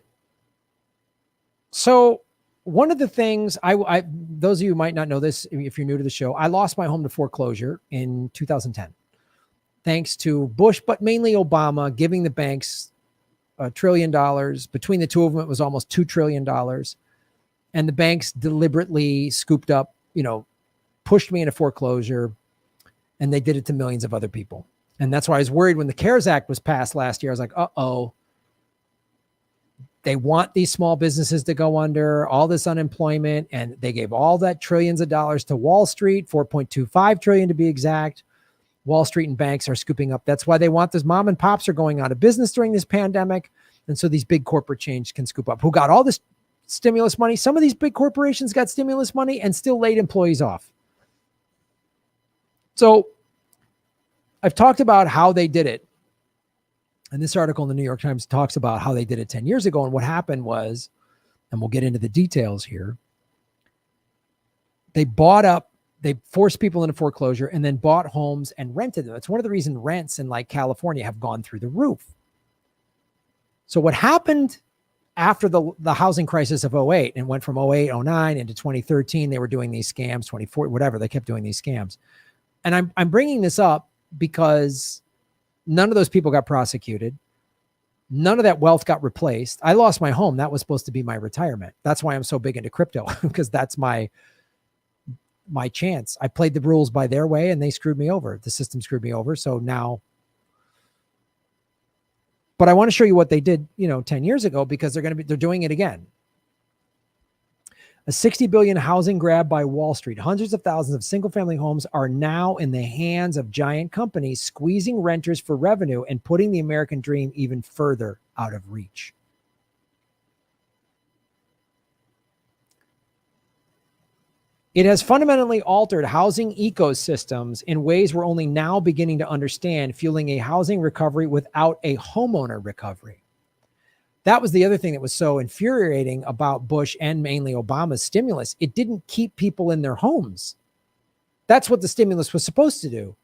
so one of the things those of you who might not know this, if you're new to the show, I lost my home to foreclosure in 2010, thanks to Bush, but mainly Obama giving the banks $1 trillion. Between the two of them, it was almost $2 trillion. And the banks deliberately scooped up, pushed me into foreclosure, and they did it to millions of other people. And that's why I was worried when the CARES Act was passed last year. I was like, uh-oh. They want these small businesses to go under, all this unemployment, and they gave all that trillions of dollars to Wall Street, 4.25 trillion to be exact. Wall Street and banks are scooping up. That's why they want this. Mom and pops are going out of business during this pandemic. And so these big corporate chains can scoop up. Who got all this stimulus money? Some of these big corporations got stimulus money and still laid employees off. So I've talked about how they did it. And this article in the New York Times talks about how they did it 10 years ago. And what happened was, and we'll get into the details here, they forced people into foreclosure and then bought homes and rented them. It's one of the reasons rents in like California have gone through the roof. So what happened after the housing crisis of 08 and went from 08, 09 into 2013, they were doing these scams, 24, whatever, they kept doing these scams. And I'm bringing this up because none of those people got prosecuted. None of that wealth got replaced. I lost my home. That was supposed to be my retirement. That's why I'm so big into crypto, because that's my chance. I played the rules by their way and they screwed me over. The system screwed me over. So now, but I want to show you what they did, 10 years ago, because they're doing it again. A $60 billion housing grab by Wall Street. Hundreds of thousands of single-family homes are now in the hands of giant companies, squeezing renters for revenue and putting the American dream even further out of reach. It has fundamentally altered housing ecosystems in ways we're only now beginning to understand, fueling a housing recovery without a homeowner recovery. That was the other thing that was so infuriating about Bush and mainly Obama's stimulus. It didn't keep people in their homes. That's what the stimulus was supposed to do.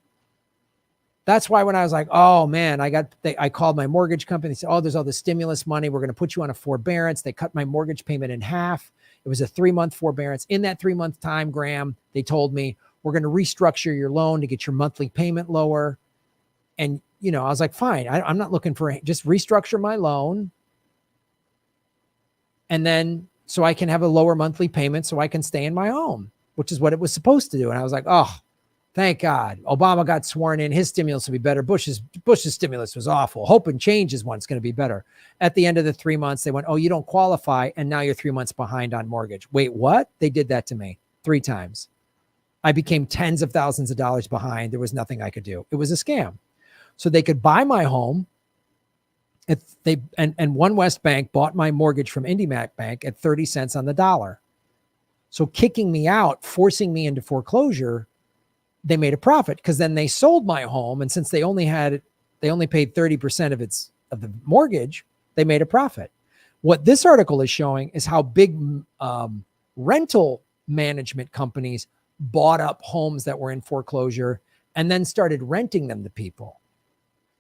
That's why when I was like, oh man, I called my mortgage company and said, oh, there's all this stimulus money. We're going to put you on a forbearance. They cut my mortgage payment in half. It was a 3-month forbearance. In that 3-month time, Graham, they told me, we're going to restructure your loan to get your monthly payment lower. And, I was like, fine, I'm not looking for, just restructure my loan. And then so I can have a lower monthly payment so I can stay in my home, which is what it was supposed to do. And I was like, oh, thank God. Obama got sworn in. His stimulus will be better. Bush's stimulus was awful. Hope and change is one's going to be better. At the end of the 3 months, they went, oh, you don't qualify. And now you're 3 months behind on mortgage. Wait, what? They did that to me 3 times. I became tens of thousands of dollars behind. There was nothing I could do. It was a scam. So they could buy my home. And One West Bank bought my mortgage from IndyMac Bank at 30 cents on the dollar. So kicking me out, forcing me into foreclosure, they made a profit because then they sold my home. And since they only paid 30% of the mortgage, they made a profit. What this article is showing is how big rental management companies bought up homes that were in foreclosure and then started renting them to people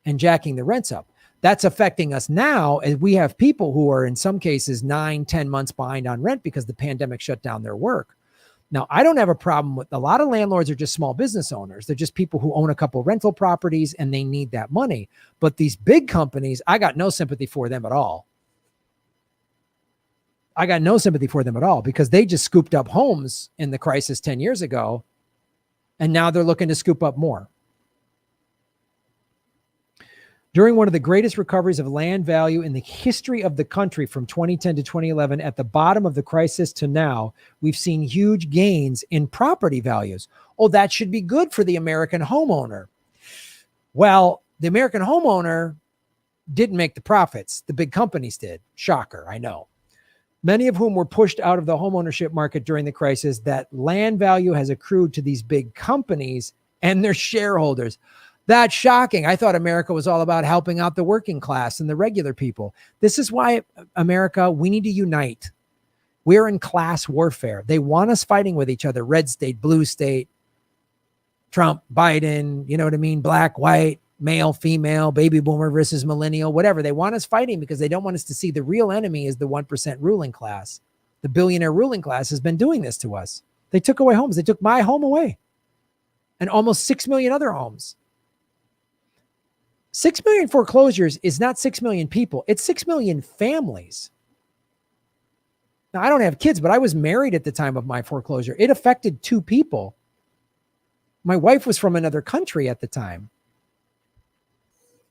and jacking the rents up. That's affecting us now as we have people who are in some cases 9-10 months behind on rent because the pandemic shut down their work. Now, I don't have a problem with a lot of landlords are just small business owners. They're just people who own a couple rental properties and they need that money. But these big companies, I got no sympathy for them at all. Because they just scooped up homes in the crisis 10 years ago. And now they're looking to scoop up more. During one of the greatest recoveries of land value in the history of the country from 2010 to 2011, at the bottom of the crisis to now, we've seen huge gains in property values. Oh, that should be good for the American homeowner. Well, the American homeowner didn't make the profits. The big companies did. Shocker, I know. Many of whom were pushed out of the homeownership market during the crisis. That land value has accrued to these big companies and their shareholders. That's shocking. I thought America was all about helping out the working class and the regular people. This is why, America, we need to unite. We're in class warfare. They want us fighting with each other. Red state, blue state, Trump, Biden, you know what I mean? Black, white, male, female, baby boomer versus millennial, whatever. They want us fighting because they don't want us to see the real enemy is the 1% ruling class. The billionaire ruling class has been doing this to us. They took away homes. They took my home away and almost 6 million other homes. 6 million foreclosures is not 6 million people. It's 6 million families. Now, I don't have kids, but I was married at the time of my foreclosure. It affected 2 people. My wife was from another country at the time.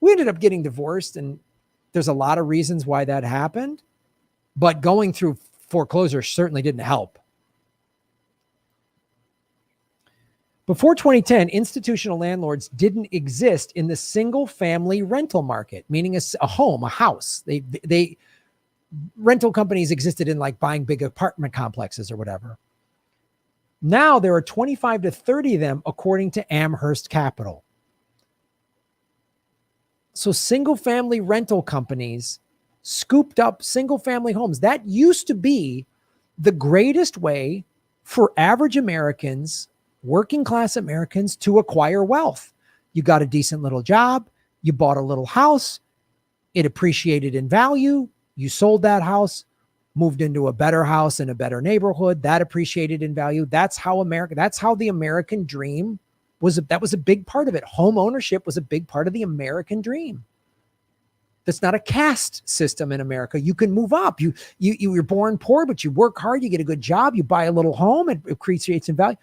We ended up getting divorced, and there's a lot of reasons why that happened, but going through foreclosure certainly didn't help. Before 2010, institutional landlords didn't exist in the single-family rental market, meaning a home, a house. They rental companies existed in like buying big apartment complexes or whatever. Now there are 25 to 30 of them, according to Amherst Capital. So single-family rental companies scooped up single-family homes. That used to be the greatest way for average Americans, working class Americans, to acquire wealth. You got a decent little job. You bought a little house. It appreciated in value. You sold that house, moved into a better house in a better neighborhood. That appreciated in value. That's how the American dream was. That was a big part of it. Home ownership was a big part of the American dream. That's not a caste system in America. You can move up. You're born poor, but you work hard. You get a good job. You buy a little home. It creates some value.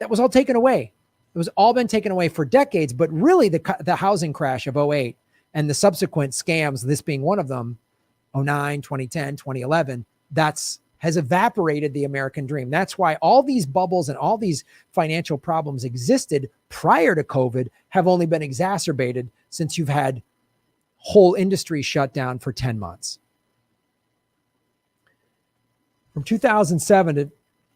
That was all taken away. It was all been taken away for decades. But really, the housing crash of 08 and the subsequent scams, this being one of them, 09, 2010, 2011, has evaporated the American dream. That's why all these bubbles and all these financial problems existed prior to COVID have only been exacerbated since you've had whole industry shut down for 10 months. From 2007 to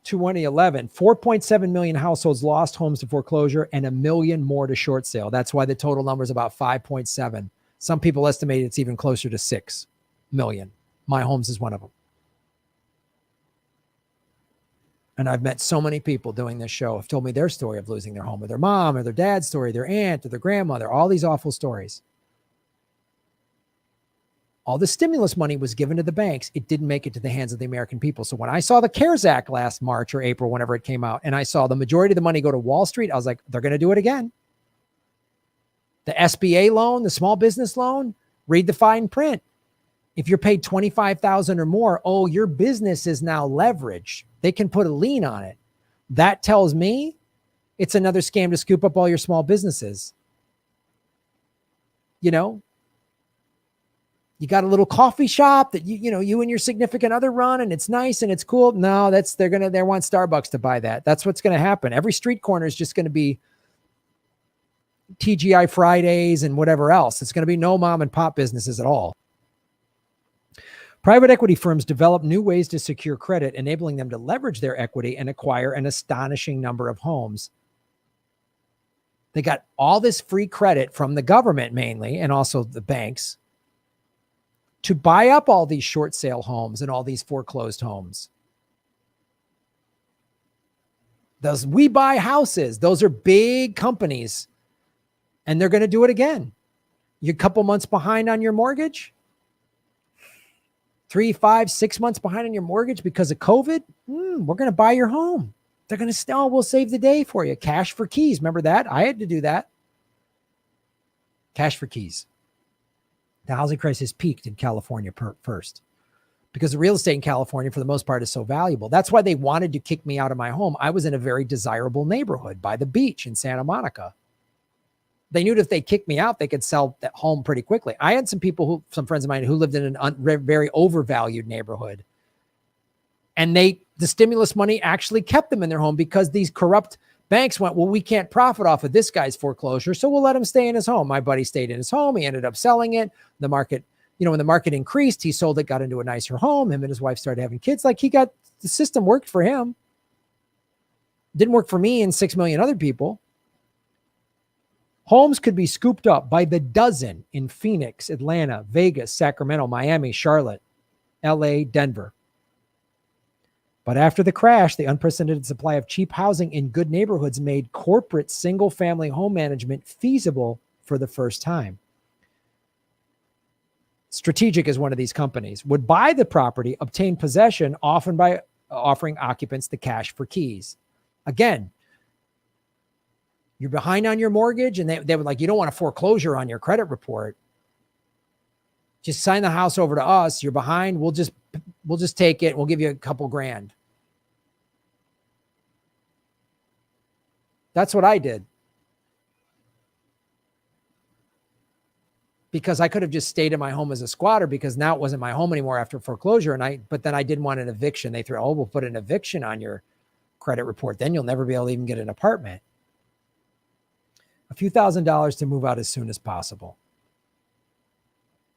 2011, 4.7 million households lost homes to foreclosure and 1 million more to short sale. That's why the total number is about 5.7. Some people estimate it's even closer to 6 million. My Homes is one of them. And I've met so many people doing this show have told me their story of losing their home, or their mom or their dad's story, their aunt or their grandmother, all these awful stories. All the stimulus money was given to the banks. It didn't make it to the hands of the American people. So when I saw the CARES Act last March or April, whenever it came out, and I saw the majority of the money go to Wall Street, I was like, they're going to do it again. The SBA loan, the small business loan, read the fine print. If you're paid $25,000 or more, your business is now leveraged. They can put a lien on it. That tells me it's another scam to scoop up all your small businesses. You got a little coffee shop that you and your significant other run, and it's nice and it's cool. No, they want Starbucks to buy that. That's what's going to happen. Every street corner is just going to be TGI Fridays and whatever else. It's going to be no mom and pop businesses at all. Private equity firms develop new ways to secure credit, enabling them to leverage their equity and acquire an astonishing number of homes. They got all this free credit from the government mainly, and also the banks, to buy up all these short sale homes and all these foreclosed homes. Those We Buy Houses, those are big companies, and they're going to do it again. You're a couple months behind on your mortgage, 3, 5, 6 months behind on your mortgage because of COVID. We're going to buy your home. They're going to we'll save the day for you. Cash for keys. Remember that? I had to do that. Cash for keys. The housing crisis peaked in California first because the real estate in California, for the most part, is so valuable. That's why they wanted to kick me out of my home. I was in a very desirable neighborhood by the beach in Santa Monica. They knew that if they kicked me out, they could sell that home pretty quickly. I had some friends of mine who lived in an very overvalued neighborhood. And the stimulus money actually kept them in their home because these corrupt banks went, well, we can't profit off of this guy's foreclosure, so we'll let him stay in his home. My buddy stayed in his home. He ended up selling it. The market, when the market increased, he sold it, got into a nicer home. Him and his wife started having kids. The system worked for him. Didn't work for me and 6 million other people. Homes could be scooped up by the dozen in Phoenix, Atlanta, Vegas, Sacramento, Miami, Charlotte, LA, Denver. But after the crash, the unprecedented supply of cheap housing in good neighborhoods made corporate single-family home management feasible for the first time. Strategic is one of these companies, would buy the property, obtain possession, often by offering occupants the cash for keys. Again, you're behind on your mortgage, and they would you don't want a foreclosure on your credit report. Just sign the house over to us. You're behind. We'll just take it. We'll give you a couple grand. That's what I did. Because I could have just stayed in my home as a squatter because now it wasn't my home anymore after foreclosure. But then I didn't want an eviction. They threw, we'll put an eviction on your credit report. Then you'll never be able to even get an apartment. A few $1,000s to move out as soon as possible.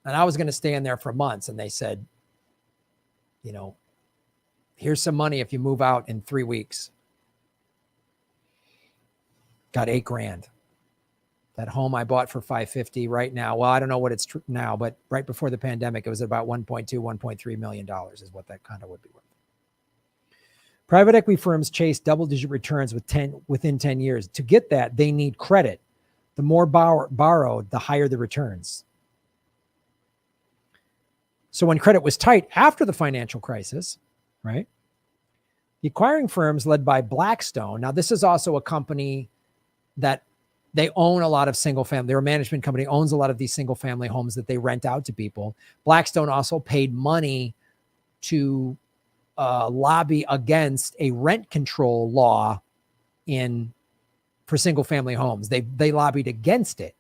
And I was going to stay in there for months. And they said, here's some money if you move out in 3 weeks. Got $8,000. That home I bought for $550 right now. Well, I don't know what it's now, but right before the pandemic, it was about $1.2, $1.3 million is what that kind of would be worth. Private equity firms chase double-digit returns within 10 years. To get that, they need credit. The more borrowed, the higher the returns. So when credit was tight after the financial crisis, right? The acquiring firms led by Blackstone. Now, this is also a company that They own a lot of single family. Their management company owns a lot of these single family homes that they rent out to people. Blackstone also paid money to lobby against a rent control law for single family homes. They lobbied against it.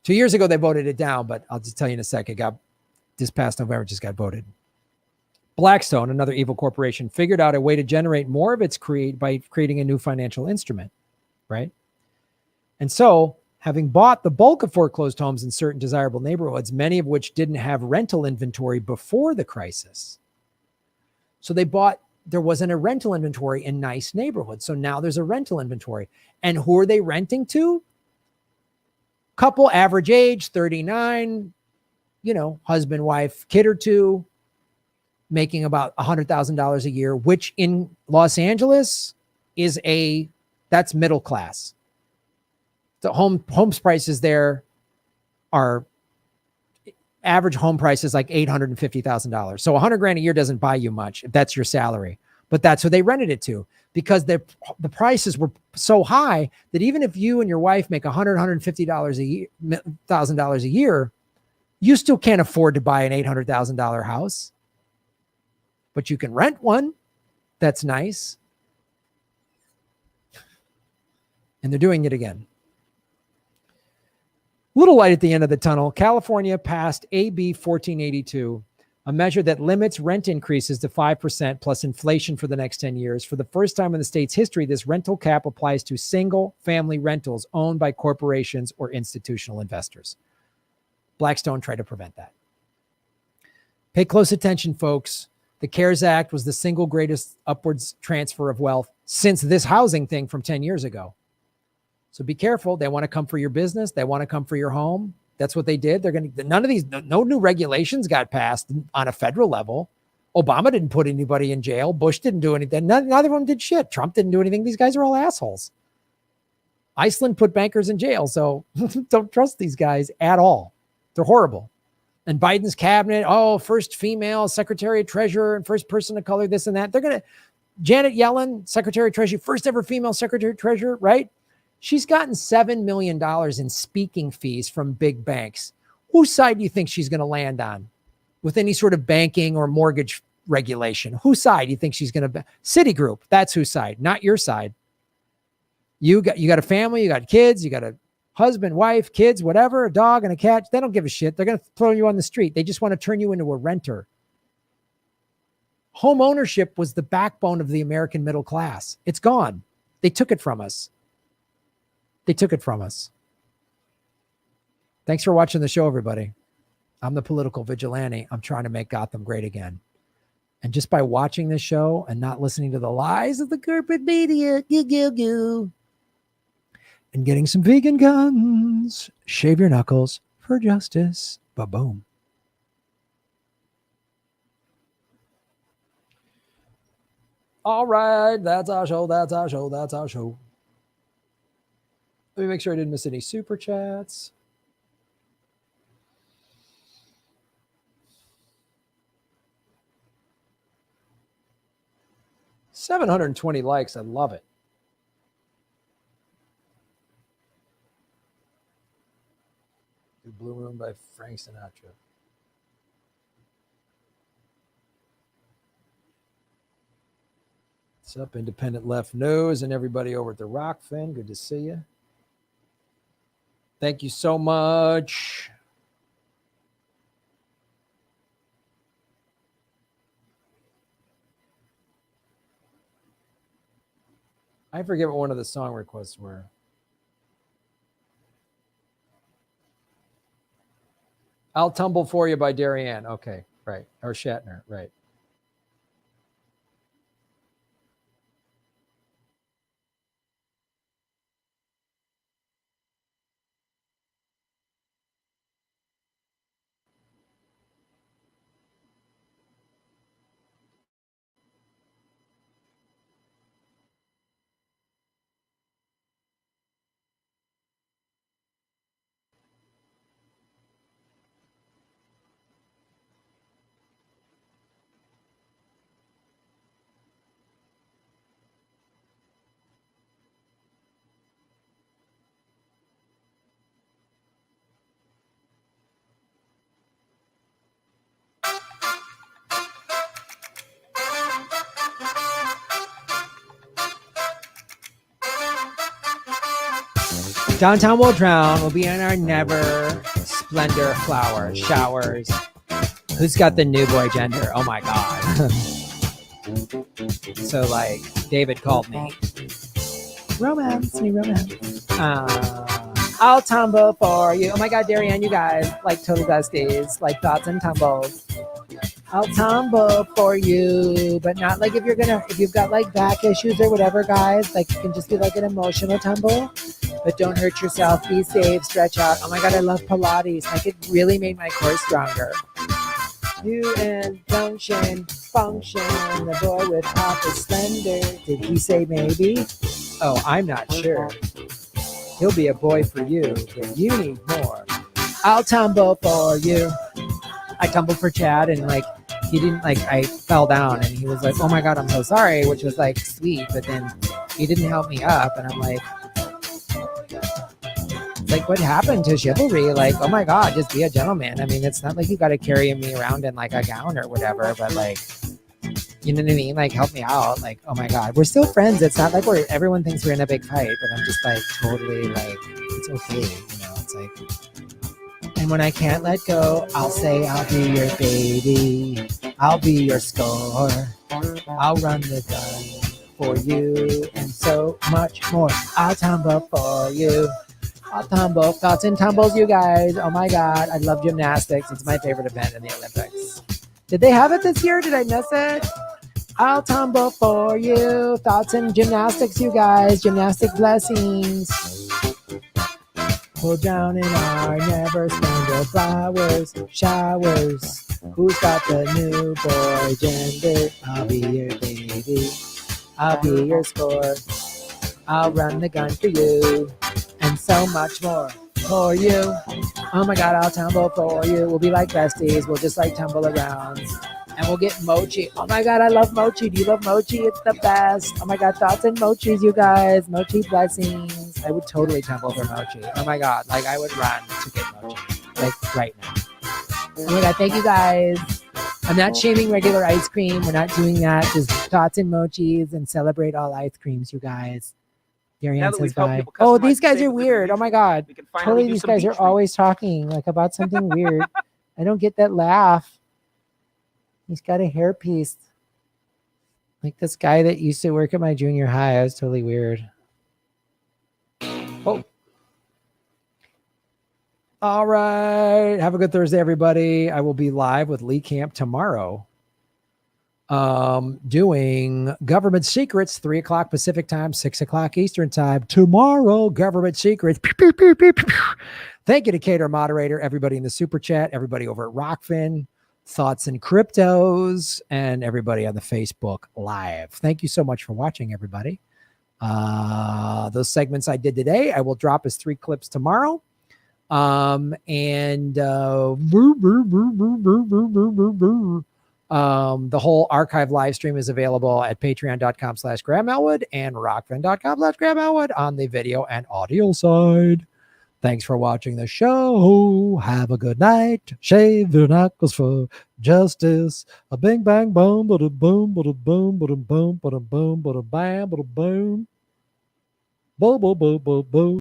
2 years ago, they voted it down, but I'll just tell you in a second. This past November just got voted. Blackstone, another evil corporation, figured out a way to generate more of its by creating a new financial instrument, right? And so, having bought the bulk of foreclosed homes in certain desirable neighborhoods, many of which didn't have rental inventory before the crisis. So there wasn't a rental inventory in nice neighborhoods. So now there's a rental inventory. And who are they renting to? Couple, average age, 39, husband, wife, kid or two, making about $100,000 a year, which in Los Angeles that's middle class. The homes prices there are average home price is like $850,000. So $100,000 a year doesn't buy you much if that's your salary, but that's who they rented it to, because the prices were so high that even if you and your wife make $150,000 a year, $1,000 a year, you still can't afford to buy an $800,000 house, but you can rent one. That's nice. And they're doing it again. Little light at the end of the tunnel. California passed AB 1482, a measure that limits rent increases to 5% plus inflation for the next 10 years. For the first time in the state's history, this rental cap applies to single-family rentals owned by corporations or institutional investors. Blackstone tried to prevent that. Pay close attention, folks. The CARES Act was the single greatest upwards transfer of wealth since this housing thing from 10 years ago. So be careful. They want to come for your business. They want to come for your home. That's what they did. No new regulations got passed on a federal level. Obama didn't put anybody in jail. Bush didn't do anything. Neither of them did shit. Trump didn't do anything. These guys are all assholes. Iceland put bankers in jail. So don't trust these guys at all. They're horrible. And Biden's cabinet, first female secretary of treasurer and first person of color, this and that. Janet Yellen, secretary of treasury, first ever female secretary of treasurer, right? She's gotten $7 million in speaking fees from big banks. Whose side do you think she's going to land on with any sort of banking or mortgage regulation? Whose side do you think she's going to be? Citigroup, that's whose side, not your side. You got a family, you got kids, you got a husband, wife, kids, whatever, a dog and a cat. They don't give a shit. They're going to throw you on the street. They just want to turn you into a renter. Home ownership was the backbone of the American middle class. It's gone. They took it from us. Thanks for watching the show, everybody. I'm the political vigilante. I'm trying to make Gotham great again. And just by watching this show and not listening to the lies of the corporate media, and getting some vegan guns, shave your knuckles for justice. Ba-boom. All right, that's our show. Let me make sure I didn't miss any super chats. $720 likes. I love it. Blue Moon by Frank Sinatra. What's up, Independent Left Nose and everybody over at the Rockfin? Good to see you. Thank you so much. I forget what one of the song requests were. I'll Tumble For You by Darien. Okay, right. Or Shatner, right. Downtown will drown. We'll be in our never splendor flowers, showers. Who's got the new boy gender? Oh my God. So like David called me. Romance. I'll tumble for you. Oh my God, Darianne, you guys like total besties, like thoughts and tumbles. I'll tumble for you, but not like if you've got like back issues or whatever, guys, like it can just be like an emotional tumble, but don't hurt yourself, be safe, stretch out. Oh my God, I love Pilates. Like it really made my core stronger. You and function, the boy with half is slender. Did he say maybe? Oh, I'm not sure. He'll be a boy for you, but you need more. I'll tumble for you. I tumbled for Chad and like he didn't like I fell down and he was like, oh my God, I'm so sorry, which was like sweet, but then he didn't help me up and I'm like what happened to chivalry? Like, oh my God, just be a gentleman. I mean, it's not like you got to carry me around in like a gown or whatever, but like, you know what I mean? Like, help me out. Like, oh my God, we're still friends. It's not like everyone thinks we're in a big fight, but I'm just like totally like, it's okay. You know, it's like, and when I can't let go, I'll say, I'll be your baby. I'll be your score. I'll run the gun for you and so much more. I'll tumble for you. I'll tumble. Thoughts and tumbles, you guys. Oh my God, I love gymnastics. It's my favorite event in the Olympics. Did they have it this year? Did I miss it? I'll tumble for you. Thoughts and gymnastics, you guys. Gymnastic blessings. We'll drown in our never splendor flowers, showers. Who's got the new boy gender? I'll be your baby. I'll be your score. I'll run the gun for you. And so much more for you. Oh my God, I'll tumble for you. We'll be like besties. We'll just like tumble around. And we'll get mochi. Oh my God, I love mochi. Do you love mochi? It's the best. Oh my God, thoughts and mochis, you guys. Mochi blessings. I would totally tumble for mochi. Oh my God, like I would run to get mochi. Like right now. Oh my God, thank you guys. I'm not shaming regular ice cream. We're not doing that. Just thoughts and mochis and celebrate all ice creams, you guys. Darianne says bye. Oh, these guys are weird. Oh my God. Totally, these guys are always talking like about something weird. I don't get that laugh. He's got a hairpiece. Like this guy that used to work at my junior high. That was totally weird. Oh. All right. Have a good Thursday, everybody. I will be live with Lee Camp tomorrow. Doing government secrets, 3 o'clock Pacific time, 6 o'clock Eastern time tomorrow. Government secrets. Thank you to Cater Moderator, everybody in the super chat, everybody over at Rockfin, Thoughts and Cryptos, and everybody on the Facebook Live. Thank you so much for watching, everybody. Those segments I did today, I will drop as 3 clips tomorrow. The whole archive live stream is available at patreon.com/Graham Elwood and rockfin.com/Graham Elwood on the video and audio side. Thanks for watching the show. Have a good night. Shave your knuckles for justice. A bing bang boom, but a boom, but a boom, but a boom, but a boom, but a bam, but a boom. Boom, boom, boom, boom, boom.